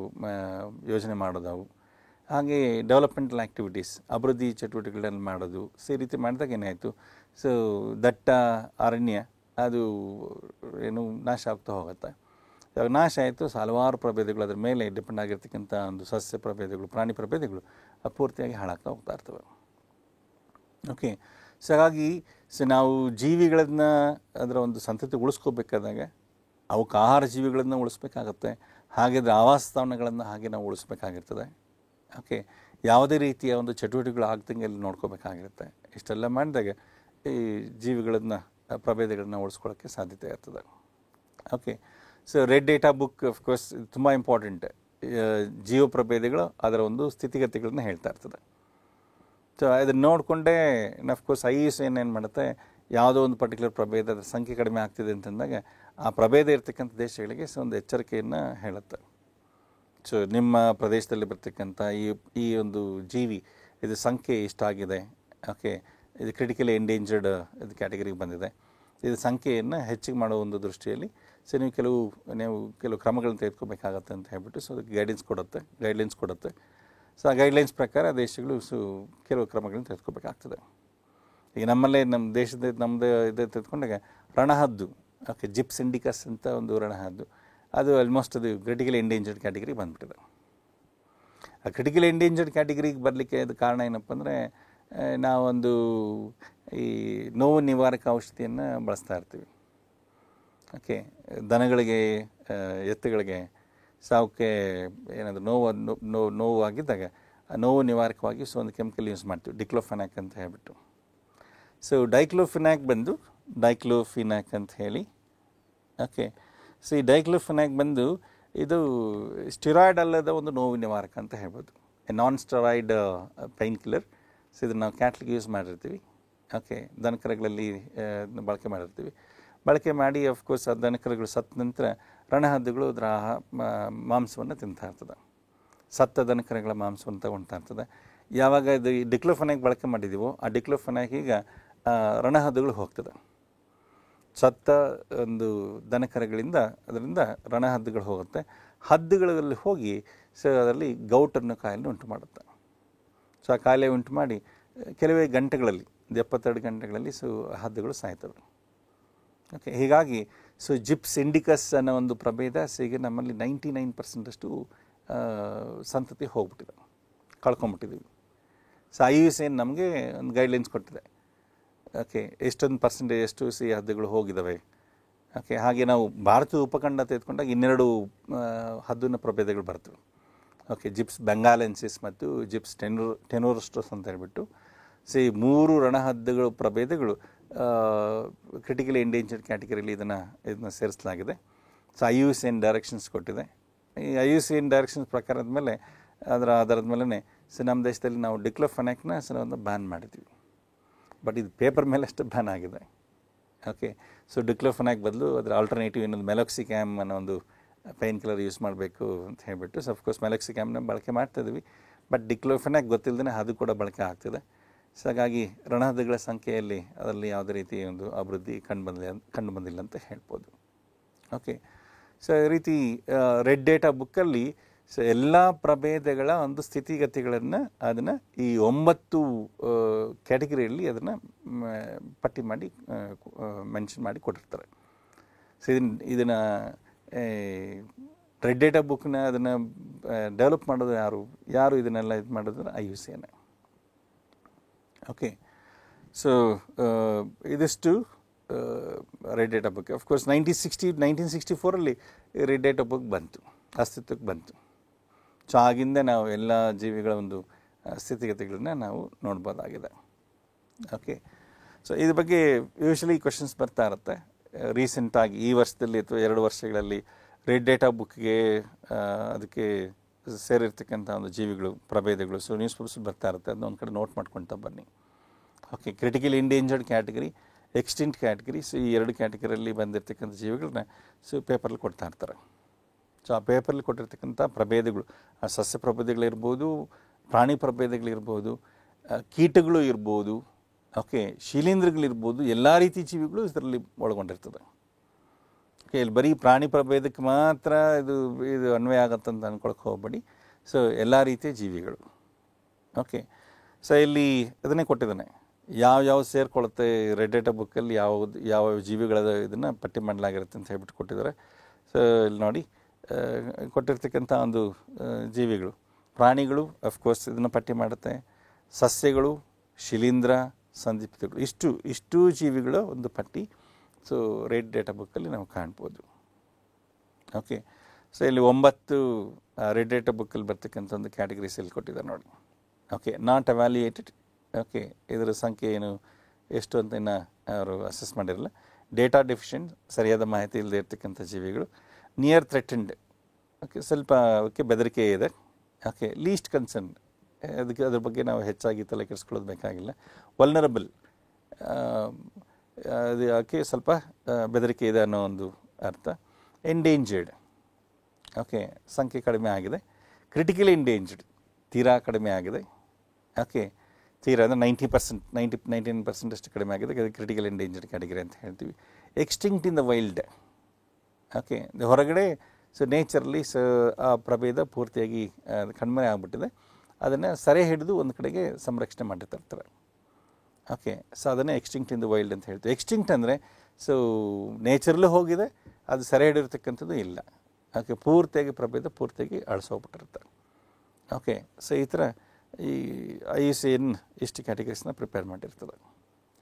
ಯೋಜನೆ ಮಾಡೋದವು, ಹಾಗೆ ಡೆವಲಪ್ಮೆಂಟಲ್ ಆ್ಯಕ್ಟಿವಿಟೀಸ್ ಅಭಿವೃದ್ಧಿ ಚಟುವಟಿಕೆಗಳನ್ನು ಮಾಡೋದು. ಸೊ ಈ ರೀತಿ ಮಾಡಿದಾಗ ಏನಾಯಿತು, ಸೊ ದಟ್ಟ ಅರಣ್ಯ ಅದು ನಾಶ ಆಗ್ತಾ ಹೋಗುತ್ತೆ. ಇವಾಗ ನಾಶ ಆಯಿತು, ಹಲವಾರು ಪ್ರಭೇದಗಳು ಅದರ ಮೇಲೆ ಡಿಪೆಂಡ್ ಆಗಿರ್ತಕ್ಕಂಥ ಒಂದು ಸಸ್ಯ ಪ್ರಭೇದಗಳು, ಪ್ರಾಣಿ ಪ್ರಭೇದಗಳು ಪೂರ್ತಿಯಾಗಿ ಹಾಳಾಗ್ತಾ ಹೋಗ್ತಾ ಇರ್ತವೆ. ಓಕೆ, ಸೊ ಹಾಗಾಗಿ ನಾವು ಜೀವಿಗಳನ್ನ ಅದರ ಒಂದು ಸಂತತಿ ಉಳಿಸ್ಕೋಬೇಕಾದಾಗ ಅವಕ್ಕೆ ಆಹಾರ ಜೀವಿಗಳನ್ನು ಉಳಿಸ್ಬೇಕಾಗತ್ತೆ, ಹಾಗೆ ಅದರ ಆವಾಸ ಸ್ಥಾನಗಳನ್ನು ಹಾಗೆ ನಾವು ಉಳಿಸ್ಬೇಕಾಗಿರ್ತದೆ. ಓಕೆ, ಯಾವುದೇ ರೀತಿಯ ಒಂದು ಚಟುವಟಿಕೆಗಳು ಆಗ್ದಂಗೆ ಅಲ್ಲಿ ನೋಡ್ಕೋಬೇಕಾಗಿರುತ್ತೆ. ಇಷ್ಟೆಲ್ಲ ಮಾಡಿದಾಗ ಈ ಜೀವಿಗಳನ್ನು ಪ್ರಭೇದಗಳನ್ನು ಉಳಿಸ್ಕೊಳ್ಳೋಕ್ಕೆ ಸಾಧ್ಯತೆ ಇರ್ತದೆ. Okay, so red data book of course ತುಂಬ ಇಂಪಾರ್ಟೆಂಟ್. ಜೀವ ಪ್ರಭೇದಗಳು ಅದರ ಒಂದು ಸ್ಥಿತಿಗತಿಗಳನ್ನ ಹೇಳ್ತಾ ಇರ್ತದೆ. ಸೊ ಅದನ್ನು ನೋಡಿಕೊಂಡೇ ಅಫ್ಕೋರ್ಸ್ IUCN ಏನೇನು ಮಾಡುತ್ತೆ, ಯಾವುದೋ ಒಂದು ಪರ್ಟಿಕ್ಯುಲರ್ ಪ್ರಭೇದದ ಸಂಖ್ಯೆ ಕಡಿಮೆ ಆಗ್ತಿದೆ ಅಂತಂದಾಗ ಆ ಪ್ರಭೇದ ಇರ್ತಕ್ಕಂಥ ದೇಶಗಳಿಗೆ ಒಂದು ಎಚ್ಚರಿಕೆಯನ್ನು ಹೇಳುತ್ತೆ. ಸೊ ನಿಮ್ಮ ಪ್ರದೇಶದಲ್ಲಿ ಬರ್ತಕ್ಕಂಥ ಈ ಒಂದು ಜೀವಿ ಇದು ಸಂಖ್ಯೆ ಇಷ್ಟಾಗಿದೆ, ಓಕೆ, ಇದು ಕ್ರಿಟಿಕಲಿ ಎಂಡೇಂಜರ್ಡ್ ಇದು ಕ್ಯಾಟಗರಿಗೆ ಬಂದಿದೆ, ಇದು ಸಂಖ್ಯೆಯನ್ನು ಹೆಚ್ಚಿಗೆ ಮಾಡೋ ಒಂದು ದೃಷ್ಟಿಯಲ್ಲಿ ಸೊ ನೀವು ಕೆಲವು ಕ್ರಮಗಳನ್ನು ತೆಗೆದುಕೋಬೇಕಾಗತ್ತೆ ಅಂತ ಹೇಳ್ಬಿಟ್ಟು ಸೊ ಅದಕ್ಕೆ ಗೈಡ್ಲೈನ್ಸ್ ಕೊಡುತ್ತೆ. ಸೊ ಆ ಗೈಡ್ಲೈನ್ಸ್ ಪ್ರಕಾರ ದೇಶಗಳು ಕೆಲವು ಕ್ರಮಗಳನ್ನು ತೆಗೆದುಕೋಬೇಕಾಗ್ತದೆ. ಈಗ ನಮ್ಮ ದೇಶದ ಇದೇ ತೆಗೆದುಕೊಂಡಾಗ ರಣಹದ್ದು, ಓಕೆ, ಜಿಪ್ಸ್ ಇಂಡಿಕಸ್ ಅಂತ ಒಂದು ರಣಹದ್ದು, ಅದು ಆಲ್ಮೋಸ್ಟ್ ಅದು ಕ್ರಿಟಿಕಲಿ ಎಂಡೇಂಜರ್ಡ್ ಕ್ಯಾಟಗರಿಗೆ ಬಂದುಬಿಟ್ಟಿದೆ. ಆ ಕ್ರಿಟಿಕಲಿ ಎಂಡೇಂಜರ್ಡ್ ಕ್ಯಾಟಗರಿಗೆ ಬರಲಿಕ್ಕೆ ಅದು ಕಾರಣ ಏನಪ್ಪ ಅಂದರೆ, ನಾವೊಂದು ಈ ನೋವು ನಿವಾರಕ ಔಷಧಿಯನ್ನು ಬಳಸ್ತಾ ಇರ್ತೀವಿ. ಓಕೆ, ದನಗಳಿಗೆ, ಎತ್ತುಗಳಿಗೆ ಸಾವಕ್ಕೆ ಏನಾದರೂ ನೋವು ಆಗಿದ್ದಾಗ ನೋವು ನಿವಾರಕವಾಗಿ ಒಂದು ಕೆಮಿಕಲ್ ಯೂಸ್ ಮಾಡ್ತೀವಿ, ಡಿಕ್ಲೋಫೆನಾಕ್ ಅಂತ ಹೇಳ್ಬಿಟ್ಟು. ಸೊ ಡೈಕ್ಲೋಫಿನಾಕ್ ಅಂತ ಹೇಳಿ. ಓಕೆ, ಸೊ ಈ ಡೈಕ್ಲೋಫೆನಾಕ್ ಇದು ಸ್ಟಿರಾಯ್ಡ್ ಅಲ್ಲದ ಒಂದು ನೋವು ನಿವಾರಕ ಅಂತ ಹೇಳ್ಬೋದು, ನಾನ್ ಸ್ಟೆರಾಯ್ಡ್ ಪೈನ್ ಕಿಲ್ಲರ್. ಸೊ ಇದನ್ನು ನಾವು ಕ್ಯಾಟ್ಲಿಗೆ ಯೂಸ್ ಮಾಡಿರ್ತೀವಿ. ಓಕೆ, ದನಕರುಗಳಲ್ಲಿ ಬಳಕೆ ಮಾಡಿ ಅಫ್ಕೋರ್ಸ್ ಆ ದನಕರುಗಳು ಸತ್ತ ನಂತರ ರಣಹದ್ದುಗಳು ಅದರ ಮಾಂಸವನ್ನು ತಿಂತಾ ಇರ್ತದೆ, ಸತ್ತ ದನಕರುಗಳ ಮಾಂಸವನ್ನು ತಗೊಳ್ತಾ ಇರ್ತದೆ. ಯಾವಾಗ ಇದು ಡಿಕ್ಲೋಫೆನಾಕ್ ಬಳಕೆ ಮಾಡಿದ್ದೀವೋ ಆ ಡಿಕ್ಲೋಫೆನಾಕ್ ಈಗ ರಣಹದ್ದುಗಳು ಹೋಗ್ತದೆ. ಸತ್ತ ಒಂದು ದನಕರುಗಳಿಂದ ಅದರಿಂದ ರಣಹದ್ದುಗಳು ಹೋಗುತ್ತೆ. ಹದ್ದುಗಳಲ್ಲಿ ಹೋಗಿ ಸೊ ಅದರಲ್ಲಿ ಗೌಟನ್ನು ಕಾಯಿಲೆ ಉಂಟು ಮಾಡುತ್ತೆ. ಸೊ ಆ ಕಾಯಿಲೆ ಉಂಟು ಮಾಡಿ ಕೆಲವೇ ಗಂಟೆಗಳಲ್ಲಿ 72 ಗಂಟೆಗಳಲ್ಲಿ ಸೊ ಹದ್ದುಗಳು ಸಾಯ್ತವೆ. ಓಕೆ, ಹೀಗಾಗಿ ಸೊ ಜಿಪ್ಸ್ ಇಂಡಿಕಸ್ ಅನ್ನೋ ಒಂದು ಪ್ರಭೇದ ಈಗ ನಮ್ಮಲ್ಲಿ 99% ಸಂತತಿ ಹೋಗ್ಬಿಟ್ಟಿದೆ, ಕಳ್ಕೊಂಬಿಟ್ಟಿದ್ದೀವಿ. ಸೊ IUCN ನಮಗೆ ಒಂದು ಗೈಡ್ಲೈನ್ಸ್ ಕೊಟ್ಟಿದೆ. ಓಕೆ, ಎಷ್ಟೊಂದು ಪರ್ಸೆಂಟೇಜ್ ಎಷ್ಟು ಹದ್ದುಗಳು ಹೋಗಿದ್ದಾವೆ. ಓಕೆ, ಹಾಗೆ ನಾವು ಭಾರತದ ಉಪಖಂಡ ತೆಗೆದುಕೊಂಡಾಗ 2 ಹದ್ದಿನ ಪ್ರಭೇದಗಳು ಬರ್ತವೆ. ಓಕೆ, ಜಿಪ್ಸ್ ಬೆಂಗಾಲೆನ್ಸಿಸ್ ಮತ್ತು ಜಿಪ್ಸ್ ಟೆನೋರಸ್ಟೋಸ್ ಅಂತ ಹೇಳ್ಬಿಟ್ಟು. ಸೊ ಈ 3 ರಣಹದ್ದುಗಳು ಪ್ರಭೇದಗಳು ಕ್ರಿಟಿಕಲಿ ಎಂಡೇಂಜರ್ಡ್ ಕ್ಯಾಟಗರಿಯಲ್ಲಿ ಇದನ್ನು ಸೇರಿಸಲಾಗಿದೆ. ಸೊ IUCN ಡೈರೆಕ್ಷನ್ಸ್ ಕೊಟ್ಟಿದೆ. ಈ IUCN ಡೈರೆಕ್ಷನ್ಸ್ ಪ್ರಕಾರದ ಮೇಲೆ ಅದರ ಆಧಾರದ ಮೇಲೆ ಸೊ ನಮ್ಮ ದೇಶದಲ್ಲಿ ನಾವು ಡಿಕ್ಲೋಫೆನಾಕ್ನ ಒಂದು ಬ್ಯಾನ್ ಮಾಡಿದ್ವಿ. ಬಟ್ ಇದು ಪೇಪರ್ ಮೇಲೆ ಅಷ್ಟು ಬ್ಯಾನ್ ಆಗಿದೆ. ಓಕೆ, ಸೊ ಡಿಕ್ಲೋಫೆನಾಕ್ ಬದಲು ಅದರ ಆಲ್ಟರ್ನೇಟಿವ್ ಇನ್ನೊಂದು ಮೆಲೋಕ್ಸಿಕ್ಯಾಮ್ ಅನ್ನೋ ಒಂದು ಪೈನ್ ಕಿಲ್ಲರ್ ಯೂಸ್ ಮಾಡಬೇಕು ಅಂತ ಹೇಳಿಬಿಟ್ಟು, ಸೊ ಅಫ್ಕೋರ್ಸ್ ಮೆಲೋಕ್ಸಿಕ್ಯಾಮ್ನ ಬಳಕೆ ಮಾಡ್ತಾಯಿದ್ವಿ. ಬಟ್ ಡಿಕ್ಲೋಫೆನಾಕ್ ಗೊತ್ತಿಲ್ಲದೇ ಅದು ಕೂಡ ಬಳಕೆ ಆಗ್ತಿದೆ. ಸೊ ಹಾಗಾಗಿ ರಣಹದ್ದುಗಳ ಸಂಖ್ಯೆಯಲ್ಲಿ ಅದರಲ್ಲಿ ಯಾವುದೇ ರೀತಿ ಒಂದು ಅಭಿವೃದ್ಧಿ ಕಂಡು ಬಂದಿಲ್ಲ ಅಂತ ಹೇಳ್ಬೋದು. ಓಕೆ, ಸೊ ಈ ರೀತಿ ರೆಡ್ ಡೇಟಾ ಬುಕ್ಕಲ್ಲಿ ಸೊ ಎಲ್ಲ ಪ್ರಭೇದಗಳ ಒಂದು ಸ್ಥಿತಿಗತಿಗಳನ್ನು ಅದನ್ನು ಈ 9 ಕ್ಯಾಟಗರಿಯಲ್ಲಿ ಅದನ್ನು ಪಟ್ಟಿ ಮಾಡಿ ಮೆನ್ಷನ್ ಮಾಡಿ ಕೊಟ್ಟಿರ್ತಾರೆ. ಸೊ ಇದನ್ನು ರೆಡ್ ಡೇಟಾ ಬುಕ್ನ ಅದನ್ನು ಡೆವಲಪ್ ಮಾಡೋದು ಯಾರು ಇದನ್ನೆಲ್ಲ ಇದು ಮಾಡೋದು IUCN. ಓಕೆ, ಸೊ ಇದಿಷ್ಟು red data book. Of course 1964 red data book ಅಸ್ತಿತ್ವಕ್ಕೆ ಬಂತು. ಸೊ ಆಗಿಂದ ನಾವು ಎಲ್ಲ ಜೀವಿಗಳ ಒಂದು ಸ್ಥಿತಿಗತಿಗಳನ್ನ ನಾವು ನೋಡ್ಬೋದಾಗಿದೆ. ಓಕೆ, ಸೊ ಇದ್ರ ಬಗ್ಗೆ ಯೂಶ್ವಲಿ ಕ್ವಶನ್ಸ್ ಬರ್ತಾ ಇರುತ್ತೆ. ರೀಸೆಂಟಾಗಿ ಈ ವರ್ಷದಲ್ಲಿ ಅಥವಾ 2 ವರ್ಷಗಳಲ್ಲಿ ರೆಡ್ ಡೇಟಾ ಬುಕ್ಗೆ ಅದಕ್ಕೆ ಸೇರಿರ್ತಕ್ಕಂಥ ಒಂದು ಜೀವಿಗಳು ಪ್ರಭೇದಗಳು ಸೊ ನ್ಯೂಸ್ ಪೇಪರ್ಸ್ ಬರ್ತಾ ಇರುತ್ತೆ. ಅದನ್ನ ಒಂದು ಕಡೆ ನೋಟ್ ಮಾಡ್ಕೊಳ್ತಾ ಬನ್ನಿ. Okay, critically endangered category, extinct category, so ಈ 2 ಕ್ಯಾಟಗರಿಯಲ್ಲಿ ಬಂದಿರತಕ್ಕಂಥ ಜೀವಿಗಳನ್ನ ಸೊ ಪೇಪರಲ್ಲಿ ಕೊಡ್ತಾ ಇರ್ತಾರೆ. ಸೊ ಆ ಪೇಪರಲ್ಲಿ ಕೊಟ್ಟಿರ್ತಕ್ಕಂಥ ಪ್ರಭೇದಗಳು ಸಸ್ಯ ಪ್ರಭೇದಗಳಿರ್ಬೋದು, ಪ್ರಾಣಿ ಪ್ರಭೇದಗಳಿರ್ಬೋದು, ಕೀಟಗಳು ಇರ್ಬೋದು, ಓಕೆ, ಶಿಲೀಂಧ್ರಗಳಿರ್ಬೋದು, ಎಲ್ಲ ರೀತಿ ಜೀವಿಗಳು ಇದರಲ್ಲಿ ಒಳಗೊಂಡಿರ್ತದೆ. ಓಕೆ, ಇಲ್ಲಿ ಬರೀ ಪ್ರಾಣಿ ಪ್ರಭೇದಕ್ಕೆ ಮಾತ್ರ ಇದು ಅನ್ವಯ ಆಗತ್ತಂತ ಅಂದ್ಕೊಳಕ್ಕೆ ಹೋಗಬೇಡಿ. ಸೊ ಎಲ್ಲ ರೀತಿಯ ಜೀವಿಗಳು. ಓಕೆ, ಸೊ ಇಲ್ಲಿ ಅದನ್ನೇ ಕೊಟ್ಟಿದ್ದಾನೆ, ಯಾವ ಸೇರಿಕೊಳ್ಳುತ್ತೆ ರೆಡ್ ಡೇಟಾ ಬುಕ್ಕಲ್ಲಿ ಯಾವ ಜೀವಿಗಳ ಇದನ್ನು ಪಟ್ಟಿ ಮಾಡಲಾಗಿರುತ್ತೆ ಅಂತ ಹೇಳ್ಬಿಟ್ಟು ಕೊಟ್ಟಿದ್ದಾರೆ. ಸೊ ಇಲ್ಲಿ ನೋಡಿ ಕೊಟ್ಟಿರ್ತಕ್ಕಂಥ ಒಂದು ಜೀವಿಗಳು, ಪ್ರಾಣಿಗಳು ಅಫ್ಕೋರ್ಸ್ ಇದನ್ನು ಪಟ್ಟಿ ಮಾಡುತ್ತೆ, ಸಸ್ಯಗಳು, ಶಿಲೀಂಧ್ರ, ಸಂಧಿಪಿತಗಳು, ಇಷ್ಟು ಜೀವಿಗಳ ಒಂದು ಪಟ್ಟಿ ಸೊ ರೆಡ್ ಡೇಟಾ ಬುಕ್ಕಲ್ಲಿ ನಾವು ಕಾಣ್ಬೋದು. ಓಕೆ, ಸೊ ಇಲ್ಲಿ 9 ರೆಡ್ ಡೇಟಾ ಬುಕ್ಕಲ್ಲಿ ಬರ್ತಕ್ಕಂಥ ಒಂದು ಕ್ಯಾಟಗರೀಸ್ ಇಲ್ಲಿ ಕೊಟ್ಟಿದ್ದಾರೆ ನೋಡಿ. Okay, not ಅವ್ಯಾಲ್ಯೂಯೇಟೆಡ್. ಓಕೆ, ಇದರ ಸಂಖ್ಯೆ ಎಷ್ಟು ಅಂತ ಇನ್ನು ಅವರು ಅಸೆಸ್ ಮಾಡಿರಲ್ಲ. ಡೇಟಾ ಡೆಫಿಷಿಯೆಂಟ್, ಸರಿಯಾದ ಮಾಹಿತಿ ಇಲ್ಲದೆ ಇರ್ತಕ್ಕಂಥ ಜೀವಿಗಳು. ನಿಯರ್ ಥ್ರೆಟನ್ಡ್, ಓಕೆ, ಸ್ವಲ್ಪ ಅವಕ್ಕೆ ಬೆದರಿಕೆ ಇದೆ. ಓಕೆ, ಲೀಸ್ಟ್ ಕನ್ಸರ್ನ್, ಅದ್ರ ಬಗ್ಗೆ ನಾವು ಹೆಚ್ಚಾಗಿ ತಲೆ ಕೆಡಿಸ್ಕೊಳ್ಳೋದು ಬೇಕಾಗಿಲ್ಲ. ವಲ್ನರಬಲ್, ಅದಕ್ಕೆ ಸ್ವಲ್ಪ ಬೆದರಿಕೆ ಇದೆ ಅನ್ನೋ ಒಂದು ಅರ್ಥ. ಎಂಡೇಂಜರ್ಡ್, ಓಕೆ, ಸಂಖ್ಯೆ ಕಡಿಮೆ ಆಗಿದೆ. ಕ್ರಿಟಿಕಲಿ ಎಂಡೇಂಜರ್ಡ್, ತೀರಾ ಕಡಿಮೆ ಆಗಿದೆ. ಓಕೆ, ತೀರಾ ಅಂದರೆ 99% ಅಷ್ಟು ಕಡಿಮೆ ಆಗಿದೆ. ಅದು ಕ್ರಿಟಿಕಲ್ ಎಂಡೇಂಜರ್ಡ್ ಕ್ಯಾಟಗರಿ ಅಂತ ಹೇಳ್ತೀವಿ. Extinct in the wild, okay, ಹೊರಗಡೆ ಸೊ ನೇಚರಲ್ಲಿ ಆ ಪ್ರಭೇದ ಪೂರ್ತಿಯಾಗಿ ಕಣ್ಮರೆ ಆಗಿಬಿಟ್ಟಿದೆ. ಅದನ್ನು ಸೆರೆ ಹಿಡಿದು ಒಂದು ಕಡೆಗೆ ಸಂರಕ್ಷಣೆ ಮಾಡಿರ್ತಾರೆ. ಓಕೆ, ಸೊ ಅದನ್ನೇ ಎಕ್ಸ್ಟಿಂಕ್ಟ್ ಇನ್ ದ ವೈಲ್ಡ್ ಅಂತ ಹೇಳ್ತೀವಿ. ಎಕ್ಸ್ಟಿಂಕ್ಟ್ ಅಂದರೆ ಸೊ ನೇಚರಲ್ಲೂ ಹೋಗಿದೆ, ಅದು ಸೆರೆ ಹಿಡಿರ್ತಕ್ಕಂಥದ್ದು ಇಲ್ಲ. ಓಕೆ, ಪ್ರಭೇದ ಪೂರ್ತಿಯಾಗಿ ಅಳಿಸೋಗ್ಬಿಟ್ಟಿರ್ತಾರೆ. ಓಕೆ, ಸೊ ಈ ಥರ ಈ IUCN ಇಷ್ಟು ಕ್ಯಾಟಗರೀಸ್ನ ಪ್ರಿಪೇರ್ ಮಾಡಿರ್ತದೆ.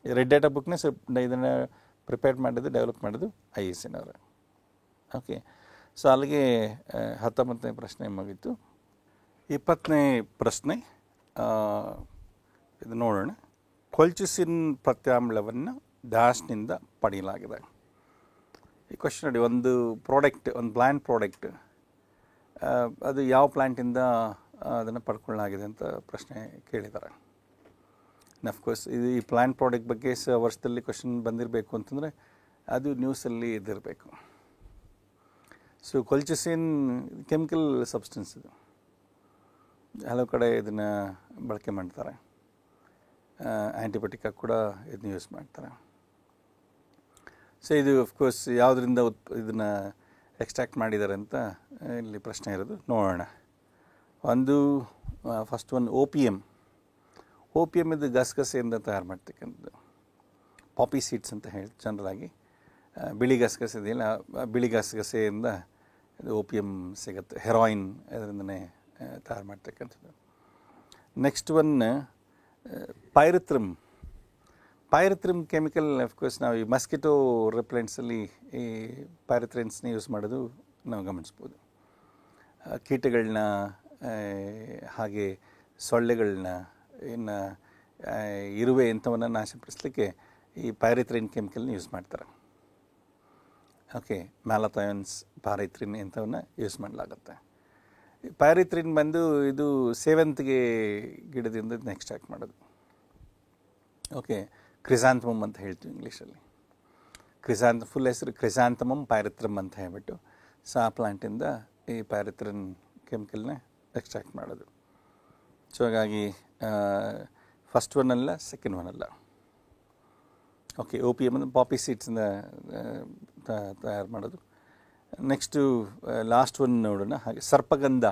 ಈ ರೆಡ್ ಡೇಟಾ ಬುಕ್ನೇ ಇದನ್ನು ಪ್ರಿಪೇರ್ ಮಾಡಿದ್ದು, ಡೆವಲಪ್ ಮಾಡಿದ್ದು IUCN ಅವರು. ಓಕೆ, ಸೊ ಅಲ್ಲಿಗೆ 19ನೇ ಪ್ರಶ್ನೆ ಮುಗಿತು. 20ನೇ ಪ್ರಶ್ನೆ ಇದು ನೋಡೋಣ. ಕೊಲ್ಚಿಸಿನ್ ಪ್ರತ್ಯಾಮ್ಲವನ್ನು ಡ್ಯಾಶ್ನಿಂದ ಪಡೆಯಲಾಗಿದೆ. ಈ ಕ್ವಶನ್ ನೋಡಿ, ಒಂದು ಪ್ಲ್ಯಾಂಟ್ ಪ್ರಾಡಕ್ಟ್, ಅದು ಯಾವ ಪ್ಲ್ಯಾಂಟಿಂದ ಅದನ್ನು ಪಡ್ಕೊಳ್ಳಲಾಗಿದೆ ಅಂತ ಪ್ರಶ್ನೆ ಕೇಳಿದ್ದಾರೆ. ಅಫ್ಕೋರ್ಸ್ ಈ ಪ್ಲ್ಯಾಂಟ್ ಪ್ರಾಡಕ್ಟ್ ಬಗ್ಗೆ ವರ್ಷದಲ್ಲಿ ಕ್ವಶನ್ ಬಂದಿರಬೇಕು ಅಂತಂದರೆ ಅದು ನ್ಯೂಸಲ್ಲಿ ಇದಿರಬೇಕು. ಸೊ ಕೊಲ್ಚಿಸಿನ್ ಕೆಮಿಕಲ್ ಸಬ್ಸ್ಟೆನ್ಸ್, ಇದು ಹಲವು ಕಡೆ ಇದನ್ನು ಬಳಕೆ ಮಾಡ್ತಾರೆ. ಆ್ಯಂಟಿಬಯೋಟಿಕ್ ಕೂಡ ಇದನ್ನ ಯೂಸ್ ಮಾಡ್ತಾರೆ. ಸೊ ಇದು ಅಫ್ಕೋರ್ಸ್ ಯಾವುದರಿಂದ ಇದನ್ನು ಎಕ್ಸ್ಟ್ರಾಕ್ಟ್ ಮಾಡಿದ್ದಾರೆ ಅಂತ ಇಲ್ಲಿ ಪ್ರಶ್ನೆ ಇರೋದು. ನೋಡೋಣ. ಫಸ್ಟ್ ಒಂದು ಓಪಿಯಮ್ ಇದು ಗಸಗಸೆಯಿಂದ ತಯಾರು ಮಾಡ್ತಕ್ಕಂಥದ್ದು. ಪಾಪಿ ಸೀಡ್ಸ್ ಅಂತ ಹೇಳಿ ಜನರಲಾಗಿ ಬಿಳಿ ಗಸಗಸೆ ಇದೆಯಲ್ಲ, ಬಿಳಿ ಗಸಗಸೆಯಿಂದ ಇದು ಓಪಿಯಮ್ ಸಿಗುತ್ತೆ. ಹೆರಾಯಿನ್ ಅದರಿಂದನೇ ತಯಾರು ಮಾಡ್ತಕ್ಕಂಥದ್ದು. Next ಪೈರಥ್ರಿಮ್ chemical. ಅಫ್ಕೋರ್ಸ್ ನಾವು ಈ ಮಸ್ಕಿಟೋ ರಿಪ್ಲೆಂಟ್ಸಲ್ಲಿ ಈ ಪೈರಥ್ರಿನ್ಸ್ನ ಯೂಸ್ ಮಾಡೋದು ನಾವು ಗಮನಿಸ್ಬೋದು. ಕೀಟಗಳನ್ನ ಹಾಗೆ ಸೊಳ್ಳೆಗಳನ್ನ ಇರುವೆ ಇಂಥವನ್ನು ನಾಶಪಡಿಸಲಿಕ್ಕೆ ಈ ಪೈರಿಥ್ರಿನ್ ಕೆಮಿಕಲ್ನ ಯೂಸ್ ಮಾಡ್ತಾರೆ. ಓಕೆ, ಮ್ಯಾಲಥಯೋನ್ಸ್, ಪಾರೈಥ್ರಿನ್ ಇಂಥವನ್ನ ಯೂಸ್ ಮಾಡಲಾಗುತ್ತೆ. ಪೈರಿಥ್ರಿನ್ ಬಂದು ಇದು ಸೇವಂತಿಗೆ ಗಿಡದಿಂದ ಎಕ್ಸ್ಟ್ರಾಕ್ಟ್ ಮಾಡೋದು. ಓಕೆ, ಕ್ರಿಸಾಂಥಮಮ್ ಅಂತ ಹೇಳ್ತೀವಿ ಇಂಗ್ಲೀಷಲ್ಲಿ. ಫುಲ್ ಹೆಸರು ಕ್ರಿಸಾಂಥಮಮ್ ಪೈರಿಥ್ರಮ್ ಅಂತ ಹೇಳ್ಬಿಟ್ಟು, ಸೊ ಆ ಪ್ಲಾಂಟಿಂದ ಈ ಪೈರಿಥ್ರಿನ್ ಕೆಮಿಕಲ್ನ ಎಕ್ಸ್ಟ್ರಾಕ್ಟ್ ಮಾಡೋದು. ಸೊ ಹಾಗಾಗಿ ಫಸ್ಟ್ ಒನ್ ಅಲ್ಲ, ಸೆಕೆಂಡ್ ಒನ್ ಅಲ್ಲ. ಓಕೆ, OPM ಅಂದರೆ ಪಾಪಿ ಸೀಡ್ಸಿಂದ ತಯಾರು ಮಾಡೋದು. ನೆಕ್ಸ್ಟು ಲಾಸ್ಟ್ ಒನ್ ನೋಡೋಣ. ಹಾಗೆ ಸರ್ಪಗಂಧ